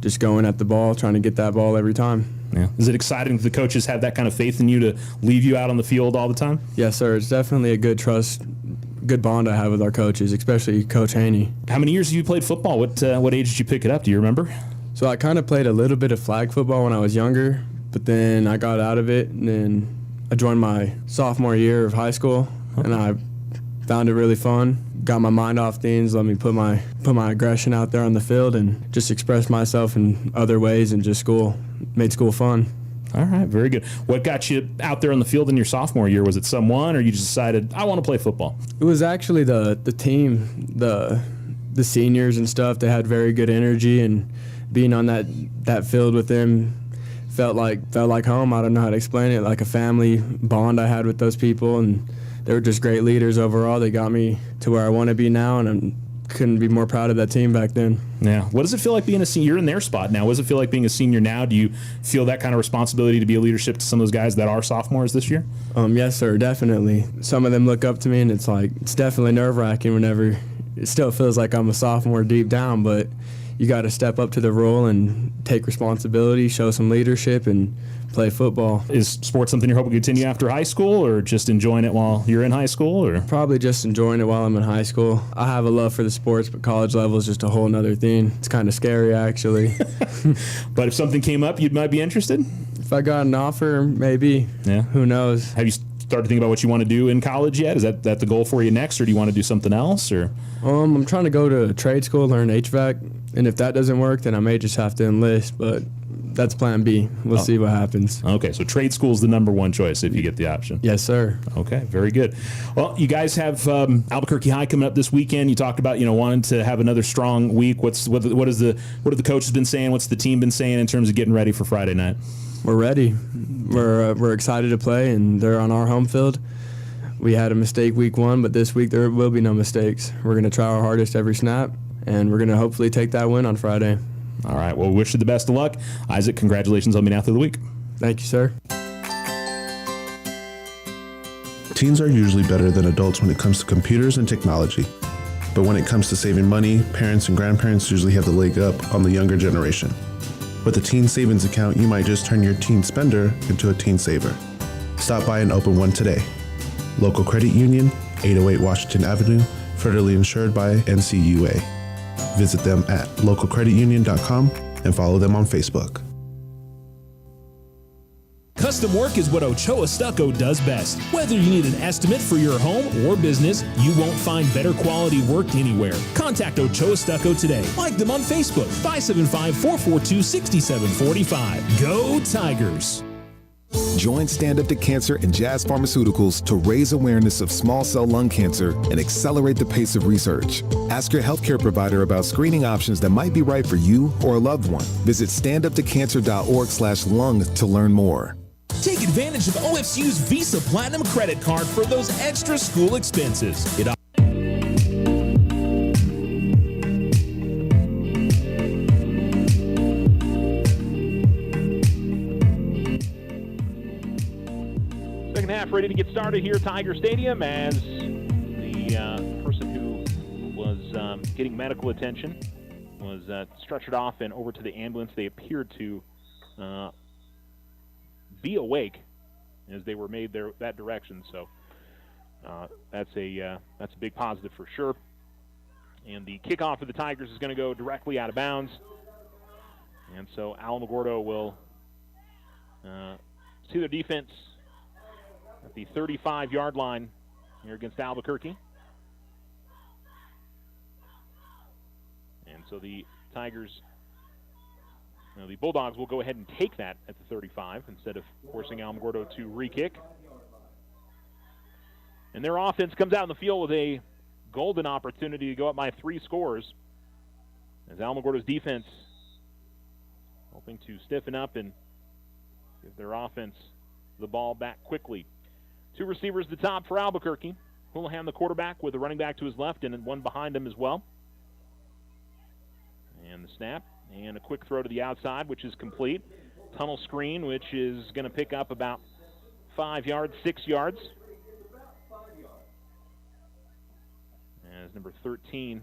Just going at the ball, trying to get that ball every time. Yeah. Is it exciting that the coaches have that kind of faith in you to leave you out on the field all the time? Yes, sir. It's definitely a good bond I have with our coaches, especially Coach Haney. How many years have you played football? What age did you pick it up? Do you remember? So I kind of played a little bit of flag football when I was younger, but then I got out of it, and then I joined my sophomore year of high school, and I found it really fun. Got my mind off things, let me put my aggression out there on the field and just express myself in other ways, and just made school fun. All right, very good. What got you out there on the field in your sophomore year? Was it someone, or you just decided, I want to play football? It was actually the team, the seniors and stuff. They had very good energy, and being on that field with them felt like home. I don't know how to explain it, like a family bond I had with those people, and they were just great leaders overall. They got me to where I want to be now, and I couldn't be more proud of that team back then. Yeah. What does it feel like being a senior? You're in their spot now. What does it feel like being a senior now? Do you feel that kind of responsibility to be a leadership to some of those guys that are sophomores this year? Yes, sir, definitely. Some of them look up to me, and it's definitely nerve-wracking whenever it still feels like I'm a sophomore deep down, but you got to step up to the role and take responsibility, show some leadership, and play football. Is sports something you're hoping to continue after high school, or just enjoying it while you're in high school? Or probably just enjoying it while I'm in high school. I have a love for the sports, but college level is just a whole nother thing. It's kind of scary, actually. But if something came up, you might be interested? If I got an offer, maybe. Yeah. Who knows? Have you started to think about what you want to do in college yet? Is that the goal for you next, or do you want to do something else? Or I'm trying to go to trade school, learn HVAC, and if that doesn't work, then I may just have to enlist, but that's plan B. We'll see what happens. Okay, so trade school is the number one choice if you get the option. Yes, sir. Okay, very good. Well, you guys have Albuquerque High coming up this weekend. You talked about wanting to have another strong week. What have the coaches been saying? What's the team been saying in terms of getting ready for Friday night? We're ready. We're excited to play, and they're on our home field. We had a mistake week 1, but this week there will be no mistakes. We're going to try our hardest every snap, and we're going to hopefully take that win on Friday. All right. Well, we wish you the best of luck. Isaac, congratulations on being Athlete of the Week. Thank you, sir. Teens are usually better than adults when it comes to computers and technology. But when it comes to saving money, parents and grandparents usually have the leg up on the younger generation. With a teen savings account, you might just turn your teen spender into a teen saver. Stop by and open one today. Local Credit Union, 808 Washington Avenue, federally insured by NCUA. Visit them at localcreditunion.com and follow them on Facebook. Custom work is what Ochoa Stucco does best. Whether you need an estimate for your home or business, you won't find better quality work anywhere. Contact Ochoa Stucco today. Like them on Facebook, 575-442-6745. Go Tigers! Join Stand Up to Cancer and Jazz Pharmaceuticals to raise awareness of small cell lung cancer and accelerate the pace of research. Ask your healthcare provider about screening options that might be right for you or a loved one. Visit standuptocancer.org/lung to learn more. Take advantage of OFCU's Visa Platinum credit card for those extra school expenses. Second half ready to get started here at Tiger Stadium as the person who was getting medical attention was stretchered off and over to the ambulance. They appeared to be awake as they were made that direction, so that's a big positive for sure. And the kickoff for the Tigers is going to go directly out of bounds, and so Alamogordo will see their defense at the 35-yard line here against Albuquerque. And so the Tigers, the Bulldogs will go ahead and take that at the 35 instead of forcing Alamogordo to re-kick. And their offense comes out in the field with a golden opportunity to go up by 3 scores as Alamogordo's defense hoping to stiffen up and give their offense the ball back quickly. 2 receivers at the top for Albuquerque. Houlihan, the quarterback, with a running back to his left and one behind him as well. And the snap. And a quick throw to the outside, which is complete. Tunnel screen, which is going to pick up about 5 yards, 6 yards. As number 13,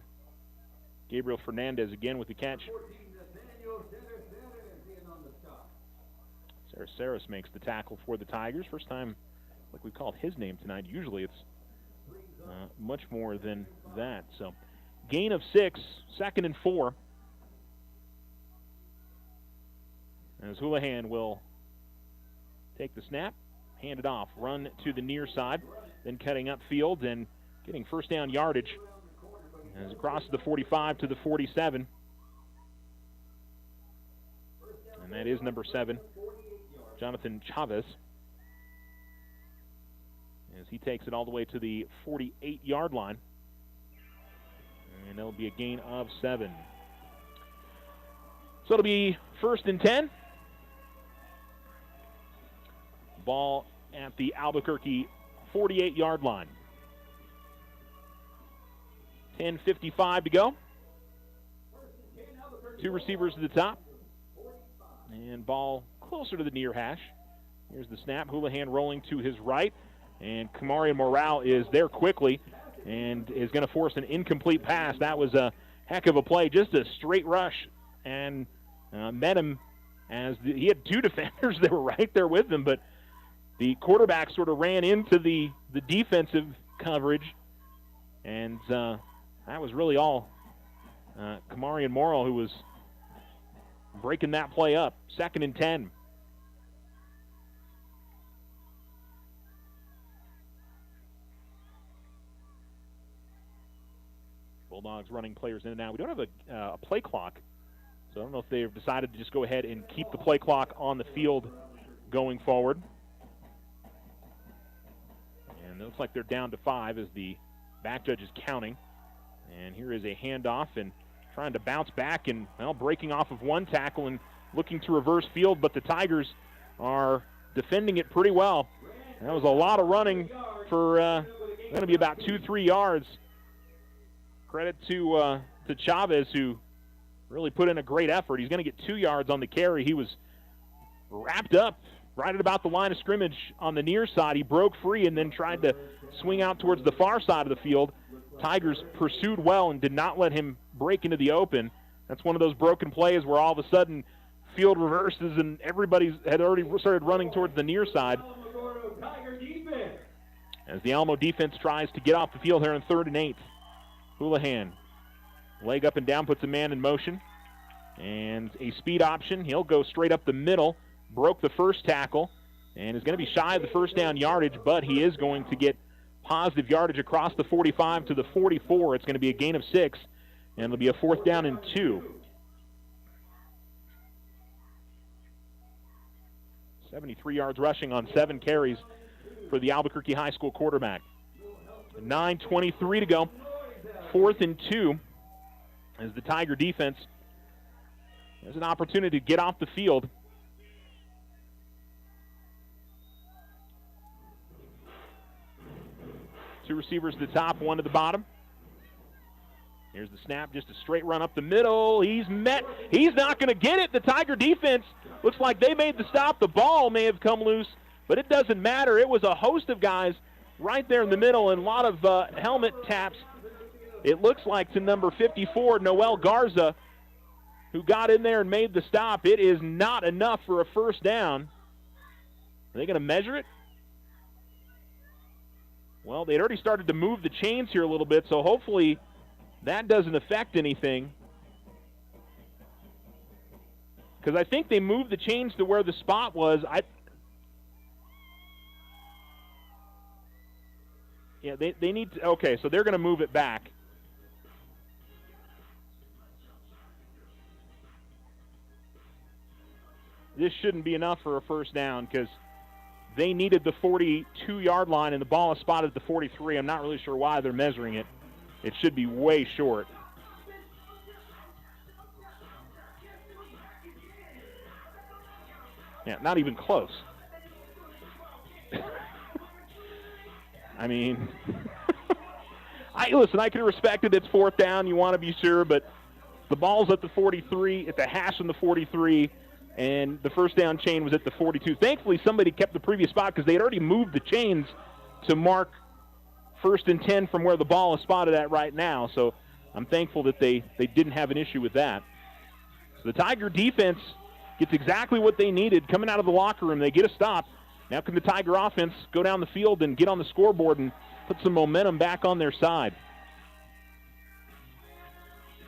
Gabriel Fernandez again with the catch. Saras makes the tackle for the Tigers. First time, like we called his name tonight. Usually it's much more than that. So gain of 6, 2nd and 4. As Houlihan will take the snap, hand it off, run to the near side, then cutting upfield and getting first down yardage as across the 45 to the 47. And that is number 7, Jonathan Chavez, as he takes it all the way to the 48-yard line. And that'll be a gain of 7. So it'll be 1st and 10. Ball at the Albuquerque 48-yard line. 10:55 to go. 2 receivers to the top. And ball closer to the near hash. Here's the snap. Houlihan rolling to his right. And Kamari Morale is there quickly and is going to force an incomplete pass. That was a heck of a play. Just a straight rush. And met him as he had 2 defenders that were right there with him, but the quarterback sort of ran into the defensive coverage, and that was really all Kamari and Morrill who was breaking that play up. 2nd and 10. Bulldogs running players in and out. We don't have a play clock, so I don't know if they've decided to just go ahead and keep the play clock on the field going forward. And it looks like they're down to 5 as the back judge is counting. And here is a handoff and trying to bounce back and, well, breaking off of one tackle and looking to reverse field, but the Tigers are defending it pretty well. And that was a lot of running for going to be about 2-3 yards. Credit to Chavez, who really put in a great effort. He's going to get 2 yards on the carry. He was wrapped up right at about the line of scrimmage on the near side. He broke free and then tried to swing out towards the far side of the field. Tigers pursued well and did not let him break into the open. That's one of those broken plays where all of a sudden field reverses and everybody had already started running towards the near side. as the Alamo defense tries to get off the field here on 3rd and 8. Houlihan, leg up and down, puts a man in motion. And a speed option. He'll go straight up the middle. Broke the first tackle and is going to be shy of the first down yardage, but he is going to get positive yardage across the 45 to the 44. It's going to be a gain of 6, and it'll be a 4th down and 2. 73 yards rushing on 7 carries for the Albuquerque High School quarterback. 9:23 to go. 4th and 2 as the Tiger defense has an opportunity to get off the field. Two receivers to the top, one to the bottom. Here's the snap, just a straight run up the middle. He's met. He's not going to get it. The Tiger defense looks like they made the stop. The ball may have come loose, but it doesn't matter. It was a host of guys right there in the middle and a lot of helmet taps. It looks like to number 54, Noel Garza, who got in there and made the stop. It is not enough for a first down. Are they going to measure it? Well, they'd already started to move the chains here a little bit, so hopefully that doesn't affect anything. Because I think they moved the chains to where the spot was. Yeah, they need to, okay, so they're going to move it back. This shouldn't be enough for a first down because they needed the 42-yard line, and the ball is spotted at the 43. I'm not really sure why they're measuring it. It should be way short. Yeah, not even close. I mean, listen, I can respect it. It's 4th down. You want to be sure, but the ball's at the 43, at the hash on the 43, and the first down chain was at the 42. Thankfully, somebody kept the previous spot because they had already moved the chains to mark 1st and 10 from where the ball is spotted at right now. So I'm thankful that they didn't have an issue with that. So the Tiger defense gets exactly what they needed. Coming out of the locker room, they get a stop. Now can the Tiger offense go down the field and get on the scoreboard and put some momentum back on their side.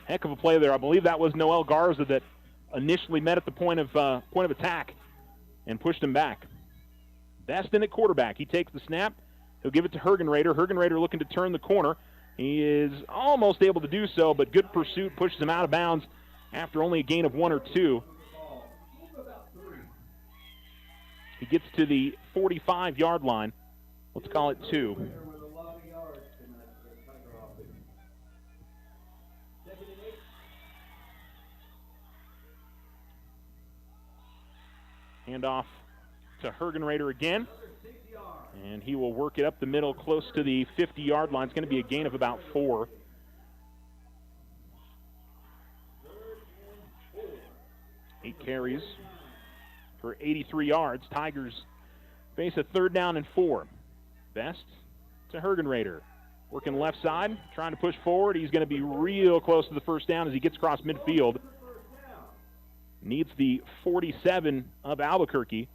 Heck of a play there. I believe that was Noel Garza that initially met at the point of attack and pushed him back. Best in at quarterback. He takes the snap. He'll give it to Hergenrader. Hergenrader looking to turn the corner. He is almost able to do so, but good pursuit pushes him out of bounds after only a gain of 1 or 2. He gets to the 45-yard line. Let's call it 2. Handoff to Hergenrader again. And he will work it up the middle close to the 50-yard line. It's going to be a gain of about 4. Eight carries for 83 yards. Tigers face a 3rd down and 4. Best to Hergenrader. Working left side, trying to push forward. He's going to be real close to the first down as he gets across midfield. Needs the 47 of Albuquerque.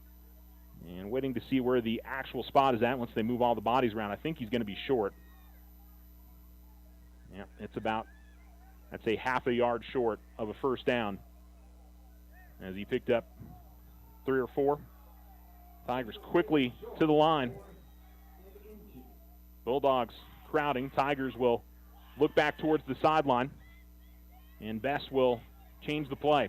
And waiting to see where the actual spot is at once they move all the bodies around. I think he's going to be short. Yeah, it's about, I'd say, half a yard short of a first down. As he picked up 3 or 4. Tigers quickly to the line. Bulldogs crowding. Tigers will look back towards the sideline. And Best will change the play.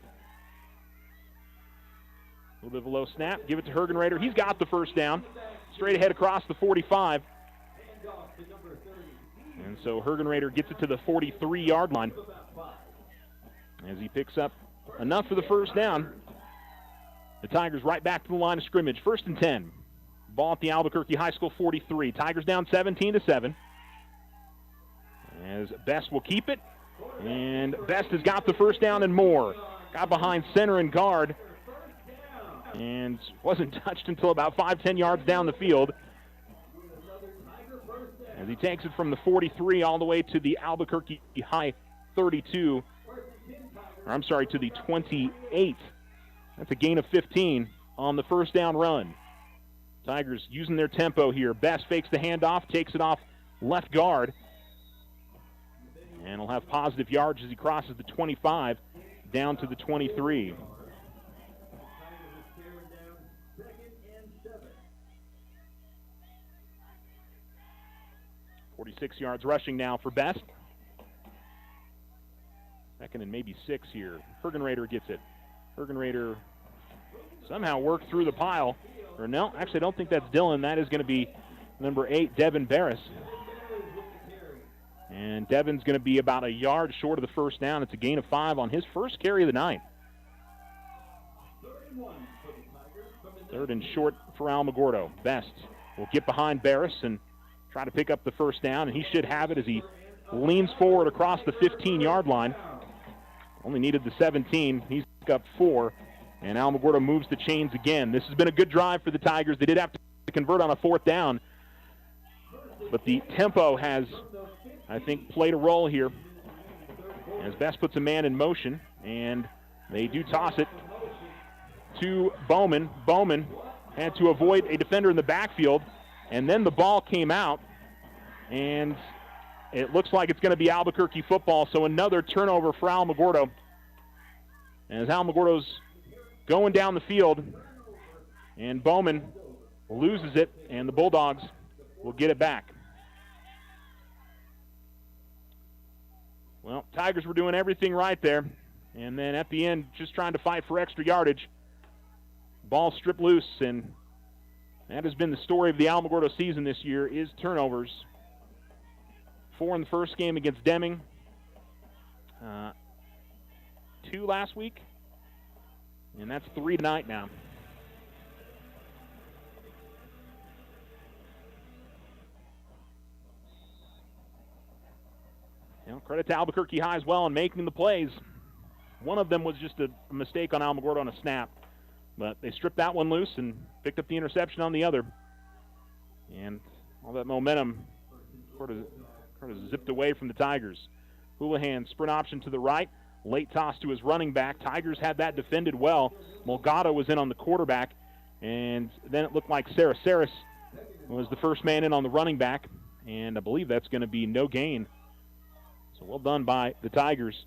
A little bit of a low snap. Give it to Hergenrader. He's got the first down. Straight ahead across the 45. And so Hergenrader gets it to the 43-yard line as he picks up enough for the first down. The Tigers right back to the line of scrimmage. 1st and 10. Ball at the Albuquerque High School 43. Tigers down 17-7. As Best will keep it. And Best has got the first down and more. Got behind center and guard. And wasn't touched until about 5-10 yards down the field. As he takes it from the 43 all the way to the Albuquerque High 32. Or I'm sorry, to the 28. That's a gain of 15 on the first down run. Tigers using their tempo here. Best fakes the handoff, takes it off left guard. And he'll have positive yards as he crosses the 25 down to the 23. .46 yards rushing now for Best. Second and maybe 6 here. Hergenrader gets it. Hergenrader somehow worked through the pile. Or no, actually I don't think that's Dylan. That is going to be number 8, Devin Barris. And Devin's going to be about a yard short of the first down. It's a gain of 5 on his first carry of the night. Third and short for Alamogordo. Best will get behind Barris and try to pick up the first down, and he should have it as he leans forward across the 15-yard line. Only needed the 17. He's up 4, and Alamogordo moves the chains again. This has been a good drive for the Tigers. They did have to convert on a 4th down, but the tempo has, I think, played a role here as Best puts a man in motion, and they do toss it to Bowman. Bowman had to avoid a defender in the backfield, and then the ball came out, and it looks like it's going to be Albuquerque football, so another turnover for Alamogordo. As Alamogordo's going down the field, and Bowman loses it, and the Bulldogs will get it back. Well, Tigers were doing everything right there, and then at the end, just trying to fight for extra yardage. Ball stripped loose, and that has been the story of the Alamogordo season this year, is turnovers. 4 in the first game against Deming. 2 last week. And that's 3 tonight now. You know, credit to Albuquerque High as well in making the plays. One of them was just a mistake on Alamogordo on a snap. But they stripped that one loose and picked up the interception on the other. And all that momentum sort of zipped away from the Tigers. Houlihan, sprint option to the right. Late toss to his running back. Tigers had that defended well. Mulgado was in on the quarterback. And then it looked like Sarasaris was the first man in on the running back. And I believe that's going to be no gain. So well done by the Tigers.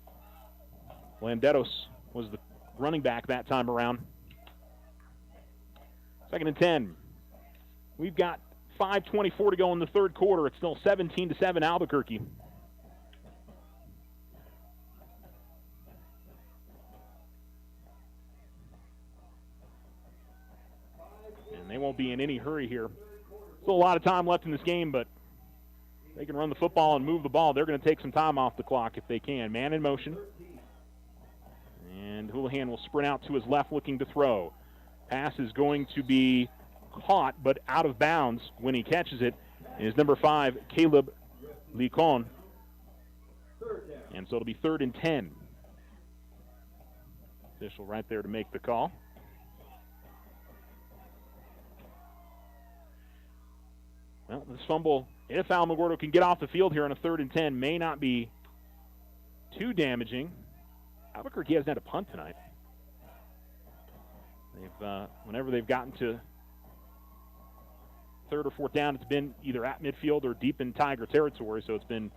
Landeros was the running back that time around. 2nd and 10. We've got 5:24 to go in the third quarter. It's still 17-7 Albuquerque. And they won't be in any hurry here. Still a lot of time left in this game, but they can run the football and move the ball. They're going to take some time off the clock if they can. Man in motion. And Houlihan will sprint out to his left looking to throw. Pass is going to be caught, but out of bounds when he catches it is number 5, Caleb Licon. And so it'll be 3rd and 10. Official right there to make the call. Well, this fumble, if Alamogordo can get off the field here on a 3rd and 10, may not be too damaging. Albuquerque hasn't had a punt tonight. Whenever they've gotten to 3rd or 4th down, it's been either at midfield or deep in Tiger territory, so it's been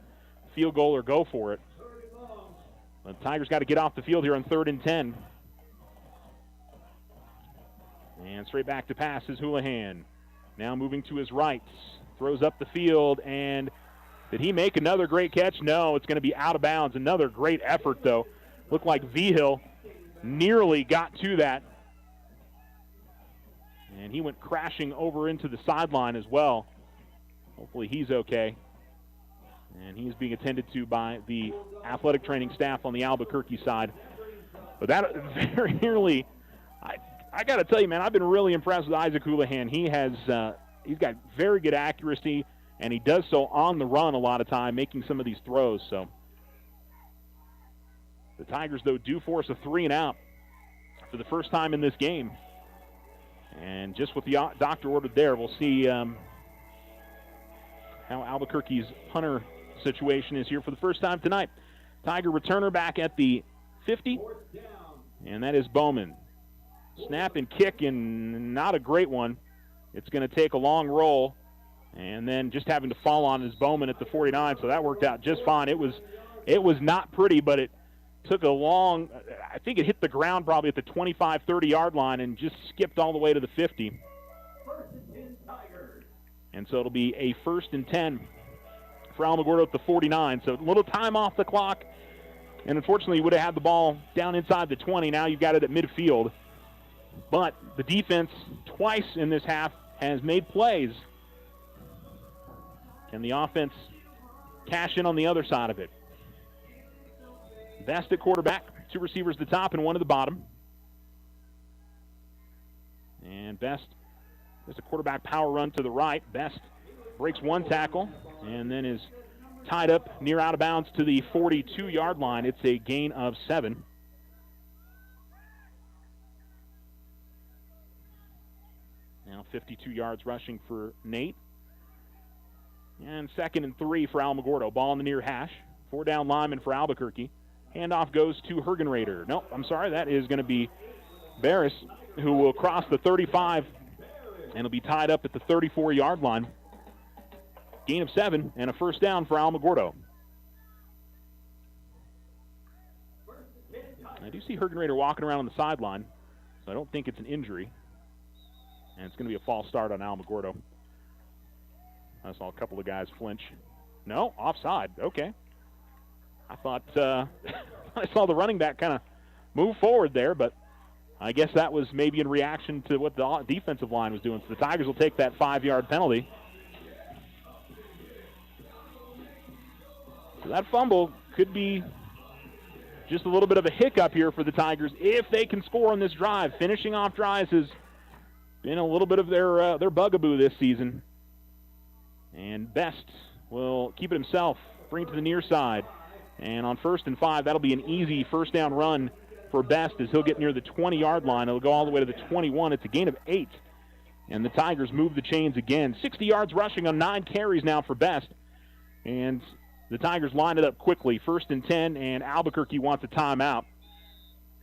field goal or go for it. But the Tigers got to get off the field here on 3rd and 10. And straight back to pass is Houlihan. Now moving to his right. Throws up the field, and did he make another great catch? No, it's going to be out of bounds. Another great effort, though. Looked like Vigil nearly got to that. And he went crashing over into the sideline as well. Hopefully he's okay. And he's being attended to by the athletic training staff on the Albuquerque side. But that very nearly, I got to tell you, man, I've been really impressed with Isaac Houlihan. He's got very good accuracy, and he does so on the run a lot of time, making some of these throws. So the Tigers, though, do force a 3-and-out for the first time in this game. And just what the doctor ordered there, we'll see how Albuquerque's punter situation is here for the first time tonight. Tiger returner back at the 50, and that is Bowman. Snap and kick, and not a great one. It's going to take a long roll and then just having to fall on his Bowman at the 49, so that worked out just fine. It was not pretty, but it took a long, I think it hit the ground probably at the 25, 30-yard line and just skipped all the way to the 50. And so it'll be a 1st and 10 for Alamogordo at the 49. So a little time off the clock, and unfortunately you would have had the ball down inside the 20. Now you've got it at midfield. But the defense twice in this half has made plays. Can the offense cash in on the other side of it? Best at quarterback, 2 receivers at the top and 1 at the bottom. And Best does a quarterback power run to the right. Best breaks 1 tackle and then is tied up near out of bounds to the 42-yard line. It's a gain of 7. Now 52 yards rushing for Nate. And 2nd and 3 for Alamogordo. Ball in the near hash. 4 down lineman for Albuquerque. Handoff goes to Hergenrader. Nope, I'm sorry. That is going to be Barris, who will cross the 35 and will be tied up at the 34-yard line. Gain of 7 and a 1st down for Alamogordo. I do see Hergenrader walking around on the sideline, so I don't think it's an injury. And it's going to be a false start on Alamogordo. I saw a couple of guys flinch. No, offside. Okay. I thought I saw the running back kind of move forward there, but I guess that was maybe in reaction to what the defensive line was doing. So the Tigers will take that 5-yard penalty. So that fumble could be just a little bit of a hiccup here for the Tigers if they can score on this drive. Finishing off drives has been a little bit of their bugaboo this season. And Best will keep it himself, bring it to the near side. And on 1st and 5, that'll be an easy 1st down run for Best as he'll get near the 20-yard line. It'll go all the way to the 21. It's a gain of 8. And the Tigers move the chains again. 60 yards rushing on 9 carries now for Best. And the Tigers line it up quickly. 1st and 10, and Albuquerque wants a timeout.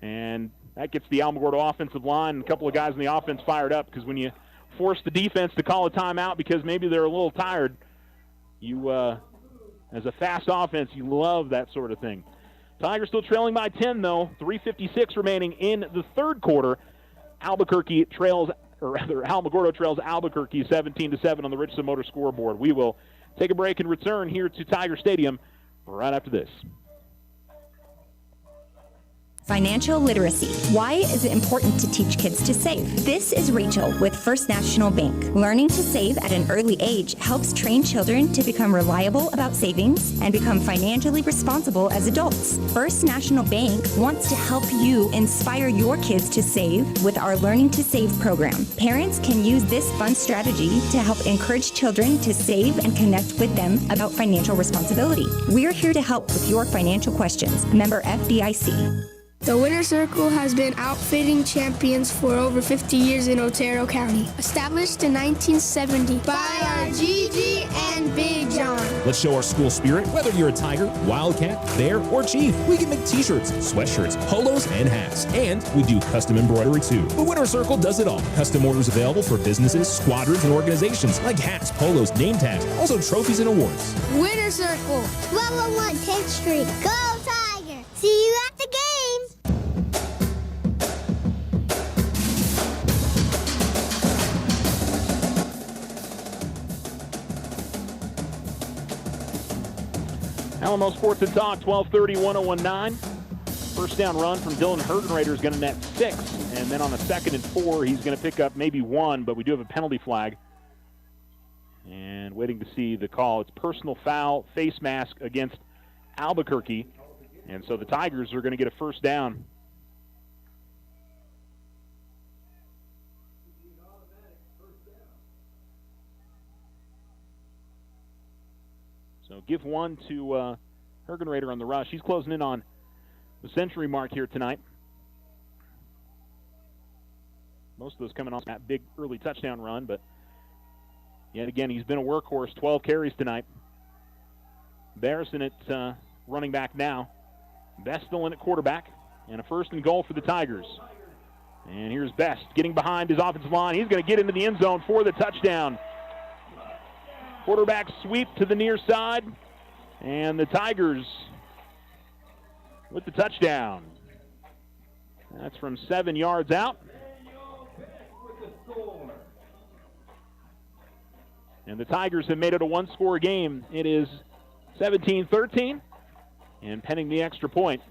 And that gets the Alamogordo offensive line and a couple of guys in the offense fired up, because when you force the defense to call a timeout because maybe they're a little tired, you, as a fast offense, you love that sort of thing. Tigers still trailing by 10, though. 3:56 remaining in the 3rd quarter. Alamogordo trails Albuquerque 17-7 on the Richardson Motor scoreboard. We will take a break and return here to Tiger Stadium right after this. Financial literacy. Why is it important to teach kids to save? This is Rachel with First National Bank. Learning to save at an early age helps train children to become reliable about savings and become financially responsible as adults. First National Bank wants to help you inspire your kids to save with our Learning to Save program. Parents can use this fun strategy to help encourage children to save and connect with them about financial responsibility. We're here to help with your financial questions. Member FDIC. The Winner's Circle has been outfitting champions for over 50 years in Otero County. Established in 1970 by our Gigi and Big John. Let's show our school spirit. Whether you're a Tiger, Wildcat, Bear, or Chief, we can make t-shirts, sweatshirts, polos, and hats. And we do custom embroidery too. The Winner's Circle does it all. Custom orders available for businesses, squadrons, and organizations like hats, polos, name tags, also trophies and awards. Winner's Circle. 1201 10th Street. Go Tiger! See you at the game! Alamo Sports and Talk, 1230-1019. First down run from Dylan Hergenrader is going to net 6. And then on a 2nd and 4, he's going to pick up maybe 1, but we do have a penalty flag. And waiting to see the call. It's personal foul, face mask against Albuquerque. And so the Tigers are going to get a 1st down. So give 1 to Hergenrader on the rush. He's closing in on the century mark here tonight. Most of those coming off that big early touchdown run, but yet again, he's been a workhorse. 12 carries tonight. Barrison at running back now. Best still in at quarterback, and a 1st and goal for the Tigers. And here's Best getting behind his offensive line. He's going to get into the end zone for the touchdown. Quarterback sweep to the near side. And the Tigers with the touchdown. That's from 7 yards out. And the Tigers have made it a one-score game. It is 17-13. And pending the extra point.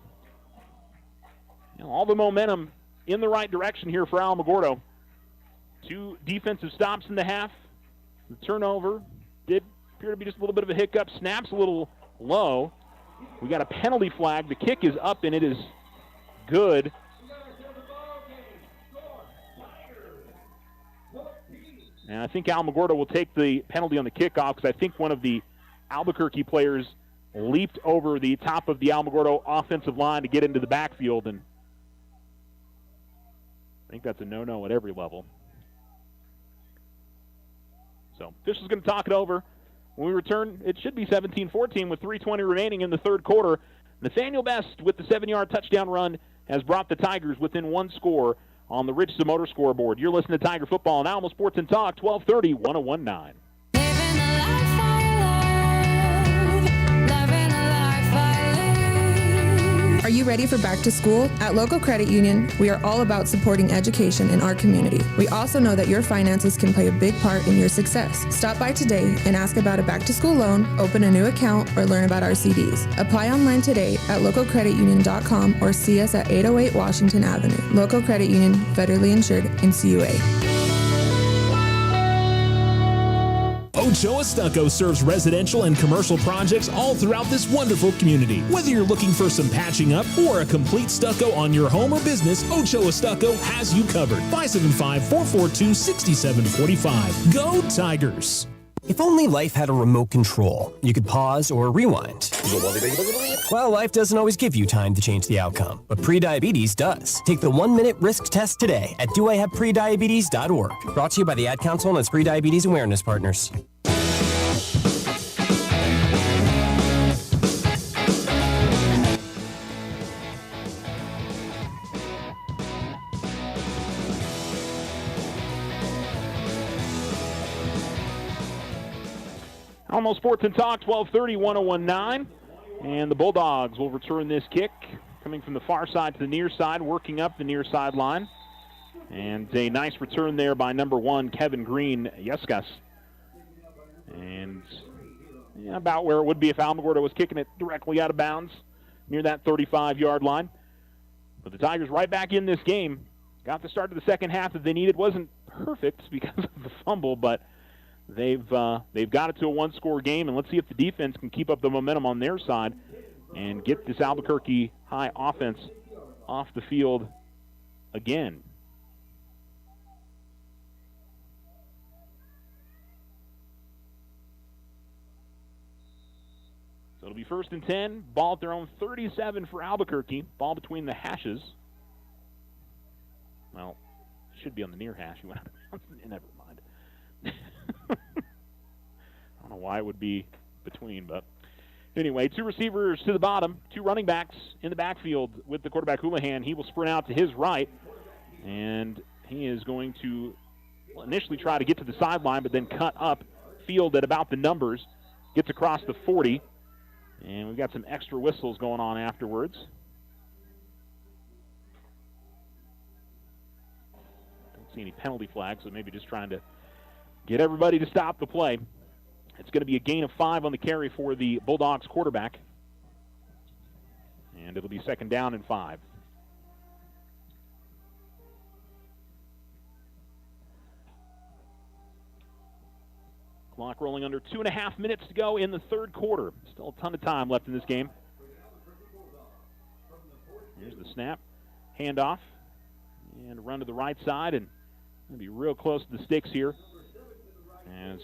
All the momentum in the right direction here for Alamogordo. 2 defensive stops in the half. The turnover did appear to be just a little bit of a hiccup. Snaps a little low. We got a penalty flag. The kick is up, and it is good. And I think Alamogordo will take the penalty on the kickoff because I think one of the Albuquerque players leaped over the top of the Alamogordo offensive line to get into the backfield, and I think that's a no-no at every level. So official's going to talk it over. When we return, it should be 17-14 with 3:20 remaining in the third quarter. Nathaniel Best with the 7-yard touchdown run has brought the Tigers within 1 score on the Richardson Motor scoreboard. You're listening to Tiger Football on Alamo Sports and Talk, 1230, 1019. Are you ready for back to school? At Local Credit Union, we are all about supporting education in our community. We also know that your finances can play a big part in your success. Stop by today and ask about a back to school loan, open a new account, or learn about our CDs. Apply online today at localcreditunion.com or see us at 808 Washington Avenue. Local Credit Union, federally insured, NCUA. Ochoa Stucco serves residential and commercial projects all throughout this wonderful community. Whether you're looking for some patching up or a complete stucco on your home or business, Ochoa Stucco has you covered. 575-442-6745. Go Tigers! If only life had a remote control, you could pause or rewind. Well, life doesn't always give you time to change the outcome, but prediabetes does. Take the 1-minute risk test today at doihaveprediabetes.org. Brought to you by the Ad Council and its prediabetes awareness partners. Alamo Sports and Talk, 1230, 1019. And the Bulldogs will return this kick, coming from the far side to the near side, working up the near sideline. And a nice return there by number 1, Kevin Green, Yescas. And about where it would be if Alamogordo was kicking it directly out of bounds, near that 35-yard line. But the Tigers right back in this game. Got the start of the second half that they needed. Wasn't perfect because of the fumble, but they've got it to a one-score game, and let's see if the defense can keep up the momentum on their side and get this Albuquerque High offense off the field again. So it'll be 1st and 10, ball at their own 37 for Albuquerque, ball between the hashes. Well, should be on the near hash. You went out of bounds. Never mind. I don't know why it would be between, but anyway, 2 receivers to the bottom, 2 running backs in the backfield with the quarterback Houlihan. He will sprint out to his right, and he is going to initially try to get to the sideline, but then cut up field at about the numbers, gets across the 40, and we've got some extra whistles going on afterwards. Don't see any penalty flags, so maybe just trying to get everybody to stop the play. It's going to be a gain of 5 on the carry for the Bulldogs quarterback. And it'll be 2nd down and 5. Clock rolling under 2.5 minutes to go in the third quarter. Still a ton of time left in this game. Here's the snap. Handoff. And run to the right side. And going to be real close to the sticks here as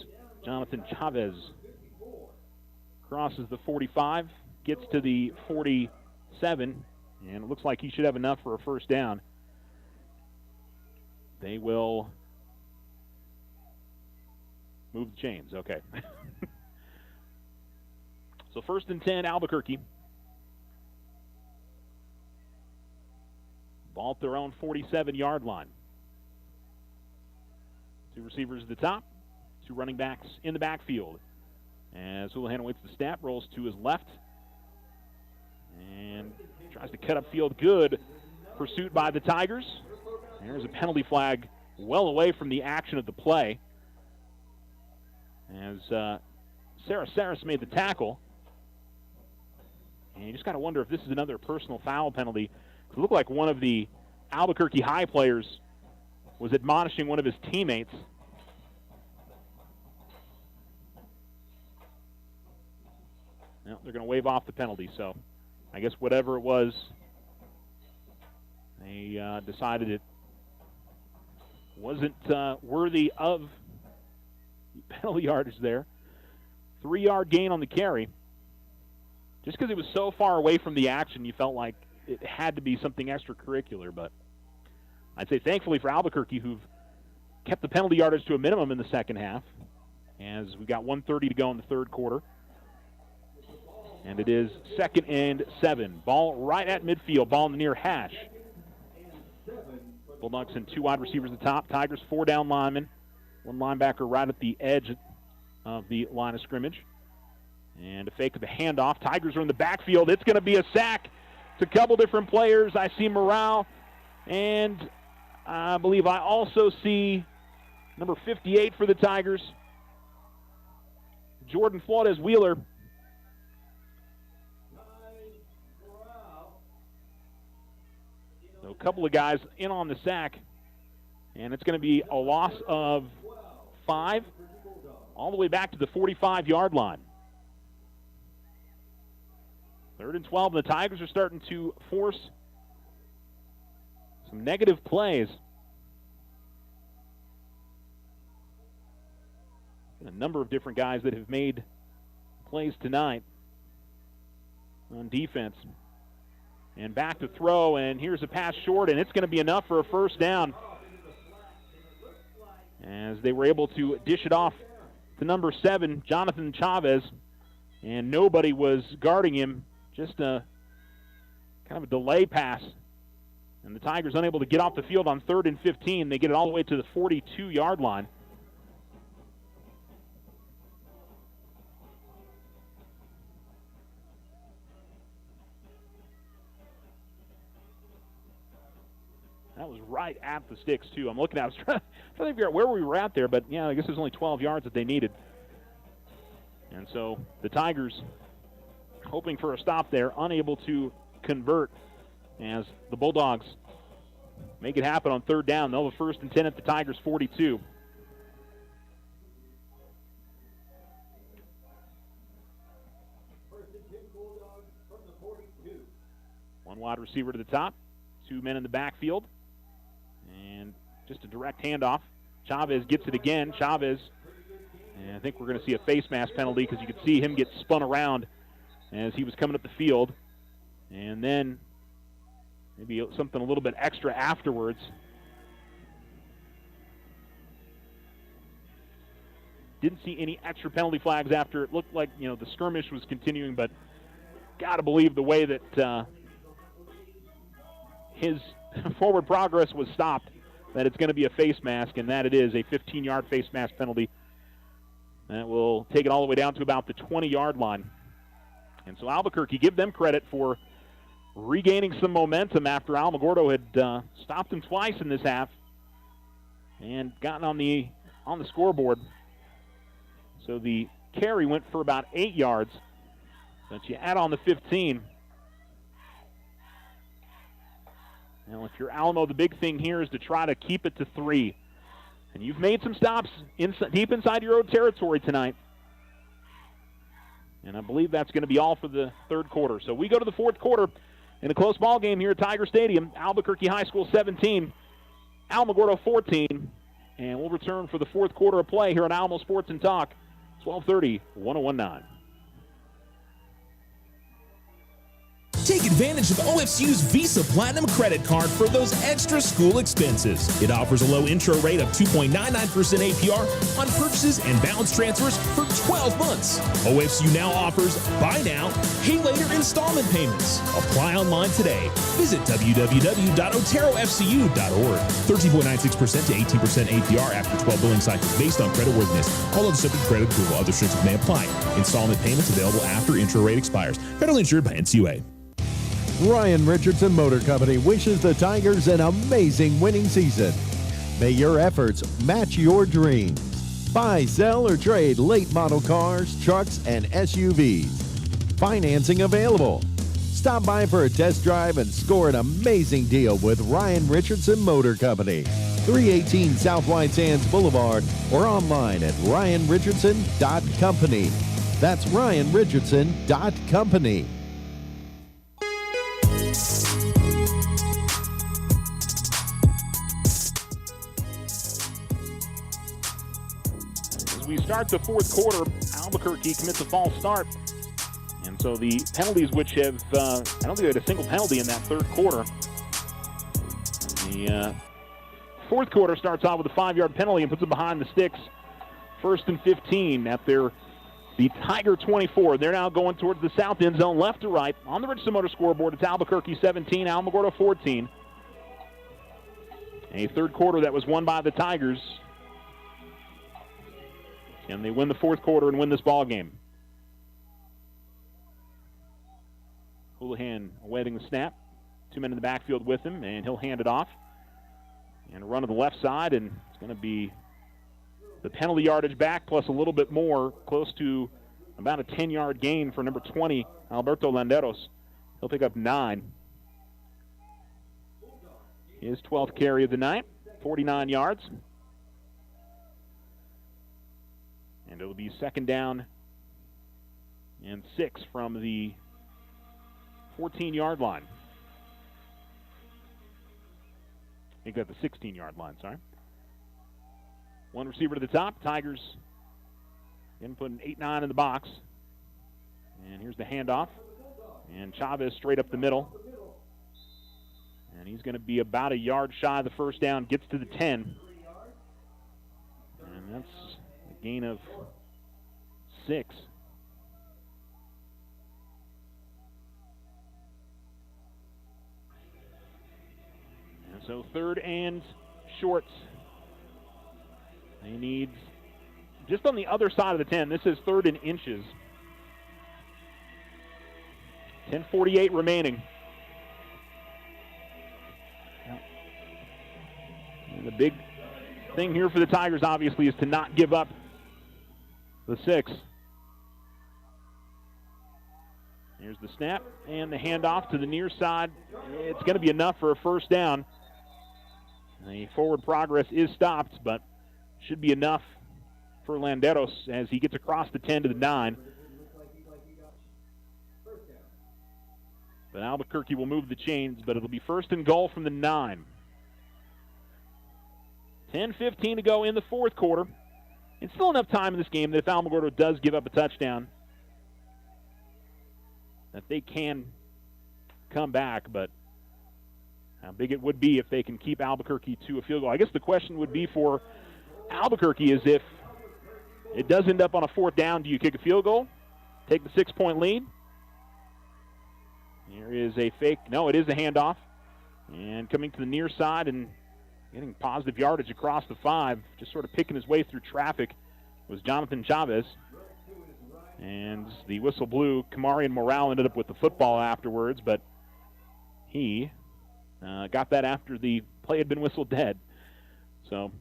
Jonathan Chavez crosses the 45, gets to the 47, and it looks like he should have enough for a 1st down. They will move the chains. Okay. So 1st and 10, Albuquerque. Ball at their own 47-yard line. 2 receivers at the top, 2 running backs in the backfield. As Houlihan awaits the snap, rolls to his left, and tries to cut upfield. Good pursuit by the Tigers. There's a penalty flag well away from the action of the play. As Sarah Saris made the tackle. And you just got to wonder if this is another personal foul penalty. It looked like one of the Albuquerque High players was admonishing one of his teammates. Well, they're going to waive off the penalty, so I guess whatever it was, they decided it wasn't worthy of penalty yardage there. 3-yard gain on the carry. Just because it was so far away from the action, you felt like it had to be something extracurricular, but I'd say thankfully for Albuquerque, who've kept the penalty yardage to a minimum in the second half, as we've got 1:30 to go in the third quarter. And it is 2nd and 7. Ball right at midfield, ball in the near hash. Bulldogs and 2 wide receivers at the top. Tigers 4 down linemen. 1 linebacker right at the edge of the line of scrimmage. And a fake of the handoff. Tigers are in the backfield. It's going to be a sack. It's a couple different players. I see Morale, and I believe I also see number 58 for the Tigers, Jordan Flores Wheeler. So a couple of guys in on the sack, and it's going to be a loss of 5 all the way back to the 45-yard line. 3rd and 12, and the Tigers are starting to force some negative plays. A number of different guys that have made plays tonight on defense. And back to throw, and here's a pass short, and it's going to be enough for a first down. As they were able to dish it off to number 7, Jonathan Chavez, and nobody was guarding him. Just a kind of a delay pass. And the Tigers unable to get off the field on 3rd and 15. They get it all the way to the 42-yard line. That was right at the sticks, too. I'm looking at it. I was trying to figure out where we were at there, but, yeah, I guess there's only 12 yards that they needed. And so the Tigers hoping for a stop there, unable to convert as the Bulldogs make it happen on 3rd down. They'll have 1st and 10 at the Tigers' 42. One wide receiver to the top, 2 men in the backfield, and just a direct handoff. Chavez gets it again. Chavez, and I think we're going to see a face mask penalty because you could see him get spun around as he was coming up the field. And then maybe something a little bit extra afterwards. Didn't see any extra penalty flags after. It looked like, you know, the skirmish was continuing, but got to believe the way that his forward progress was stopped, that it's going to be a face mask, and that it is a 15-yard face mask penalty. That will take it all the way down to about the 20-yard line. And so Albuquerque, give them credit for regaining some momentum after Alamogordo had stopped them twice in this half and gotten on the scoreboard. So the carry went for about 8 yards, but you add on the 15. Now, if you're Alamo, the big thing here is to try to keep it to 3. And you've made some stops deep inside your own territory tonight. And I believe that's going to be all for the 3rd quarter. So we go to the 4th quarter in a close ball game here at Tiger Stadium. Albuquerque High School 17, Alamogordo 14. And we'll return for the 4th quarter of play here on Alamo Sports and Talk, 1230, 1019. Take Take advantage of OFCU's Visa Platinum credit card for those extra school expenses. It offers a low intro rate of 2.99% APR on purchases and balance transfers for 12 months. OFCU now offers buy now, pay later installment payments. Apply online today. Visit www.oterofcu.org. 13.96% to 18% APR after 12 billing cycles based on creditworthiness. All other subject to credit approval. Other restrictions may apply. Installment payments available after intro rate expires. Federally insured by NCUA. Ryan Richardson Motor Company wishes the Tigers an amazing winning season. May your efforts match your dreams. Buy, sell, or trade late model cars, trucks, and SUVs. Financing available. Stop by for a test drive and score an amazing deal with Ryan Richardson Motor Company. 318 South White Sands Boulevard or online at ryanrichardson.company. That's ryanrichardson.company. As we start the fourth quarter, Albuquerque commits a false start. And so the penalties, which have, I don't think they had a single penalty in that third quarter. The fourth quarter starts out with a 5-yard penalty and puts it behind the sticks. 1st and 15 at the Tiger 24. They're now going towards the south end zone, left to right. On the Richardson Motor scoreboard, it's Albuquerque 17, Alamogordo 14. A third quarter that was won by the Tigers. And they win the fourth quarter and win this ball game. Houlihan awaiting the snap. 2 men in the backfield with him, and he'll hand it off. And a run to the left side, and it's going to be the penalty yardage back plus a little bit more, close to about a 10-yard gain for number 20, Alberto Landeros. He'll pick up 9. His 12th carry of the night, 49 yards. And it'll be 2nd down and 6 from the 14-yard line. I think at the 16-yard line, sorry. One receiver to the top. Tigers again putting 8-9 in the box. And here's the handoff. And Chavez straight up the middle. And he's going to be about a yard shy of the first down. Gets to the 10. And that's a gain of 6. And so 3rd and short. They need just on the other side of the 10. This is 3rd and inches. 10:48 remaining. And the big thing here for the Tigers, obviously, is to not give up the 6. Here's the snap and the handoff to the near side. It's going to be enough for a first down. The forward progress is stopped, but should be enough for Landeros as he gets across the 10 to the 9. But Albuquerque will move the chains, but it'll be 1st and goal from the 9. 10:15 to go in the fourth quarter. It's still enough time in this game that if Alamogordo does give up a touchdown, that they can come back, but how big it would be if they can keep Albuquerque to a field goal. I guess the question would be for Albuquerque is if it does end up on a 4th down, do you kick a field goal, take the 6-point lead? Here is a fake. No, it is a handoff. And coming to the near side and getting positive yardage across the 5, just sort of picking his way through traffic, was Jonathan Chavez. And the whistle blew. Kamarian Morale ended up with the football afterwards, but he got that after the play had been whistled dead. So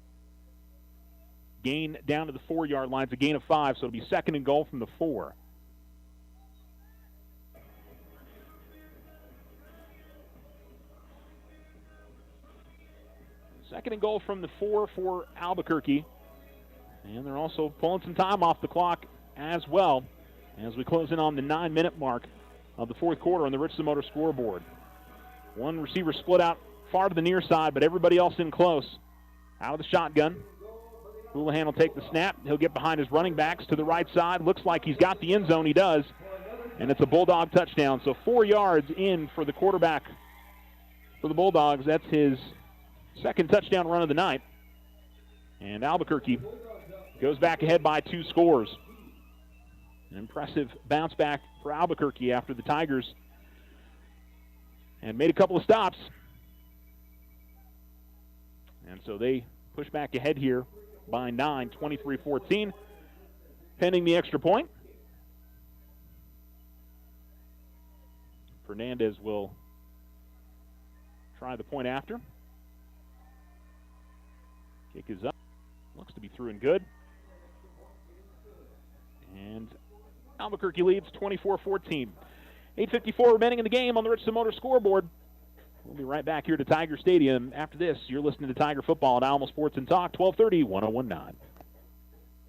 gain down to the 4-yard line. It's a gain of 5, so it'll be 2nd and goal from the 4. Second and goal from the 4 for Albuquerque. And they're also pulling some time off the clock as well as we close in on the 9-minute mark of the fourth quarter on the Richardson Motor scoreboard. One receiver split out far to the near side, but everybody else in close. Out of the shotgun. Houlihan will take the snap. He'll get behind his running backs to the right side. Looks like he's got the end zone. He does. And it's a Bulldog touchdown. So 4 yards in for the quarterback for the Bulldogs. That's his second touchdown run of the night. And Albuquerque goes back ahead by 2 scores. An impressive bounce back for Albuquerque after the Tigers and made a couple of stops. And so they push back ahead here by 9, 23-14, pending the extra point. Fernandez will try the point after. Kick is up. Looks to be through and good. And Albuquerque leads 24-14. 8:54 remaining in the game on the Richardson Motor scoreboard. We'll be right back here to Tiger Stadium. After this, you're listening to Tiger Football on Alamo Sports and Talk, 1230, 1019.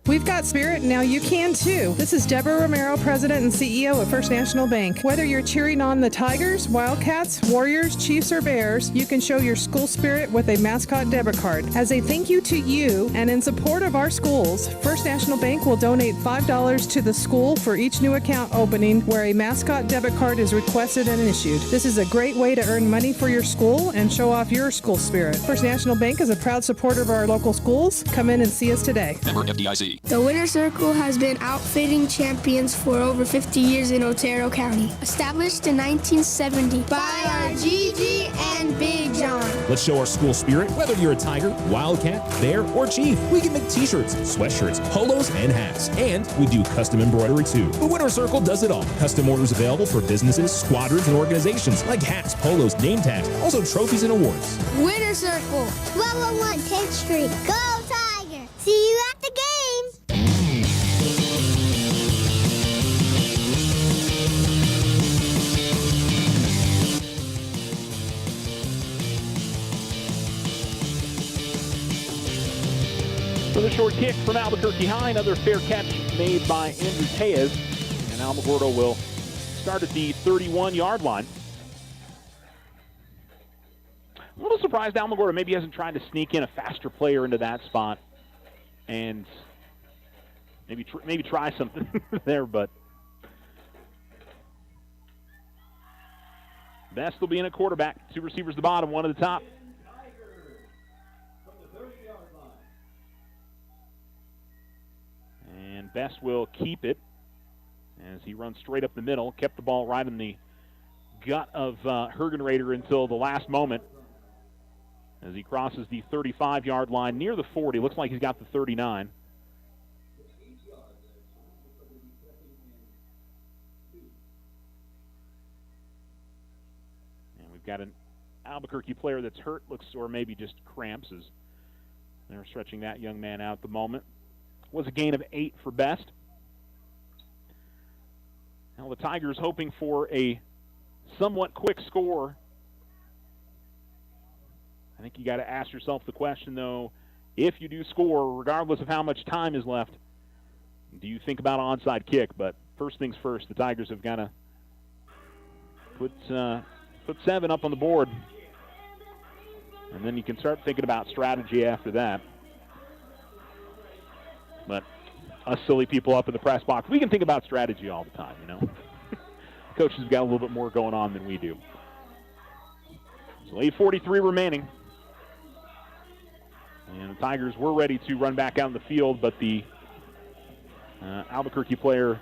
We've got spirit, now you can too. This is Deborah Romero, President and CEO of First National Bank. Whether you're cheering on the Tigers, Wildcats, Warriors, Chiefs, or Bears, you can show your school spirit with a mascot debit card. As a thank you to you and in support of our schools, First National Bank will donate $5 to the school for each new account opening where a mascot debit card is requested and issued. This is a great way to earn money for your school and show off your school spirit. First National Bank is a proud supporter of our local schools. Come in and see us today. Member FDIC. The Winter Circle has been outfitting champions for over 50 years in Otero County. Established in 1970 by our Gigi and Big John. Let's show our school spirit, whether you're a Tiger, Wildcat, Bear, or Chief. We can make t-shirts, sweatshirts, polos, and hats. And we do custom embroidery too. The Winter Circle does it all. Custom orders available for businesses, squadrons, and organizations like hats, polos, name tags, also trophies and awards. Winter Circle, 1201 10th Street. Go Tiger! See you at the game! For the short kick from Albuquerque High, another fair catch made by Andrew Tejas, and Alamogordo will start at the 31-yard line. A little surprised Alamogordo maybe hasn't tried to sneak in a faster player into that spot and maybe try something there, but Best will be in at quarterback. 2 receivers at the bottom, 1 at the top. And Best will keep it as he runs straight up the middle. Kept the ball right in the gut of Hergenrader until the last moment as he crosses the 35-yard line near the 40. Looks like he's got the 39. And we've got an Albuquerque player that's hurt, or maybe just cramps as they're stretching that young man out at the moment. Was a gain of 8 for Best. Now the Tigers hoping for a somewhat quick score. I think you got to ask yourself the question, though, if you do score, regardless of how much time is left, do you think about an onside kick? But first things first, the Tigers have got to put 7 up on the board, and then you can start thinking about strategy after that. But us silly people up in the press box, we can think about strategy all the time, you know. Coaches have got a little bit more going on than we do. So 8:43 remaining. And the Tigers were ready to run back out in the field, but the Albuquerque player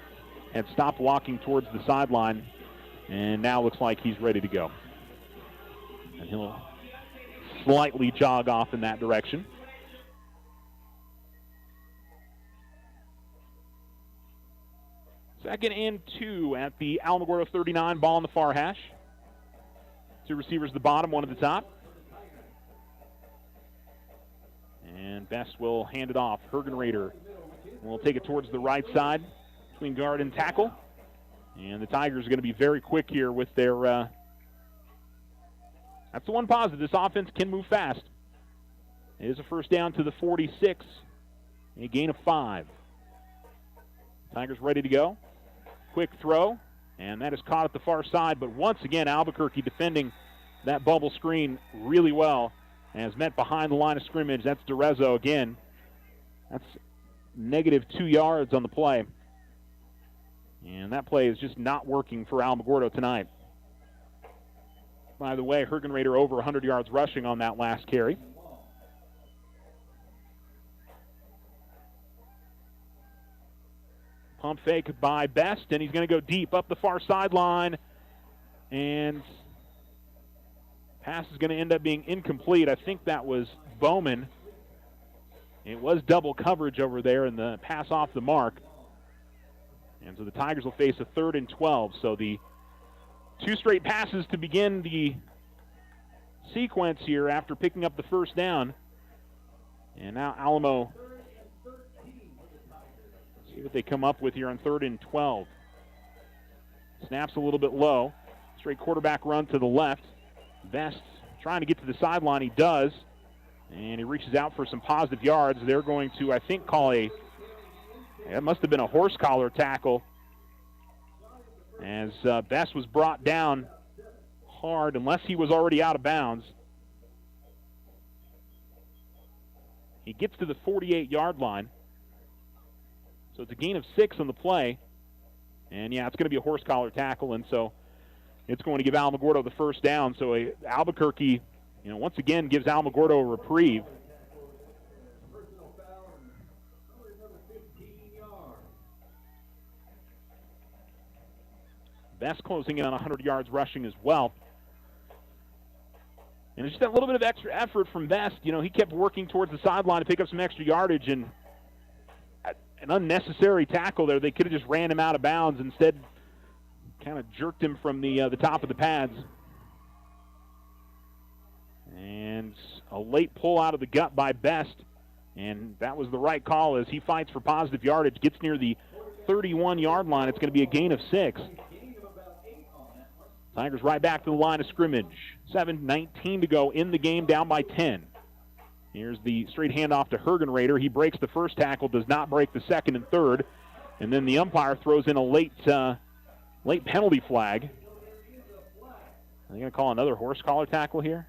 had stopped walking towards the sideline, and now looks like he's ready to go. And he'll slightly jog off in that direction. Second and 2 at the Alamogordo 39, ball on the far hash. 2 receivers at the bottom, 1 at the top. And Best will hand it off. Hergenrader will take it towards the right side between guard and tackle. And the Tigers are going to be very quick here with their... that's the one positive. This offense can move fast. It is a first down to the 46. A gain of 5. Tigers ready to go. Quick throw, and that is caught at the far side. But once again, Albuquerque defending that bubble screen really well. As met behind the line of scrimmage, that's DeRezzo again. That's negative 2 yards on the play. And that play is just not working for Alamogordo tonight. By the way, Hergenrader over 100 yards rushing on that last carry. Pump fake by Best, and he's going to go deep up the far sideline. And pass is going to end up being incomplete. I think that was Bowman. It was double coverage over there, and the pass off the mark. And so the Tigers will face a 3rd and 12. So the 2 straight passes to begin the sequence here after picking up the first down. And now Alamo, see what they come up with here on 3rd and 12. Snaps a little bit low. Straight quarterback run to the left. Best trying to get to the sideline. He does. And he reaches out for some positive yards. They're going to, I think, call it must have been a horse collar tackle, as Best was brought down hard, unless he was already out of bounds. He gets to the 48-yard line. So it's a gain of 6 on the play. And, yeah, it's going to be a horse collar tackle, and so it's going to give Alamogordo the first down. So Albuquerque, once again gives Alamogordo a reprieve. Best closing in on 100 yards rushing as well. And it's just that little bit of extra effort from Best. He kept working towards the sideline to pick up some extra yardage, and an unnecessary tackle there. They could have just ran him out of bounds. Instead, kind of jerked him from the top of the pads. And a late pull out of the gut by Best. And that was the right call as he fights for positive yardage. Gets near the 31-yard line. It's going to be a gain of 6. Tigers right back to the line of scrimmage. 7:19 to go in the game, down by 10. Here's the straight handoff to Hergenrader. He breaks the first tackle, does not break the second and third. And then the umpire throws in a late penalty flag. Are they going to call another horse collar tackle here?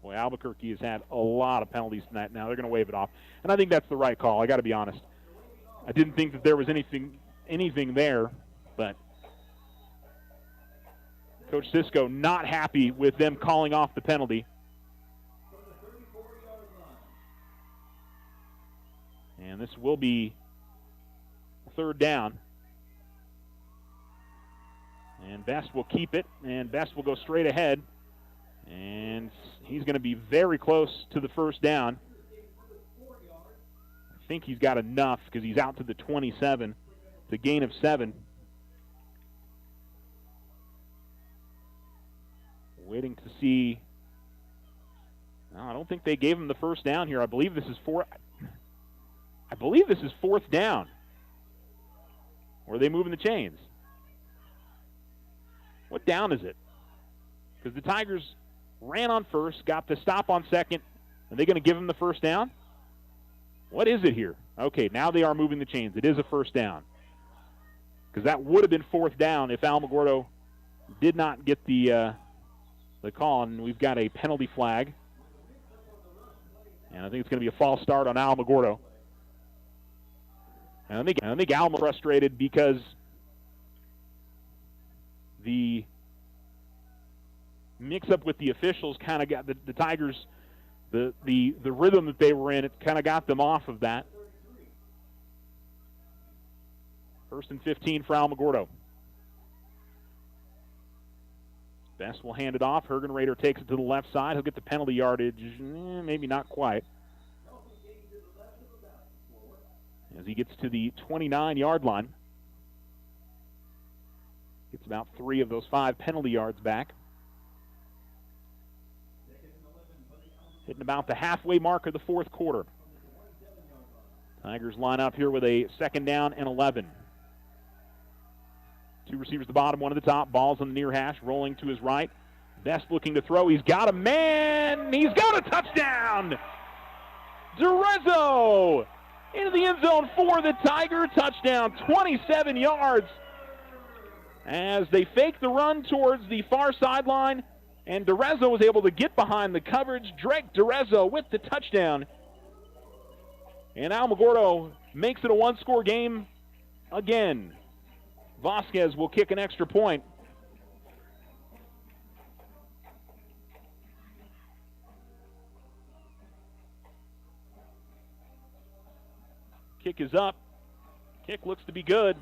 Boy, Albuquerque has had a lot of penalties tonight. Now they're going to wave it off. And I think that's the right call. I got to be honest. I didn't think that there was anything there, but Coach Cisco not happy with them calling off the penalty. And this will be 3rd down. And Best will keep it, and Best will go straight ahead. And he's going to be very close to the first down. I think he's got enough because he's out to the 27. It's a gain of 7. Waiting to see. No, I don't think they gave him the first down here. I believe this is 4th down. Or are they moving the chains? What down is it? Because the Tigers ran on first, got the stop on second. Are they going to give him the first down? What is it here? Okay, now they are moving the chains. It is a first down. Because that would have been 4th down if Alamogordo did not get the call. And we've got a penalty flag. And I think it's going to be a false start on Alamogordo. And I think Alamo frustrated because the mix-up with the officials kind of got the Tigers, the rhythm that they were in, it kind of got them off of that. 1st and 15 for Alamogordo. Best will hand it off. Hergenrader takes it to the left side. He'll get the penalty yardage. Maybe not quite. As he gets to the 29-yard line. Gets about 3 of those 5 penalty yards back. Hitting about the halfway mark of the 4th quarter. Tigers line up here with a 2nd down and 11. 2 receivers at the bottom, 1 at the top. Ball's on the near hash, rolling to his right. Best looking to throw. He's got a man. He's got a touchdown. Durezzo into the end zone for the Tiger. Touchdown, 27 yards. As they fake the run towards the far sideline, And DeRezzo was able to get behind the coverage. Drake DeRezzo with the touchdown. And Alamogordo makes it a one-score game again. Vasquez will kick an extra point. Kick is up. Kick looks to be good.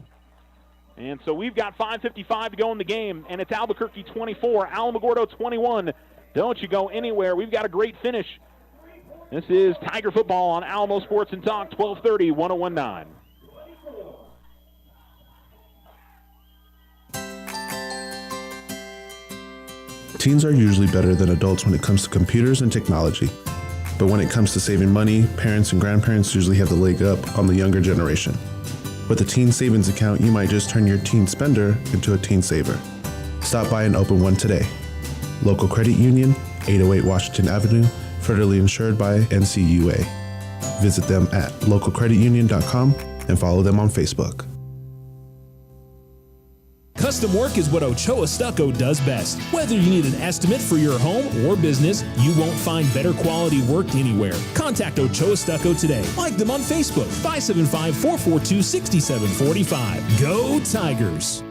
And so we've got 5:55 to go in the game, and it's Albuquerque 24, Alamogordo 21. Don't you go anywhere. We've got a great finish. This is Tiger football on Alamo Sports and Talk, 1230, 1019. Teens are usually better than adults when it comes to computers and technology. But when it comes to saving money, parents and grandparents usually have the leg up on the younger generation. With a teen savings account, you might just turn your teen spender into a teen saver. Stop by and open one today. Local Credit Union, 808 Washington Avenue, federally insured by NCUA. Visit them at localcreditunion.com and follow them on Facebook. Custom work is what Ochoa Stucco does best. Whether you need an estimate for your home or business, you won't find better quality work anywhere. Contact Ochoa Stucco today. Like them on Facebook, 575-442-6745. Go Tigers!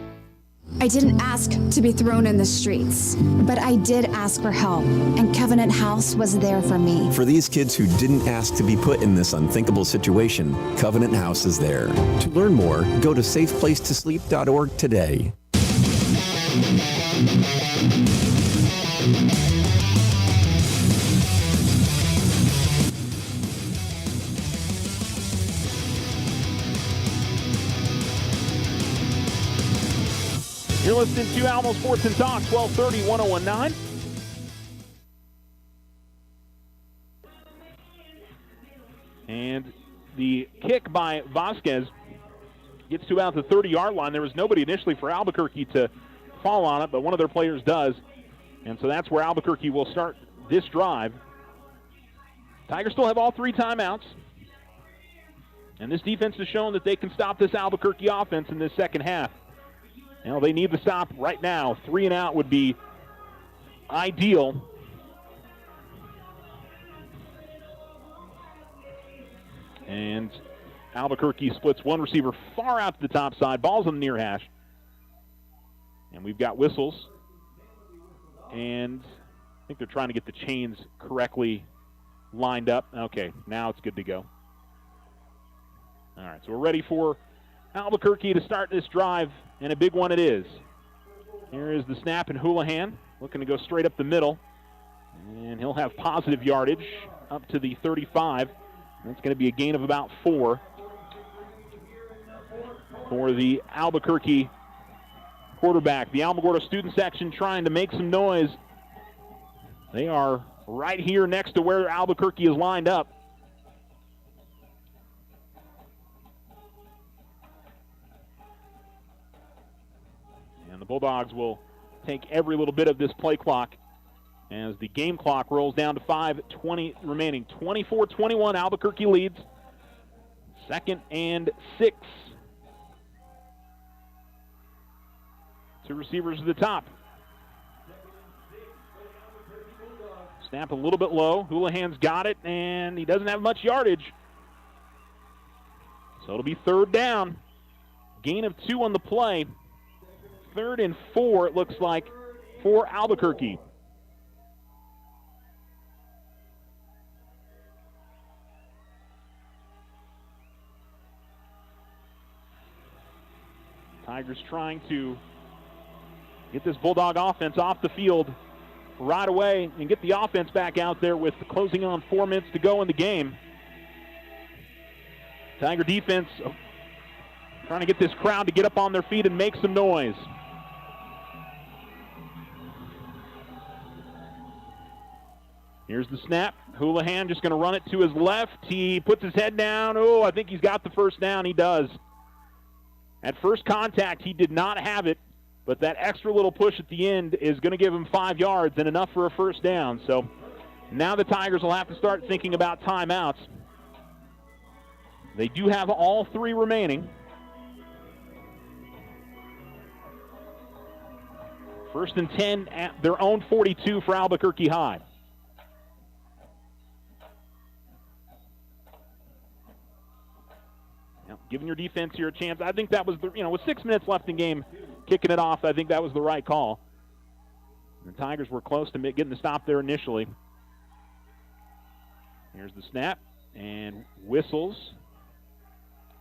I didn't ask to be thrown in the streets, but I did ask for help, and Covenant House was there for me. For these kids who didn't ask to be put in this unthinkable situation, Covenant House is there. To learn more, go to safeplacetosleep.org today. You're listening to Alamo Sports and Talk, 1230, 1019. And the kick by Vasquez gets to about the 30-yard line. There was nobody initially for Albuquerque to fall on it, but one of their players does. And so that's where Albuquerque will start this drive. Tigers still have all three timeouts. And this defense has shown that they can stop this Albuquerque offense in this second half. Now they need to stop right now. 3 and out would be ideal. And Albuquerque splits one receiver far out to the top side. Ball's on the near hash. And we've got whistles. And I think they're trying to get the chains correctly lined up. Okay, now it's good to go. All right, so we're ready for Albuquerque to start this drive, and a big one it is. Here is the snap, and Houlihan looking to go straight up the middle. And he'll have positive yardage up to the 35. That's going to be a gain of about 4 for the Albuquerque quarterback. The Alamogordo student section trying to make some noise. They are right here next to where Albuquerque is lined up. And the Bulldogs will take every little bit of this play clock as the game clock rolls down to 5:20 remaining. 24-21, Albuquerque leads. 2nd and 6. 2 receivers to the top. Snap a little bit low. Houlihan's got it, and he doesn't have much yardage. So it'll be 3rd down. Gain of 2 on the play. 3rd and 4, it looks like, for Albuquerque. Tigers trying to get this Bulldog offense off the field right away and get the offense back out there with closing on 4 minutes to go in the game. Tiger defense trying to get this crowd to get up on their feet and make some noise. Here's the snap. Houlihan just going to run it to his left. He puts his head down. Oh, I think he's got the first down. He does. At first contact, he did not have it, but that extra little push at the end is going to give him 5 yards and enough for a first down. So now the Tigers will have to start thinking about timeouts. They do have all 3 remaining. First and 10 at their own 42 for Albuquerque High. Now, giving your defense here a chance. I think that was, with 6 minutes left in game, kicking it off, I think that was the right call. The Tigers were close to getting the stop there initially. Here's the snap, and whistles.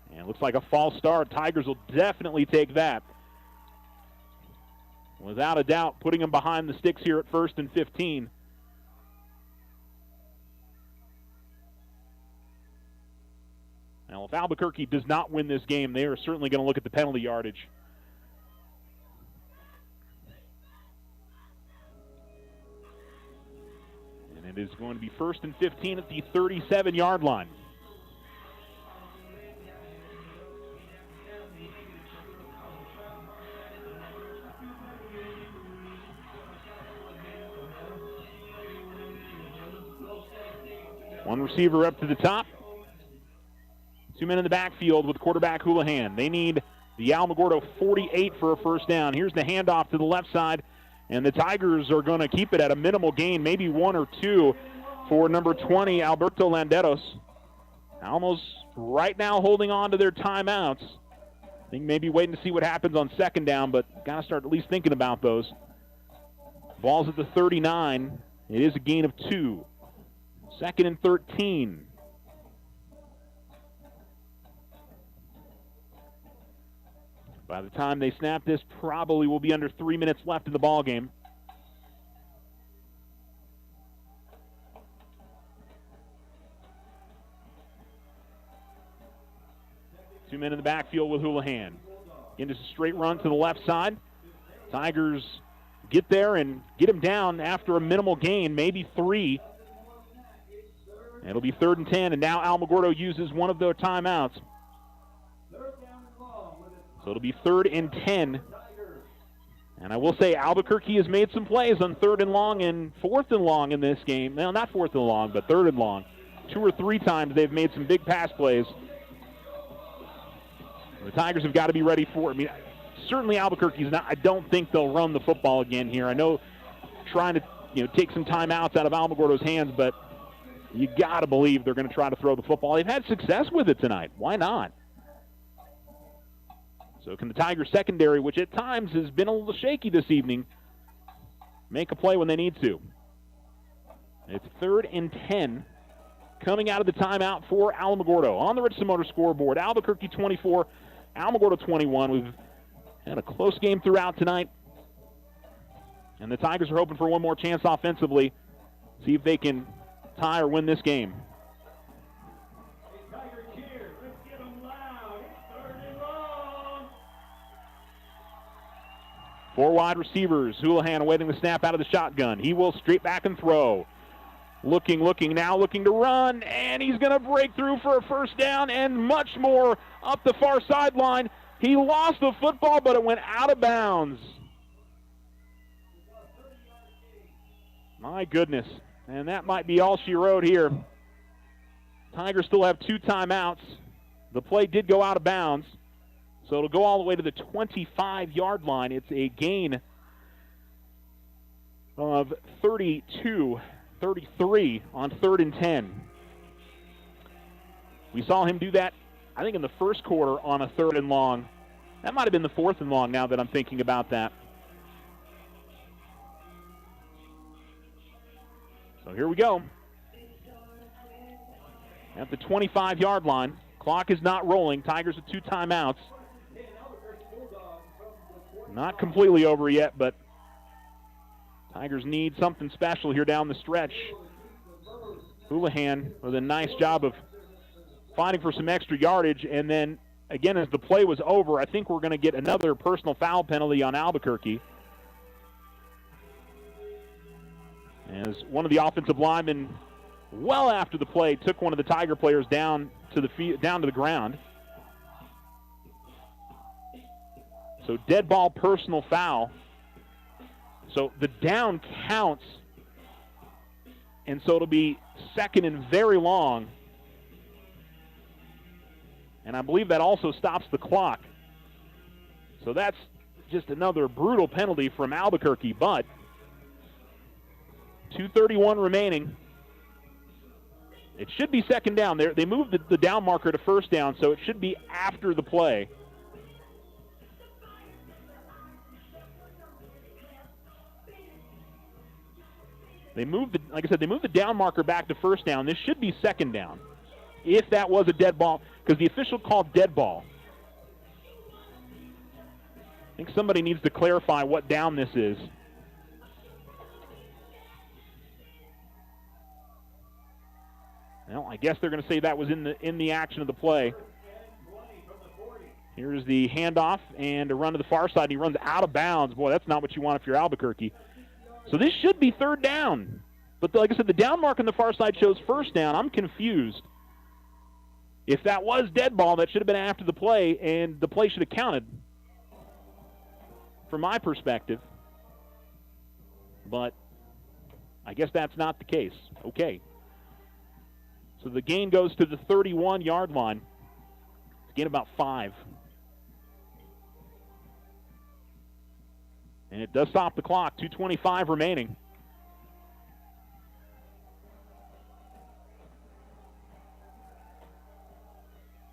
And it looks like a false start. Tigers will definitely take that. Without a doubt, putting them behind the sticks here at 1st and 15. Now, if Albuquerque does not win this game, they are certainly going to look at the penalty yardage. And it is going to be 1st and 15 at the 37-yard line. One receiver up to the top. 2 men in the backfield with quarterback Houlihan. They need the Alamogordo 48 for a first down. Here's the handoff to the left side, and the Tigers are going to keep it at a minimal gain, maybe 1 or 2 for number 20, Alberto Landeros. Almost right now holding on to their timeouts. I think maybe waiting to see what happens on second down, but got to start at least thinking about those. Ball's at the 39. It is a gain of 2. 2nd and 13. By the time they snap this, probably will be under 3 minutes left in the ball game. Two men in the backfield with Houlihan. Again, just a straight run to the left side. Tigers get there and get him down after a minimal gain, maybe 3. It'll be 3rd and 10, and now Alamogordo uses one of their timeouts. So it'll be 3rd and 10. And I will say Albuquerque has made some plays on 3rd and long and 4th and long in this game. Well, not 4th and long, but 3rd and long. 2 or 3 times they've made some big pass plays. The Tigers have got to be ready for it. I mean, certainly Albuquerque's not. I don't think they'll run the football again here. I know trying to take some timeouts out of Alamogordo's hands, but you got to believe they're going to try to throw the football. They've had success with it tonight. Why not? So can the Tigers secondary, which at times has been a little shaky this evening, make a play when they need to? It's 3rd and 10 coming out of the timeout for Alamogordo. On the Richardson Motor scoreboard, Albuquerque 24, Alamogordo 21. We've had a close game throughout tonight. And the Tigers are hoping for one more chance offensively. See if they can tie or win this game. Four wide receivers. Houlihan awaiting the snap out of the shotgun. He will straight back and throw. Looking to run, and he's going to break through for a first down and much more up the far sideline. He lost the football, but it went out of bounds. My goodness. And that might be all she wrote here. Tigers still have 2 timeouts. The play did go out of bounds. So it'll go all the way to the 25-yard line. It's a gain of 33 on 3rd and 10. We saw him do that, I think, in the first quarter on a 3rd and long. That might have been the 4th and long now that I'm thinking about that. So here we go. At the 25-yard line. Clock is not rolling. Tigers with 2 timeouts. Not completely over yet, but Tigers need something special here down the stretch. Houlihan with a nice job of fighting for some extra yardage, and then, again, as the play was over, I think we're going to get another personal foul penalty on Albuquerque. As one of the offensive linemen, well after the play, took one of the Tiger players down to the ground. So dead ball, personal foul. So the down counts, and so it'll be 2nd and very long. And I believe that also stops the clock. So that's just another brutal penalty from Albuquerque, but 2:31 remaining. It should be second down. They moved the down marker to first down, so it should be after the play. Like I said, they moved the down marker back to first down. This should be second down, if that was a dead ball, because the official called dead ball. I think somebody needs to clarify what down this is. Well, I guess they're going to say that was in the action of the play. Here's the handoff and a run to the far side. He runs out of bounds. Boy, that's not what you want if you're Albuquerque. So this should be third down. But like I said, the down mark on the far side shows first down. I'm confused. If that was dead ball, that should have been after the play, and the play should have counted from my perspective. But I guess that's not the case. Okay. So the gain goes to the 31-yard line. It's a gain about 5. And it does stop the clock. 2:25 remaining.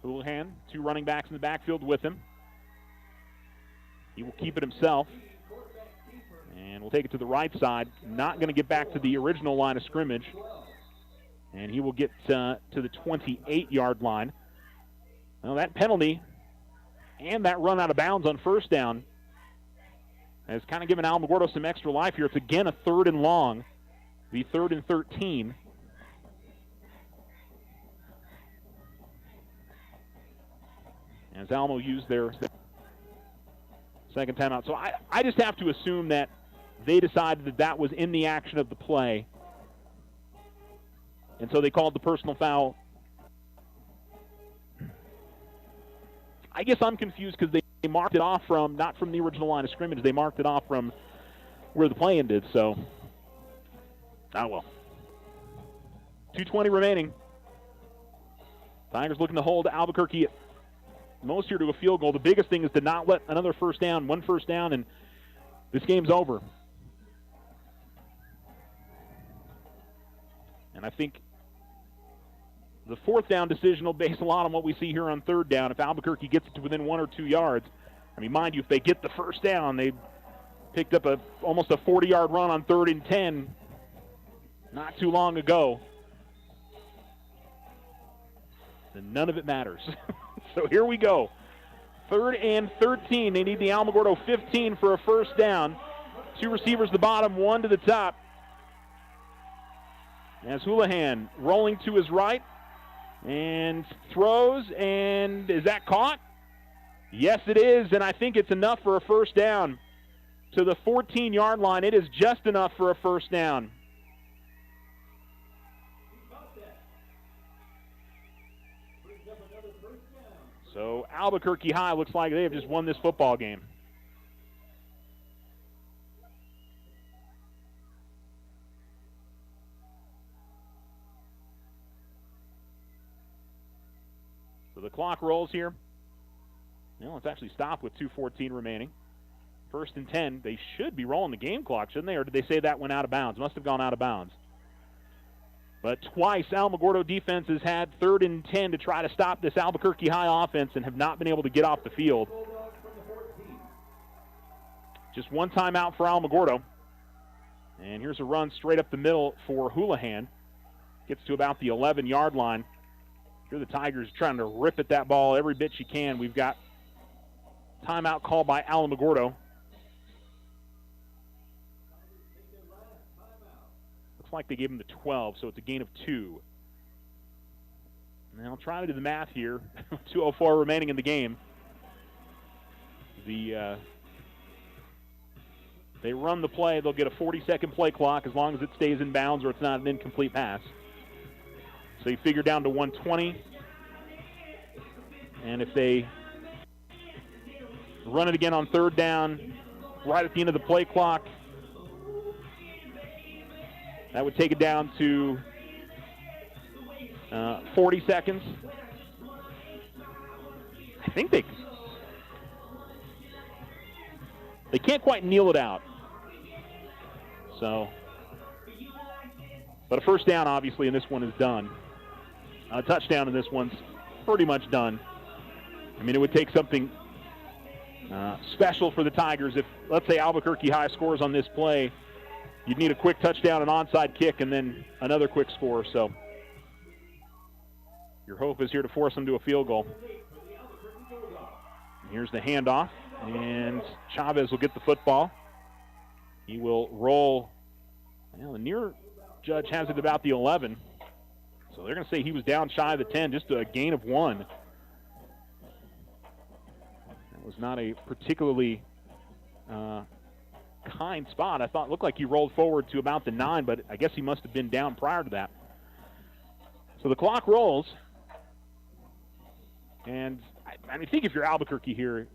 Houlihan, 2 running backs in the backfield with him. He will keep it himself. And we'll take it to the right side. Not going to get back to the original line of scrimmage. And he will get to the 28-yard line. Well, that penalty and that run out of bounds on first down has kind of given Alamogordo some extra life here. It's again a 3rd and long. The 3rd and 13. As Alamo used their second timeout. So I just have to assume that they decided that was in the action of the play. And so they called the personal foul. I guess I'm confused because they marked it off from, not from the original line of scrimmage, they marked it off from where the play ended, so. Oh well. 2:20 remaining. Tigers looking to hold Albuquerque at most here to a field goal. The biggest thing is to not let another one first down, and this game's over. And I think the 4th down decision will base a lot on what we see here on 3rd down. If Albuquerque gets it to within 1 or 2 yards, I mean, mind you, if they get the first down, they picked up almost a 40-yard run on 3rd and 10 not too long ago. Then none of it matters. So here we go. 3rd and 13. They need the Alamogordo 15 for a first down. 2 receivers to the bottom, 1 to the top. As Houlihan rolling to his right and throws, and is that caught? Yes, it is, and I think it's enough for a first down. To the 14-yard line, it is just enough for a first down. So Albuquerque High looks like they have just won this football game. So the clock rolls here. Well, it's actually stopped with 2:14 remaining. 1st and 10. They should be rolling the game clock, shouldn't they? Or did they say that went out of bounds? Must have gone out of bounds. But twice Alamogordo defense has had 3rd and 10 to try to stop this Albuquerque High offense and have not been able to get off the field. Just one timeout for Alamogordo. And here's a run straight up the middle for Houlihan. Gets to about the 11-yard line. Here the Tigers trying to rip at that ball every bit she can. We've got timeout called by Alamogordo. Like they gave him the 12, so it's a gain of 2. Now, trying to do the math here. 2:04 remaining in the game. They run the play. They'll get a 40-second play clock as long as it stays in bounds or it's not an incomplete pass. So you figure down to 120. And if they run it again on 3rd down, right at the end of the play clock, that would take it down to 40 seconds. I think they they can't quite kneel it out. So, but a first down, obviously, in this one is done. A touchdown in this one's pretty much done. I mean, it would take something special for the Tigers. If, let's say, Albuquerque High scores on this play, you'd need a quick touchdown, an onside kick, and then another quick score. So your hope is here to force them to a field goal. Here's the handoff, and Chavez will get the football. He will roll. Well, the near judge has it about the 11. So they're going to say he was down shy of the 10, just a gain of 1. That was not a particularly kind spot. I thought it looked like he rolled forward to about the 9, but I guess he must have been down prior to that. So the clock rolls. And I mean, think if you're Albuquerque here,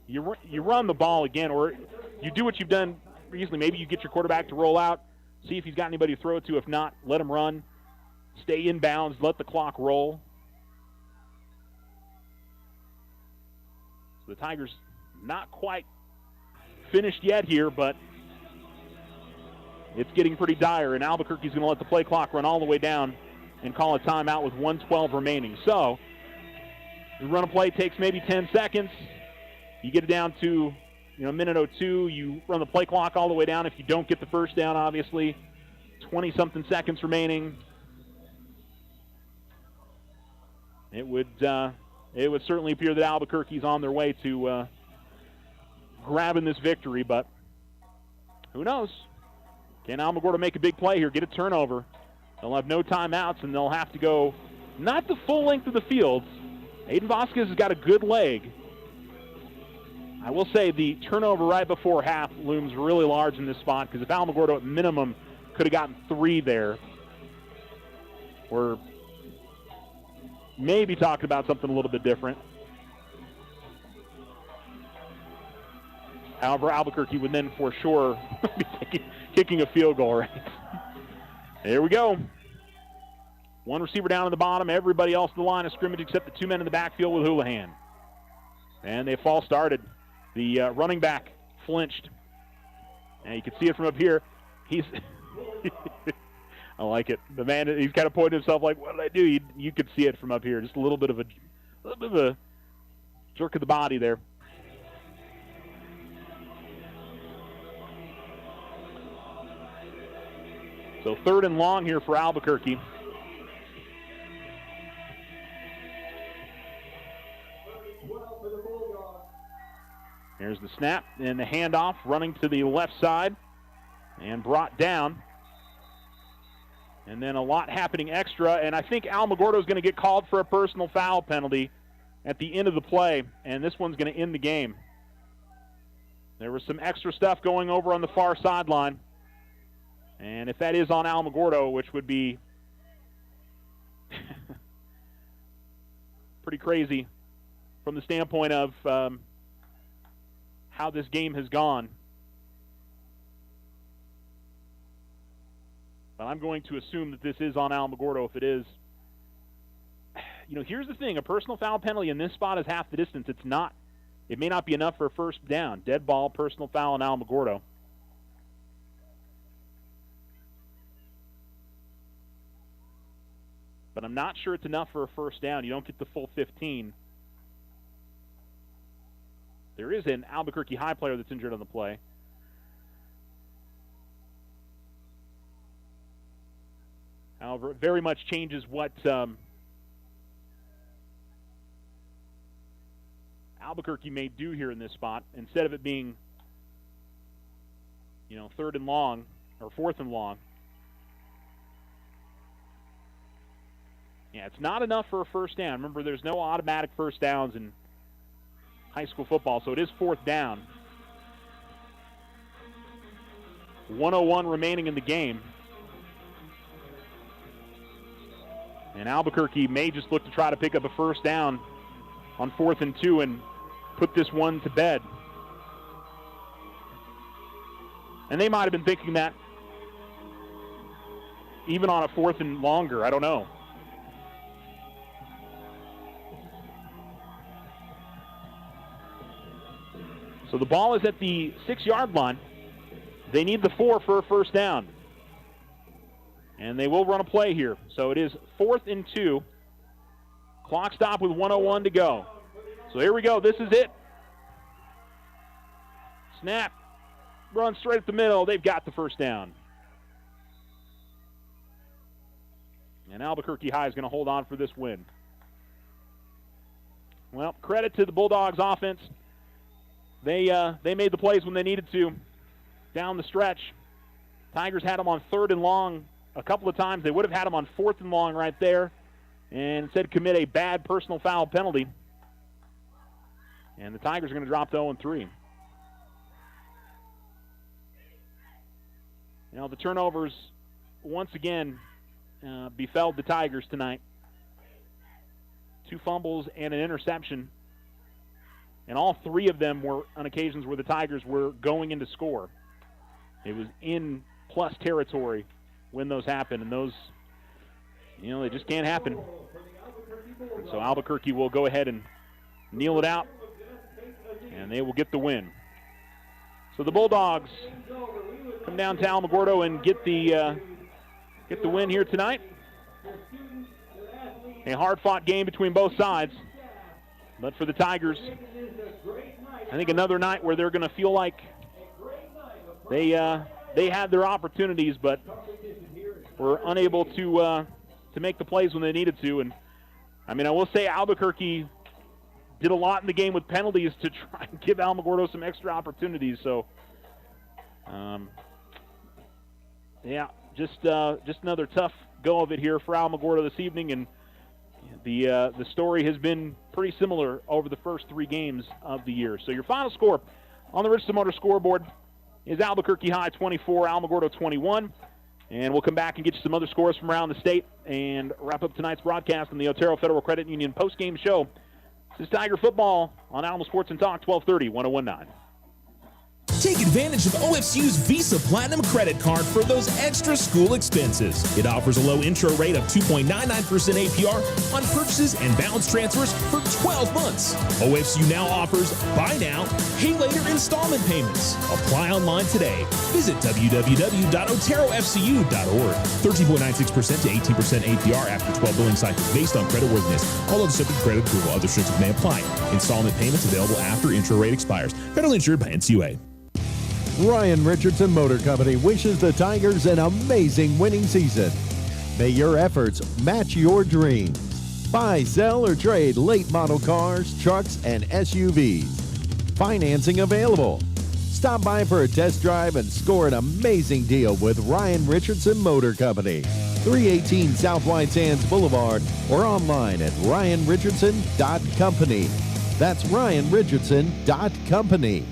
you run the ball again, or you do what you've done recently. Maybe you get your quarterback to roll out, see if he's got anybody to throw it to. If not, let him run. Stay in bounds, let the clock roll. So the Tigers not quite finished yet here, but it's getting pretty dire, and Albuquerque's going to let the play clock run all the way down and call a timeout with 1:12 remaining. So the run a play takes maybe 10 seconds. You get it down to a minute 02. You run the play clock all the way down. If you don't get the first down, obviously, 20-something seconds remaining. It would certainly appear that Albuquerque's on their way to grabbing this victory, but who knows? Can Alamogordo make a big play here, get a turnover? They'll have no timeouts, and they'll have to go not the full length of the field. Aiden Vasquez has got a good leg. I will say the turnover right before half looms really large in this spot, because if Alamogordo at minimum could have gotten 3 there, or maybe talking about something a little bit different. However, Albuquerque would then for sure be kicking a field goal, right? There we go. One receiver down at the bottom, everybody else in the line of scrimmage except the 2 men in the backfield with Houlihan. And they false started. The running back flinched. And you can see it from up here. He's I like it. The man, he's kind of pointing to himself like, what did I do? You could see it from up here. Just a little bit of a jerk of the body there. So 3rd and long here for Albuquerque. Here's the snap and the handoff, running to the left side and brought down. And then a lot happening extra, and I think Alamogordo is going to get called for a personal foul penalty at the end of the play, and this one's going to end the game. There was some extra stuff going over on the far sideline, and if that is on Alamogordo, which would be pretty crazy from the standpoint of how this game has gone. But I'm going to assume that this is on Alamogordo if it is. Here's the thing. A personal foul penalty in this spot is half the distance. It may not be enough for a first down. Dead ball, personal foul on Alamogordo. But I'm not sure it's enough for a first down. You don't get the full 15. There is an Albuquerque High player that's injured on the play. However, it very much changes what Albuquerque may do here in this spot. Instead of it being, 3rd and long or 4th and long. Yeah, it's not enough for a first down. Remember, there's no automatic first downs in high school football, so it is 4th down. 1:01 remaining in the game. And Albuquerque may just look to try to pick up a first down on 4th and 2 and put this one to bed. And they might have been thinking that even on a 4th and longer. I don't know. So the ball is at the 6-yard line. They need the 4 for a first down. And they will run a play here. So it is 4th and 2. Clock stop with 1:01 to go. So here we go. This is it. Snap. Run straight up the middle. They've got the first down. And Albuquerque High is going to hold on for this win. Well, credit to the Bulldogs offense. They made the plays when they needed to down the stretch. Tigers had them on 3rd and long a couple of times. They would have had them on 4th and long right there and instead commit a bad personal foul penalty. And the Tigers are going to drop to 0-3. You know, the turnovers once again befell the Tigers tonight. 2 fumbles and an interception. And all 3 of them were on occasions where the Tigers were going in to score. It was in plus territory when those happened. And those, you know, they just can't happen. And so Albuquerque will go ahead and kneel it out. And they will get the win. So the Bulldogs come down to Alamogordo and get the win here tonight. A hard-fought game between both sides. But for the Tigers, I think another night where they're going to feel like they had their opportunities, but were unable to make the plays when they needed to. And I mean, I will say Albuquerque did a lot in the game with penalties to try and give Alamogordo some extra opportunities. So, yeah, just another tough go of it here for Alamogordo this evening, and the story has been pretty similar over the first 3 games of the year. So your final score on the Richardson Motor scoreboard is Albuquerque High 24, Alamogordo 21. And we'll come back and get you some other scores from around the state and wrap up tonight's broadcast on the Otero Federal Credit Union postgame show. This is Tiger Football on Alamo Sports and Talk, 1230, 1019. Take advantage of OFCU's Visa Platinum credit card for those extra school expenses. It offers a low intro rate of 2.99% APR on purchases and balance transfers for 12 months. OFCU now offers buy now, pay later installment payments. Apply online today. Visit www.oterofcu.org. 13.96% to 18% APR after 12 billing cycles based on creditworthiness. All other subject to credit approval. Other restrictions may apply. Installment payments available after intro rate expires. Federally insured by NCUA. Ryan Richardson Motor Company wishes the Tigers an amazing winning season. May your efforts match your dreams. Buy, sell, or trade late model cars, trucks, and SUVs. Financing available. Stop by for a test drive and score an amazing deal with Ryan Richardson Motor Company. 318 South White Sands Boulevard or online at ryanrichardson.company. That's ryanrichardson.company.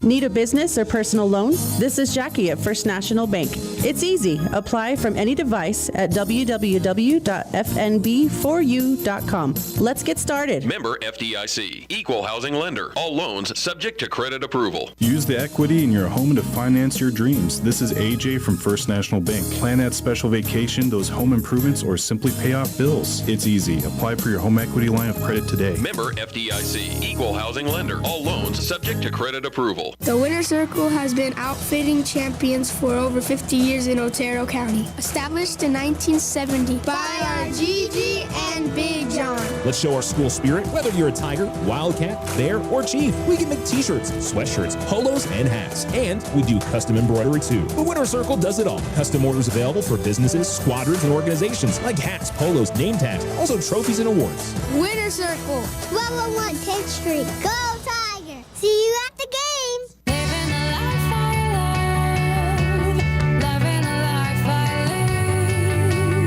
Need a business or personal loan? This is Jackie at First National Bank. It's easy. Apply from any device at www.fnb4u.com. Let's get started. Member FDIC. Equal housing lender. All loans subject to credit approval. Use the equity in your home to finance your dreams. This is AJ from First National Bank. Plan that special vacation, those home improvements, or simply pay off bills. It's easy. Apply for your home equity line of credit today. Member FDIC. Equal housing lender. All loans subject to credit approval. The Winter Circle has been outfitting champions for over 50 years in Otero County. Established in 1970 by our Gigi and Big John. Let's show our school spirit. Whether you're a Tiger, Wildcat, Bear, or Chief, we can make t-shirts, sweatshirts, polos, and hats. And we do custom embroidery too. The Winter Circle does it all. Custom orders available for businesses, squadrons, and organizations like hats, polos, name tags, also trophies and awards. Winter Circle, 1201 10th Street. Go Tiger! See you at the games!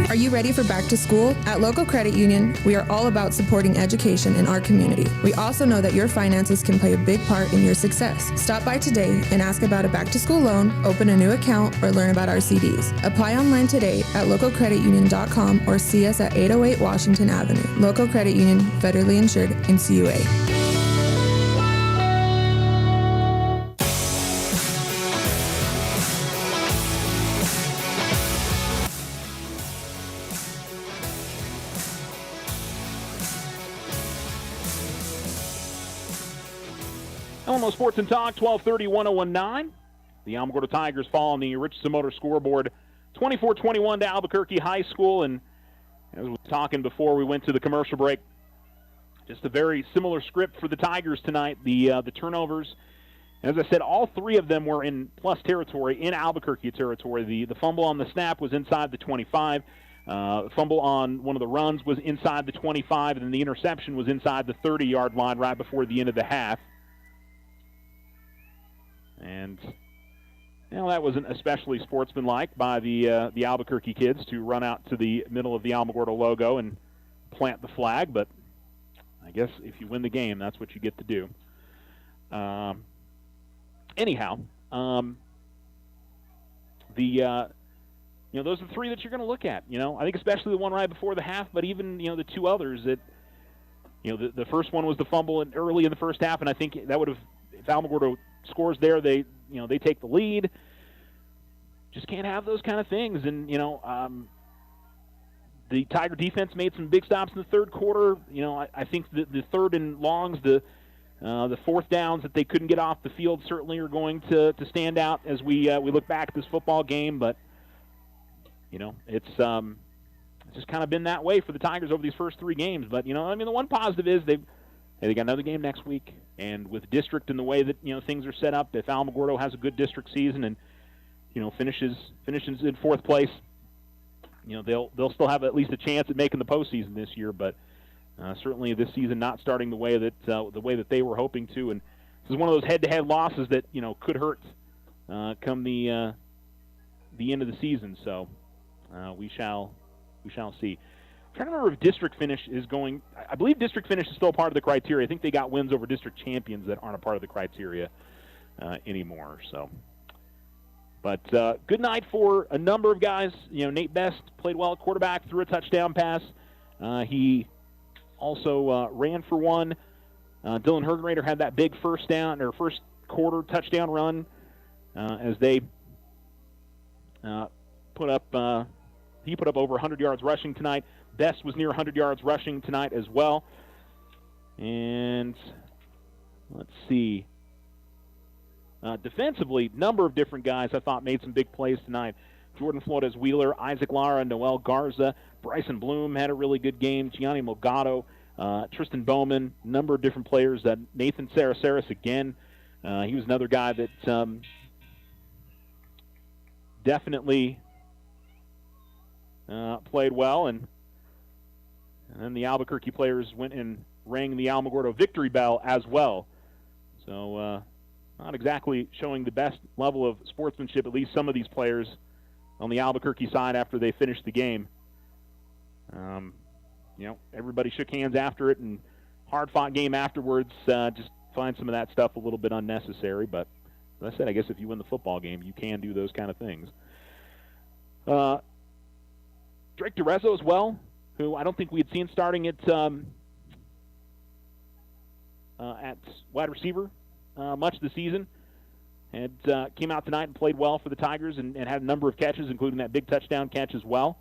Are you ready for back to school? At Local Credit Union, we are all about supporting education in our community. We also know that your finances can play a big part in your success. Stop by today and ask about a back to school loan, open a new account, or learn about our CDs. Apply online today at localcreditunion.com or see us at 808 Washington Avenue. Local Credit Union, federally insured, NCUA. Alamo Sports and Talk, 1230, 1019. The Alamogordo Tigers fall on the Richardson Motor scoreboard, 24-21 to Albuquerque High School. And as we were talking before we went to the commercial break, just a very similar script for the Tigers tonight. The turnovers, as I said, all three of them were in plus territory, in Albuquerque territory. The fumble on the snap was inside the 25. Fumble on one of the runs was inside the 25, and then the interception was inside the 30-yard line right before the end of the half. And that wasn't especially sportsmanlike by the Albuquerque kids to run out to the middle of the Alamogordo logo and plant the flag, but I guess if you win the game, that's what you get to do. Anyhow, those are the three that you're going to look at. I think especially the one right before the half, but even the two others that the first one was the fumble early in the first half, and I think that would have, if Alamogordo scores there, they take the lead. Just can't have those kind of things, and the Tiger defense made some big stops in the third quarter. I think the third and longs, the fourth downs that they couldn't get off the field certainly are going to stand out as we look back at this football game. But it's just kind of been that way for the Tigers over these first three games. But the one positive is they got another game next week, and with district and the way that things are set up, if Alamogordo has a good district season and finishes in fourth place, they'll still have at least a chance at making the postseason this year. But certainly this season not starting the way that they were hoping to, and this is one of those head-to-head losses that could hurt come the end of the season. So we shall see. I'm trying to remember if district finish is going. I believe district finish is still part of the criteria. I think they got wins over district champions that aren't a part of the criteria anymore. So. But good night for a number of guys. Nate Best played well at quarterback, threw a touchdown pass. He also ran for one. Dylan Hergenrader had that big first quarter touchdown run as they put up over 100 yards rushing tonight. Best was near 100 yards rushing tonight as well. And let's see. Defensively, number of different guys I thought made some big plays tonight. Jordan Flores-Wheeler, Isaac Lara, Noel Garza, Bryson Bloom had a really good game. Gianni Mogado, Tristan Bowman, number of different players. Nathan Sarasaris again. He was another guy that definitely played well. And then the Albuquerque players went and rang the Alamogordo victory bell as well. So not exactly showing the best level of sportsmanship, at least some of these players on the Albuquerque side after they finished the game. Everybody shook hands after it, and hard-fought game afterwards. Just find some of that stuff a little bit unnecessary. But as I said, I guess if you win the football game, you can do those kind of things. Drake DeRezzo as well, who I don't think we had seen starting at wide receiver much this season, and came out tonight and played well for the Tigers and had a number of catches, including that big touchdown catch as well.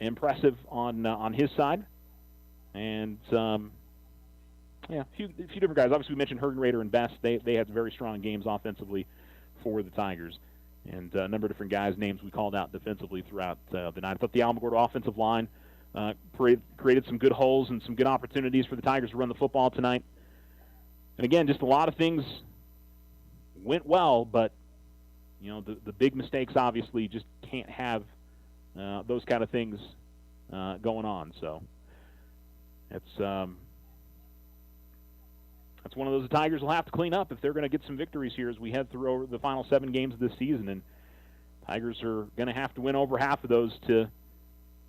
Impressive on his side. And a few different guys. Obviously, we mentioned Hergenrader and Best. They had very strong games offensively for the Tigers. And a number of different guys' names we called out defensively throughout the night. I thought the Alamogordo offensive line created some good holes and some good opportunities for the Tigers to run the football tonight. And again, just a lot of things went well, but the big mistakes obviously just can't have those kind of things going on. So that's one of those the Tigers will have to clean up if they're going to get some victories here as we head through over the final 7 games of this season. And Tigers are going to have to win over half of those to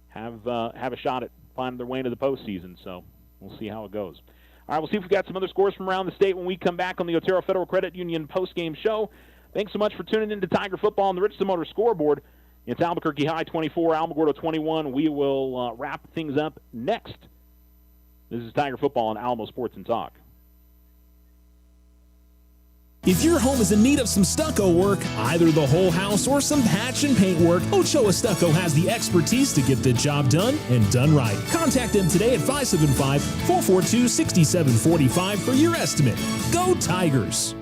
have a shot at finding their way into the postseason. So we'll see how it goes. All right, we'll see if we've got some other scores from around the state when we come back on the Otero Federal Credit Union postgame show. Thanks so much for tuning in to Tiger Football on the Richardson Motor scoreboard. It's Albuquerque High 24, Alamogordo 21. We will wrap things up next. This is Tiger Football on Alamo Sports and Talk. If your home is in need of some stucco work, either the whole house or some patch and paint work, Ochoa Stucco has the expertise to get the job done and done right. Contact them today at 575-442-6745 for your estimate. Go Tigers!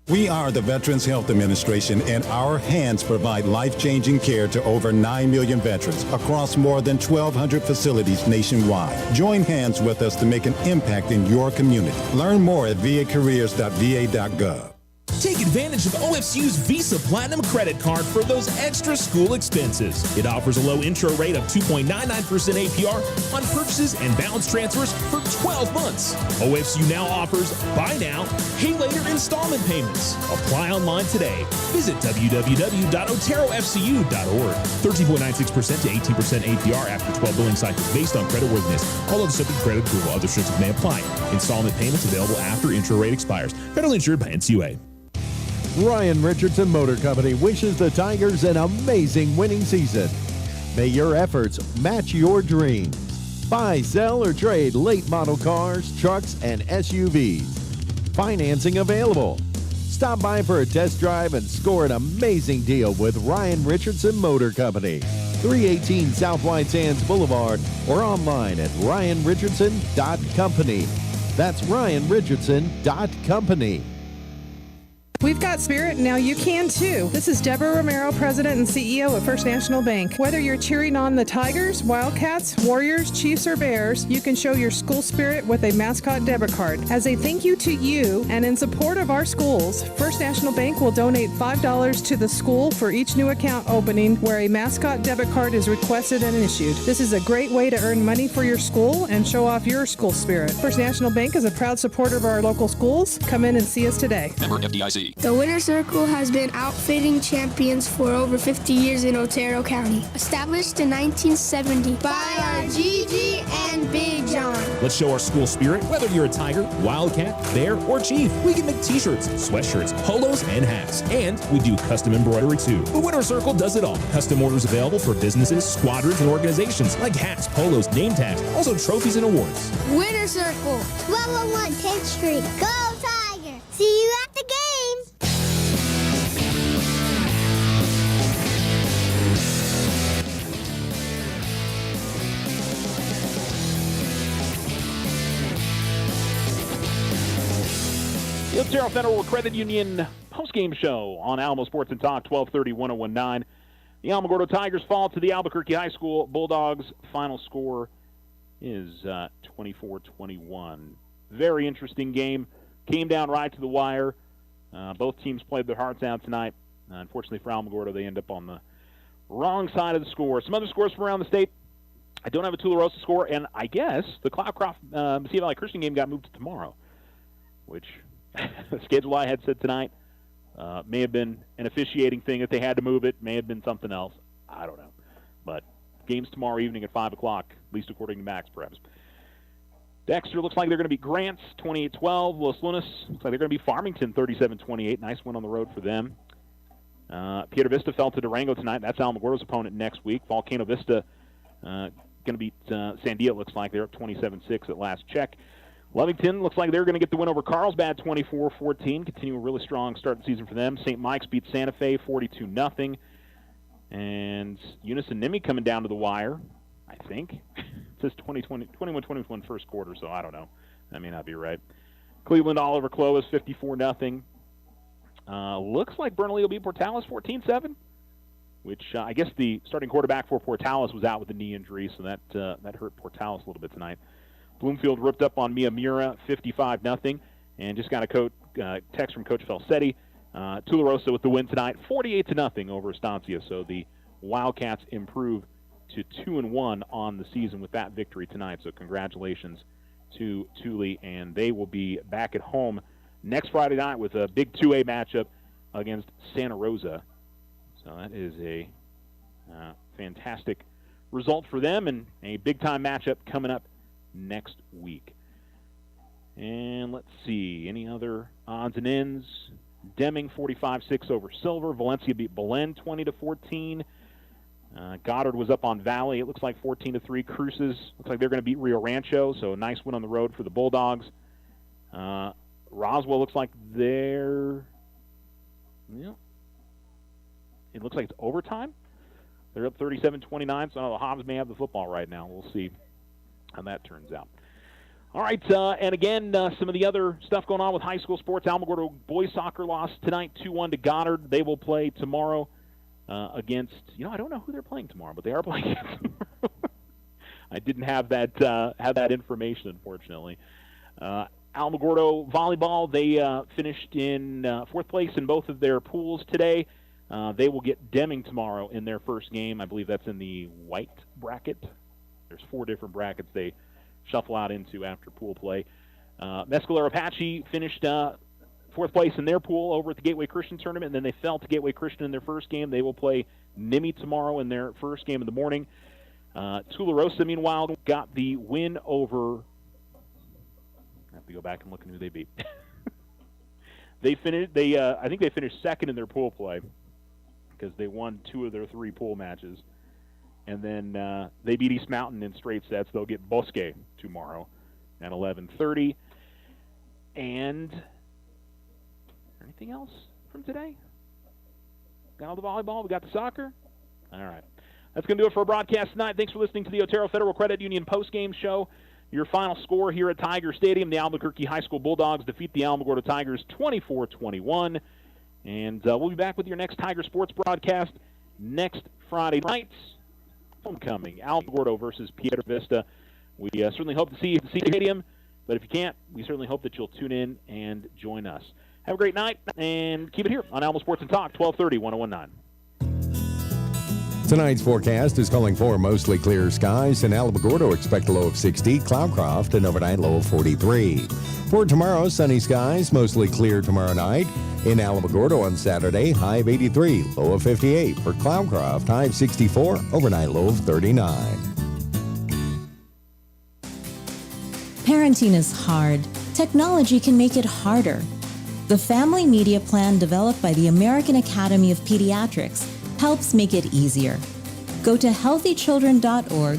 We are the Veterans Health Administration, and our hands provide life-changing care to over 9 million veterans across more than 1,200 facilities nationwide. Join hands with us to make an impact in your community. Learn more at vacareers.va.gov. Take advantage of OFCU's Visa Platinum credit card for those extra school expenses. It offers a low intro rate of 2.99% APR on purchases and balance transfers for 12 months. OFCU now offers buy now, pay later installment payments. Apply online today. Visit www.oterofcu.org. 13.96% to 18% APR after 12 billing cycles based on creditworthiness. All other subject credit approval. Other restrictions may apply. Installment payments available after intro rate expires. Federally insured by NCUA. Ryan Richardson Motor Company wishes the Tigers an amazing winning season. May your efforts match your dreams. Buy, sell, or trade late model cars, trucks, and SUVs. Financing available. Stop by for a test drive and score an amazing deal with Ryan Richardson Motor Company. 318 South White Sands Boulevard or online at ryanrichardson.company. That's ryanrichardson.company. We've got spirit, now you can too. This is Deborah Romero, President and CEO of First National Bank. Whether you're cheering on the Tigers, Wildcats, Warriors, Chiefs, or Bears, you can show your school spirit with a mascot debit card. As a thank you to you and in support of our schools, First National Bank will donate $5 to the school for each new account opening where a mascot debit card is requested and issued. This is a great way to earn money for your school and show off your school spirit. First National Bank is a proud supporter of our local schools. Come in and see us today. Member FDIC. The Winter Circle has been outfitting champions for over 50 years in Otero County. Established in 1970 by our Gigi and Big John. Let's show our school spirit, whether you're a Tiger, Wildcat, Bear, or Chief. We can make t-shirts, sweatshirts, polos, and hats. And we do custom embroidery too. The Winter Circle does it all. Custom orders available for businesses, squadrons, and organizations like hats, polos, name tags, also trophies and awards. Winter Circle, 1201 10th Street. Go Tiger! See you at the game! The Otero Federal Credit Union postgame show on Alamo Sports and Talk, 1230-1019. The Alamogordo Tigers fall to the Albuquerque High School Bulldogs. Final score is 24-21. Very interesting game. Came down right to the wire. Both teams played their hearts out tonight. Unfortunately for Alamogordo, they end up on the wrong side of the score. Some other scores from around the state. I don't have a Tularosa score, and I guess the Cloudcroft Mesilla Valley Christian game got moved to tomorrow, which the schedule I had said tonight may have been an officiating thing that they had to move it, may have been something else. I don't know. But game's tomorrow evening at 5 o'clock, at least according to Max, perhaps. Dexter looks like they're going to be Grants 28-12. Los Lunas looks like they're going to be Farmington 37-28. Nice win on the road for them. Piedra Vista fell to Durango tonight. That's Alamogordo's opponent next week. Volcano Vista going to beat Sandia, it looks like. They're up 27-6 at last check. Lovington looks like they're going to get the win over Carlsbad 24-14. Continue a really strong start to the season for them. St. Mike's beat Santa Fe 42-0. And Eunice and Nimi coming down to the wire, I think. It says 21-21 first quarter, so I don't know. That may not be right. Cleveland Oliver Clovis 54-0. Looks like Bernalillo will beat Portales 14-7, which I guess the starting quarterback for Portales was out with a knee injury, so that hurt Portales a little bit tonight. Bloomfield ripped up on Mia Mura 55-0, and just got a text from Coach Falsetti. Tularosa with the win tonight, 48-0 over Estancia. So the Wildcats improve to 2-1 on the season with that victory tonight. So congratulations to Thule, and they will be back at home next Friday night with a big 2A matchup against Santa Rosa. So that is a fantastic result for them, and a big-time matchup coming up next week. And let's see, any other odds and ends? Deming 45-6 over Silver. Valencia beat Belen 20-14. Goddard was up on Valley. It looks like 14-3. Cruces looks like they're going to beat Rio Rancho, so a nice win on the road for the Bulldogs. Roswell looks like they're Yeah. It looks like it's overtime. They're up 37-29, so the Hobbs may have the football right now. We'll see how that turns out. All right, and again, some of the other stuff going on with high school sports. Alamogordo boys soccer lost tonight 2-1 to Goddard. They will play tomorrow against, I don't know who they're playing tomorrow, but they are playing tomorrow. I didn't have that information, unfortunately. Alamogordo volleyball, they finished in fourth place in both of their pools today. They will get Deming tomorrow in their first game. I believe that's in the white bracket. There's 4 different brackets they shuffle out into after pool play. Mescalero Apache finished fourth place in their pool over at the Gateway Christian tournament, and then they fell to Gateway Christian in their first game. They will play Nimi tomorrow in their first game in the morning. Tularosa, meanwhile, got the win over... I have to go back and look at who they beat. I think they finished second in their pool play because they won 2 of their 3 pool matches. And then they beat East Mountain in straight sets. They'll get Bosque tomorrow at 11:30. And anything else from today? Got all the volleyball. We got the soccer. All right. That's going to do it for our broadcast tonight. Thanks for listening to the Otero Federal Credit Union postgame show. Your final score here at Tiger Stadium, the Albuquerque High School Bulldogs defeat the Alamogordo Tigers 24-21. And we'll be back with your next Tiger Sports broadcast next Friday night. Homecoming, Alamogordo versus Piedra Vista. We certainly hope to see you at the stadium, but if you can't, we certainly hope that you'll tune in and join us. Have a great night, and keep it here on Alamo Sports and Talk, 1230, 1019. Tonight's forecast is calling for mostly clear skies. In Alamogordo, expect a low of 60. Cloudcroft, an overnight low of 43. For tomorrow, sunny skies, mostly clear tomorrow night. In Alamogordo on Saturday, high of 83, low of 58. For Cloudcroft, high of 64, overnight low of 39. Parenting is hard. Technology can make it harder. The Family Media Plan developed by the American Academy of Pediatrics helps make it easier. Go to healthychildren.org